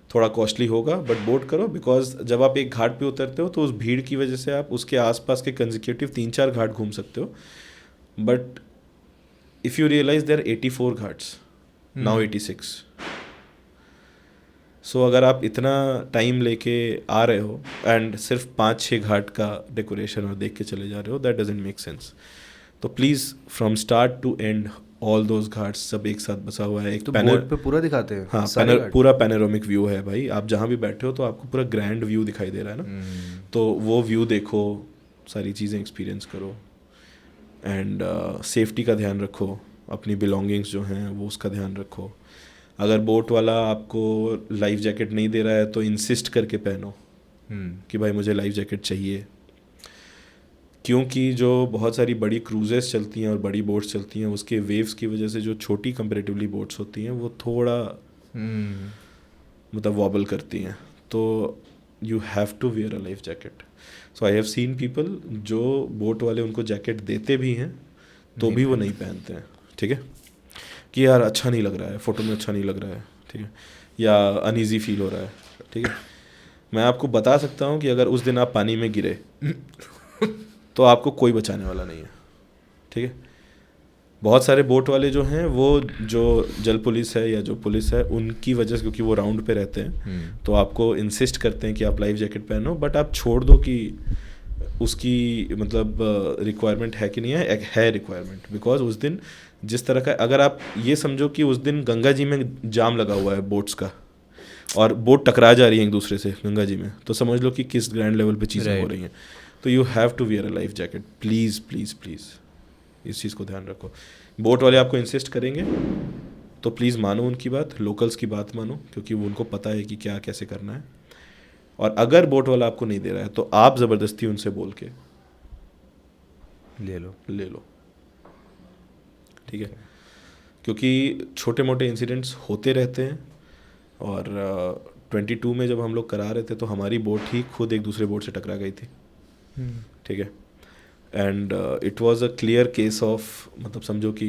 थोड़ा कॉस्टली होगा बट बोट करो, बिकॉज जब आप एक घाट पे उतरते हो तो उस भीड़ की वजह से आप उसके आसपास के कंजिक्यूटिव 3-4 घाट घूम सकते हो, but if you realize there 84 ghats now 86, so अगर आप इतना टाइम लेके आ रहे हो एंड सिर्फ 5-6 घाट का डेकोरेशन और देख के चले जा रहे हो, दैट डजंट मेक सेंस। तो please from start to end all those ghats सब एक साथ बसा हुआ है। एक तो बोर्ड पे पूरा दिखाते हैं? हाँ, पूरा पैनोरामिक व्यू है भाई, आप जहाँ भी बैठे हो तो आपको पूरा ग्रैंड व्यू दिखाई दे रहा है ना, तो वो व्यू देखो, सारी चीज़ें एक्सपीरियंस करो, एंड सेफ्टी का ध्यान रखो, अपनी बिलोंगिंग्स जो हैं वो उसका ध्यान रखो। अगर बोट वाला आपको लाइफ जैकेट नहीं दे रहा है तो इंसिस्ट करके पहनो कि भाई मुझे लाइफ जैकेट चाहिए, क्योंकि जो बहुत सारी बड़ी क्रूजेस चलती हैं और बड़ी बोट्स चलती हैं उसके वेव्स की वजह से जो छोटी कंपेरेटिवली बोट्स होती हैं वो थोड़ा मतलब वॉबल करती हैं, तो you have to wear a life jacket. So I have seen people जो बोट वाले उनको जैकेट देते भी हैं तो भी वो नहीं पहनते हैं, ठीक है, कि यार अच्छा नहीं लग रहा है, फ़ोटो में अच्छा नहीं लग रहा है, ठीक है, या अनईजी फील हो रहा है, ठीक है। मैं आपको बता सकता हूँ कि अगर उस दिन आप पानी में गिरे तो आपको कोई बचाने वाला नहीं है, ठीक है। बहुत सारे बोट वाले जो हैं वो जो जल पुलिस है या जो पुलिस है उनकी वजह से, क्योंकि वो राउंड पे रहते हैं तो आपको इंसिस्ट करते हैं कि आप लाइफ जैकेट पहनो, बट आप छोड़ दो कि उसकी मतलब रिक्वायरमेंट है कि नहीं है रिक्वायरमेंट, बिकॉज उस दिन जिस तरह का, अगर आप ये समझो कि उस दिन गंगा जी में जाम लगा हुआ है बोट्स का और बोट टकरा जा रही है एक दूसरे से गंगा जी में, तो समझ लो कि किस ग्रैंड लेवल पे चीज़ें हो रही हैं। तो you have to wear a life jacket, please please please, इस चीज़ को ध्यान रखो। बोट वाले आपको इंसिस्ट करेंगे तो प्लीज़ मानो उनकी बात, लोकल्स की बात मानो, क्योंकि वो उनको पता है कि क्या कैसे करना है। और अगर बोट वाला आपको नहीं दे रहा है तो आप ज़बरदस्ती उनसे बोल के ले लो, ठीक है, क्योंकि छोटे मोटे इंसिडेंट्स होते रहते हैं। और 22 में जब हम लोग करा रहे थे तो हमारी बोट ही खुद एक दूसरे बोट से टकरा गई थी, ठीक है, and it was a clear case of, मतलब समझो कि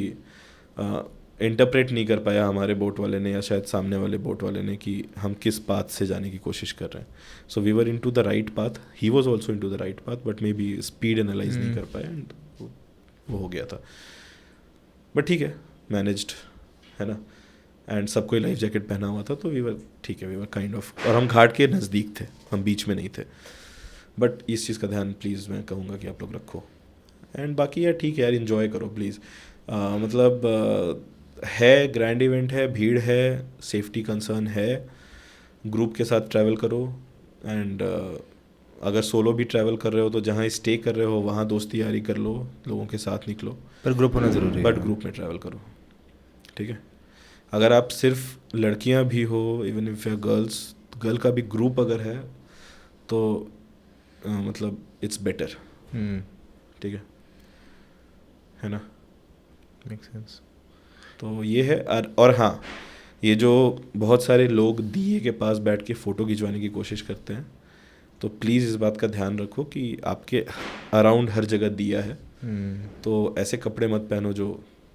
इंटरप्रेट नहीं कर पाया हमारे बोट वाले ने या शायद सामने वाले बोट वाले ने कि हम किस पाथ से जाने की कोशिश कर रहे हैं। So we were into the right path, he was also into the right path, but maybe speed analyse नहीं कर पाया एंड वो हो गया था, बट ठीक है, मैनेज्ड है ना, एंड सबको लाइफ जैकेट पहना हुआ था तो वी वर ठीक है, वी वर काइंड ऑफ, और हम घाट के नज़दीक थे, हम बीच में नहीं थे, बट इस चीज़ का ध्यान प्लीज़ मैं कहूँगा कि आप लोग रखो। एंड बाकी यार ठीक है यार, इन्जॉय करो प्लीज़, मतलब है ग्रैंड इवेंट है, भीड़ है, सेफ्टी कंसर्न है, ग्रुप के साथ ट्रैवल करो, एंड अगर सोलो भी ट्रैवल कर रहे हो तो जहाँ स्टे कर रहे हो वहाँ दोस्ती यारी कर लो, लोगों के साथ निकलो, पर ग्रुप होना ज़रूरी है, बट ग्रुप में ट्रैवल करो, ठीक है। अगर आप सिर्फ लड़कियाँ भी हो, इवन इफ यू गर्ल का भी ग्रुप अगर है तो मतलब इट्स बेटर, ठीक है ना, मेक सेंस। तो ये है। और हाँ, ये जो बहुत सारे लोग दिए के पास बैठ के फ़ोटो खिंचवाने की कोशिश करते हैं, तो प्लीज़ इस बात का ध्यान रखो कि आपके अराउंड हर जगह दिया है, तो ऐसे कपड़े मत पहनो जो,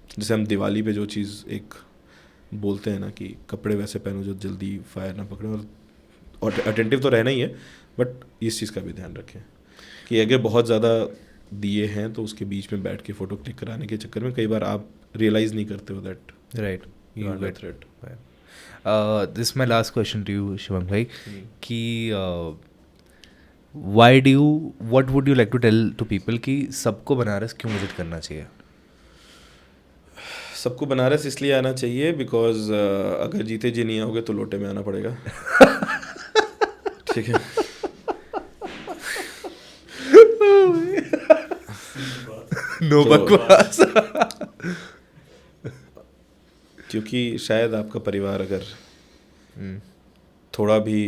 जैसे हम दिवाली पे जो चीज़ एक बोलते हैं ना कि कपड़े वैसे पहनो जो जल्दी फायर ना पकड़े, और अटेंटिव तो रहना ही है, बट इस चीज़ का भी ध्यान रखें कि अगर बहुत ज़्यादा दिए हैं तो उसके बीच में बैठ के फ़ोटो क्लिक कराने के चक्कर में कई बार आप रियलाइज़ नहीं करते हो that right you are under threat. This my last question to you Shivam भाई, कि what would you like to tell to people कि सबको बनारस क्यों विजिट करना चाहिए? सबको बनारस इसलिए आना चाहिए बिकॉज अगर जीते जी नहीं आओगे तो लोटे में आना पड़ेगा, ठीक है। नो बकवास। क्योंकि शायद आपका परिवार अगर थोड़ा भी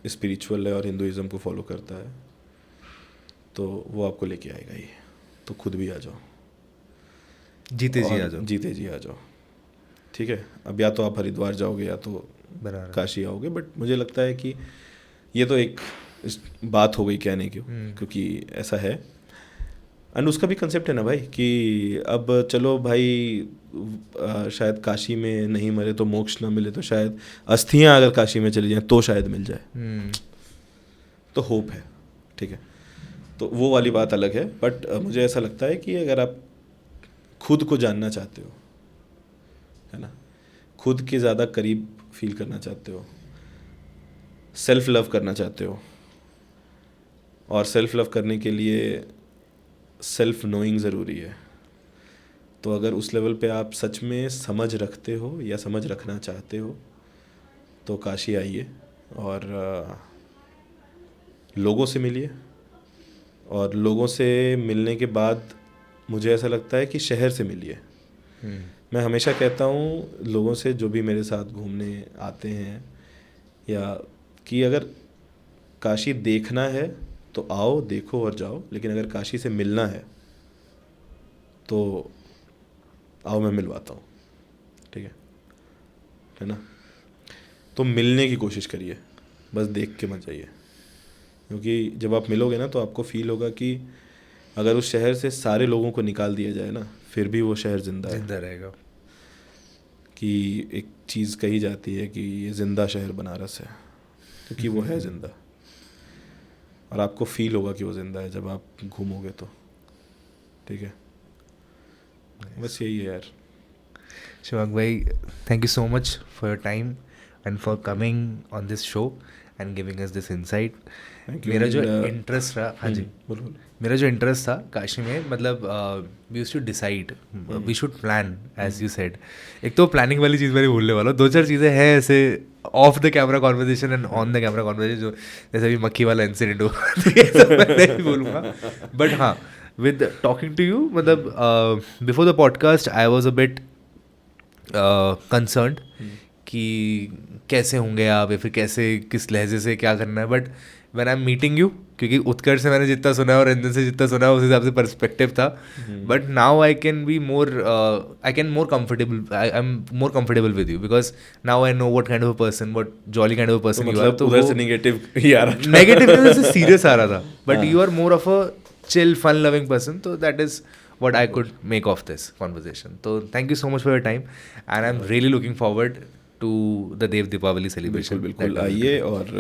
स्पिरिचुअल है और हिंदुइज्म को फॉलो करता है तो वो आपको लेके आएगा ही, तो खुद भी आ जाओ, जीते जी आ जाओ। जीते जी आ जाओ, ठीक है। अब या तो आप हरिद्वार जाओगे या तो काशी आओगे, बट मुझे लगता है कि ये तो एक बात हो गई कहने की, क्योंकि ऐसा है। एंड उसका भी कंसेप्ट है ना भाई कि अब चलो भाई शायद काशी में नहीं मरे तो मोक्ष ना मिले, तो शायद अस्थियां अगर काशी में चली जाएं तो शायद मिल जाए, तो होप है, ठीक है। तो वो वाली बात अलग है, बट मुझे ऐसा लगता है कि अगर आप खुद को जानना चाहते हो, है ना, खुद के ज़्यादा करीब फील करना चाहते हो, सेल्फ लव करना चाहते हो, और सेल्फ लव करने के लिए सेल्फ नोइंग ज़रूरी है, तो अगर उस लेवल पे आप सच में समझ रखते हो या समझ रखना चाहते हो तो काशी आइए और लोगों से मिलिए। और लोगों से मिलने के बाद मुझे ऐसा लगता है कि शहर से मिलिए। मैं हमेशा कहता हूँ लोगों से जो भी मेरे साथ घूमने आते हैं, या कि अगर काशी देखना है तो आओ, देखो और जाओ, लेकिन अगर काशी से मिलना है तो आओ, मैं मिलवाता हूँ, ठीक है ना। तो मिलने की कोशिश करिए, बस देख के मत जाइए, क्योंकि जब आप मिलोगे ना तो आपको फील होगा कि अगर उस शहर से सारे लोगों को निकाल दिया जाए ना, फिर भी वो शहर जिंदा रहेगा। कि एक चीज़ कही जाती है कि ये जिंदा शहर बनारस है, क्योंकि वो है जिंदा, और आपको फील होगा कि वो जिंदा है जब आप घूमोगे तो, ठीक है। बस यही है यार। शिवांग भाई, thank you so much for your time and for coming on this show and giving us this insight. मेरा जो इंटरेस्ट रहा, हाँ जी, मेरा जो इंटरेस्ट था काशी में, मतलब we used to decide, we should plan as you said. एक तो प्लानिंग वाली चीज़ मैंने भूलने वाला हूँ, 2-4 चीज़ें हैं ऐसे of the camera conversation and on the camera conversation, जो जैसे अभी मक्खी वाला इंसिडेंट हुआ ये सब मैं नहीं भूलूंगा। बट हाँ, विद टॉकिंग टू यू, मतलब before the podcast I was a bit concerned कि कैसे होंगे आप, या फिर कैसे, किस लहजे से क्या करना है। But when I am meeting you, क्योंकि उत्कर्ष से मैंने जितना सुना है और रंजन से जितना सुना है उस हिसाब से पर्सपेक्टिव था, but now I can be more, I can more comfortable, I am more comfortable with you, because now I know what kind of a person, what jolly kind of a person you are. तो उधर से negative ही आ रहा था, negative से serious आ रहा था, but you are more of a chill, fun loving person, so that is what I could make of this conversation. So thank you so much for your time, and I'm really looking forward to the Dev Deepavali celebration. बिल्कुल आइए और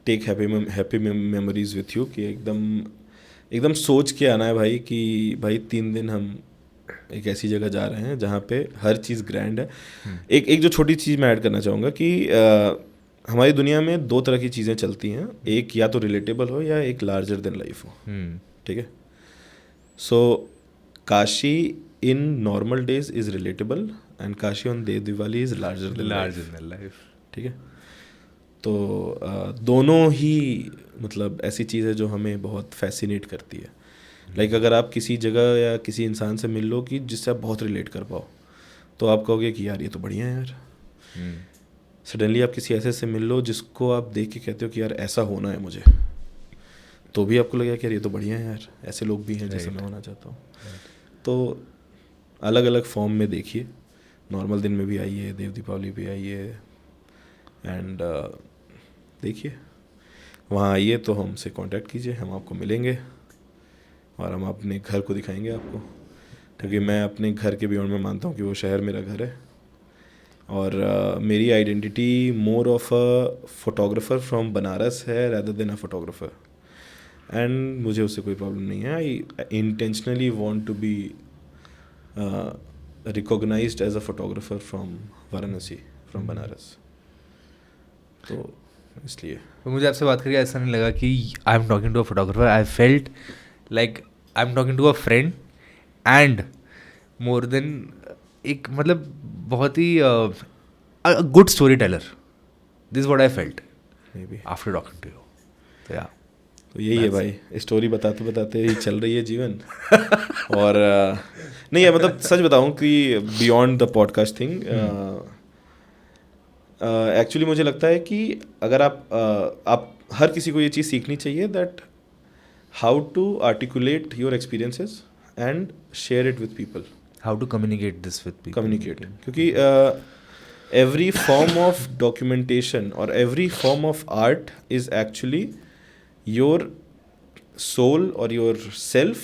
take happy memories with you, कि एकदम सोच के आना है भाई कि भाई 3 दिन हम एक ऐसी जगह जा रहे हैं जहाँ पे हर चीज़ ग्रैंड है। एक जो छोटी चीज़ मैं ऐड करना चाहूँगा कि हमारी दुनिया में 2 तरह की चीज़ें चलती हैं, एक या तो रिलेटेबल हो या एक लार्जर देन लाइफ हो, ठीक है। So Kashi in normal days is relatable and Kashi on Dev Diwali is larger than life, ठीक है। तो दोनों ही मतलब ऐसी चीज़ है जो हमें बहुत फैसिनेट करती है। लाइक अगर आप किसी जगह या किसी इंसान से मिल लो कि जिससे आप बहुत रिलेट कर पाओ, तो आप कहोगे कि यार ये तो बढ़िया है यार। सडनली आप किसी ऐसे से मिल लो जिसको आप देख के कहते हो कि यार ऐसा होना है मुझे, तो भी आपको लगेगा कि यार ये तो बढ़िया है यार, ऐसे लोग भी हैं जैसे मैं होना चाहता हूँ। तो अलग अलग फॉर्म में देखिए, नॉर्मल दिन में भी आइए, देव दीपावली भी आइए, एंड देखिए, वहाँ आइए तो हमसे कांटेक्ट कीजिए, हम आपको मिलेंगे और हम अपने घर को दिखाएंगे आपको, क्योंकि मैं अपने घर के बियॉन्ड में मानता हूँ कि वो शहर मेरा घर है। और मेरी identity more of a photographer from Banaras है rather than a photographer, and मुझे उससे कोई प्रॉब्लम नहीं है। I intentionally want to be recognised as a photographer from Varanasi, from Banaras, तो इसलिए तो मुझे आपसे बात करके ऐसा नहीं लगा कि I am talking to a photographer, I felt like I am talking to a friend and more than एक, मतलब बहुत ही good story teller, this what I felt maybe after talking to you. तो yeah, तो यही है भाई, story बताते बताते ही चल रही है जीवन। और नहीं है, मतलब सच बताऊं कि beyond the podcast thing, actually मुझे लगता है कि अगर आप हर किसी को ये चीज़ सीखनी चाहिए that how to articulate your experiences and share it with people, how to communicate this with people, communicate, क्योंकि every form of documentation or every form of art is actually your soul or your self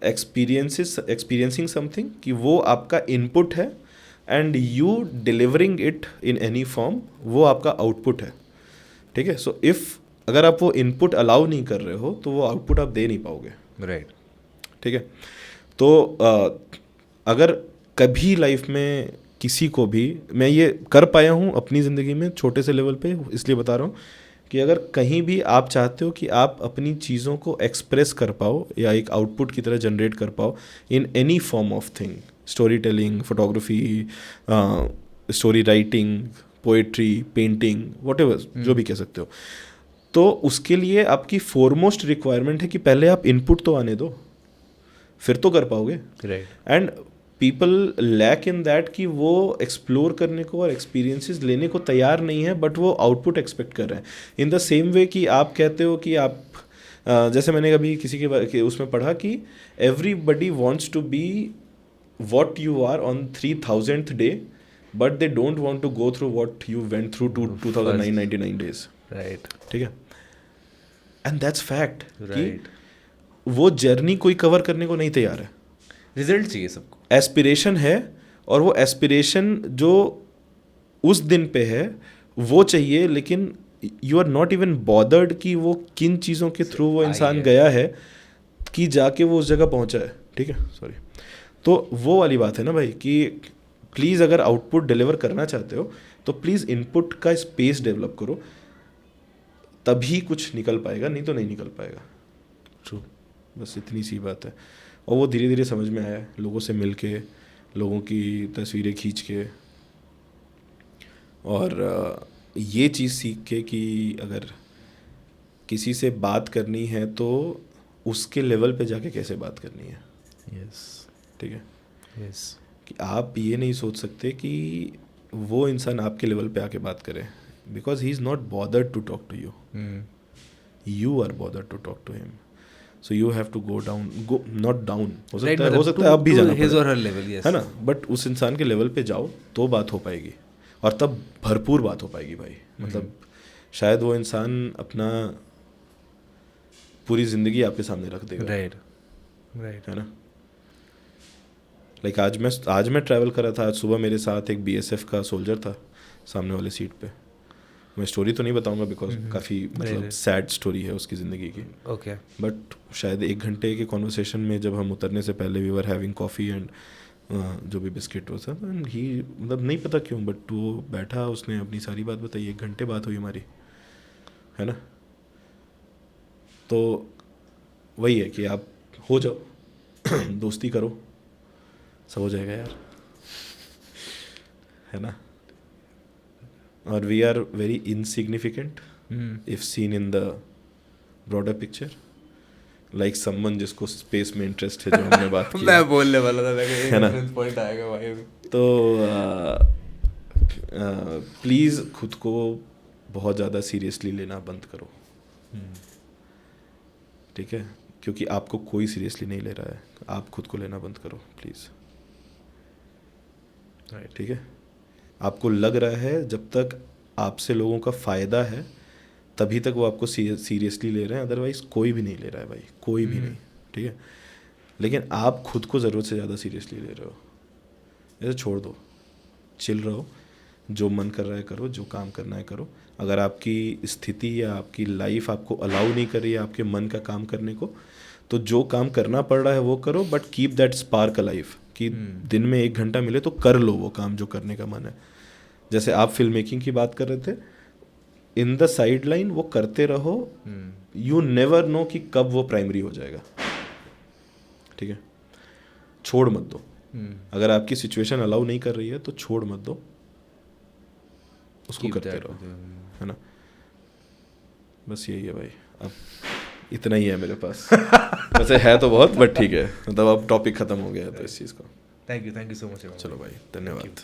experiencing something, कि वो आपका input है and you delivering it in any form वो आपका output है, ठीक है। so if अगर आप वो input allow नहीं कर रहे हो तो वो output आप दे नहीं पाओगे, राइट। ठीक है। तो अगर कभी लाइफ में किसी को भी मैं ये कर पाया हूँ अपनी ज़िंदगी में छोटे से लेवल पे, इसलिए बता रहा हूँ कि अगर कहीं भी आप चाहते हो कि आप अपनी चीज़ों को एक्सप्रेस कर पाओ या एक आउटपुट की तरह जनरेट कर पाओ in any form of thing, story telling, photography, story writing, poetry, painting, whatever जो भी कह सकते हो, तो उसके लिए आपकी फोरमोस्ट रिक्वायरमेंट है कि पहले आप इनपुट तो आने दो, फिर तो कर पाओगे। Right. And people lack in that कि वो एक्सप्लोर करने को और एक्सपीरियंसेस लेने को तैयार नहीं है, बट वो आउटपुट एक्सपेक्ट कर रहे हैं। इन द सेम वे कि आप कहते हो कि आप जैसे मैंने कभी किसी के उसमें पढ़ा कि everybody wants to be what you are on 3000th day, but they don't want to go through what you went through 2999 days, right, ठीक है। And that's fact right. कि वो जर्नी कोई कवर करने को नहीं तैयार है। रिजल्ट चाहिए सबको, एस्पिरेशन है, और वो एस्पिरेशन जो उस दिन पे है वो चाहिए, लेकिन you are not even bothered कि वो किन चीज़ों के थ्रू वो इंसान गया है कि जाके वो उस जगह पहुंचा है, ठीक है, सॉरी। तो वो वाली बात है ना भाई कि प्लीज़ अगर आउटपुट डिलीवर करना चाहते हो तो प्लीज़ इनपुट का स्पेस डेवलप करो, तभी कुछ निकल पाएगा, नहीं तो नहीं निकल पाएगा। ट्रू, बस इतनी सी बात है। और वो धीरे धीरे समझ में आया, लोगों से मिल के, लोगों की तस्वीरें खींच के, और ये चीज़ सीख के कि अगर किसी से बात करनी है तो उसके लेवल पे जाके कैसे बात करनी है। यस, ठीक है, यस। कि आप ये नहीं सोच सकते कि वो इंसान आपके लेवल पे आके बात करे, because he is not bothered to talk to you, you are bothered to talk to him. So you have to go down, go not down, हो सकता है अब भी जाना his or her level, yes, है ना, बट उस इंसान के लेवल पे जाओ तो बात हो पाएगी, और तब भरपूर बात हो पाएगी भाई। मतलब शायद वो इंसान अपना पूरी जिंदगी आपके सामने रख देगा। राइट, राइट, है ना। लाइक आज मैं ट्रैवल कर रहा था, आज सुबह मेरे साथ एक BSF का सोल्जर था सामने वाले सीट पे। मैं स्टोरी तो नहीं बताऊंगा बिकॉज काफ़ी मतलब सैड स्टोरी है उसकी ज़िंदगी की। ओके। बट शायद 1 घंटे के कॉन्वर्सेशन में जब हम उतरने से पहले we were having coffee and जो भी बिस्किट था, एंड ही मतलब नहीं पता क्यों बट वो बैठा, उसने अपनी सारी बात बताई, 1 घंटे बात हुई हमारी, है ना। तो वही है कि आप हो जाओ दोस्ती करो, सब हो जाएगा यार, है ना। और we are very insignificant if seen in the broader picture, like someone जिसको स्पेस में इंटरेस्ट है, जो हमने बात की। मैं बोलने वाला था, है ना, पॉइंट आएगा भाई। तो प्लीज़ खुद को बहुत ज़्यादा सीरियसली लेना बंद करो, ठीक है, क्योंकि आपको कोई सीरियसली नहीं ले रहा है, आप खुद को लेना बंद करो प्लीज़, ठीक है। आपको लग रहा है जब तक आपसे लोगों का फ़ायदा है तभी तक वो आपको सीरियसली ले रहे हैं, अदरवाइज़ कोई भी नहीं ले रहा है भाई, कोई भी नहीं, ठीक है। लेकिन आप खुद को ज़रूरत से ज़्यादा सीरियसली ले रहे हो, ऐसे छोड़ दो, चिल रहो, जो मन कर रहा है करो, जो काम करना है करो। अगर आपकी स्थिति या आपकी लाइफ आपको अलाउ नहीं कर रही है आपके मन का काम करने को, तो जो काम करना पड़ रहा है वो करो, but keep that spark alive, कि दिन में 1 घंटा मिले तो कर लो वो काम जो करने का मन है। जैसे आप फिल्म मेकिंग की बात कर रहे थे, इन द साइड लाइन वो करते रहो, यू नेवर नो कि कब वो प्राइमरी हो जाएगा, ठीक है। छोड़ मत दो, अगर आपकी सिचुएशन अलाउ नहीं कर रही है तो छोड़ मत दो, उसको करते रहो, है ना। बस यही है भाई। अब इतना ही है मेरे पास. वैसे है तो बहुत, बट ठीक है, मतलब अब टॉपिक खत्म हो गया है तो इस चीज़ को. Thank you so much. चलो भाई, धन्यवाद.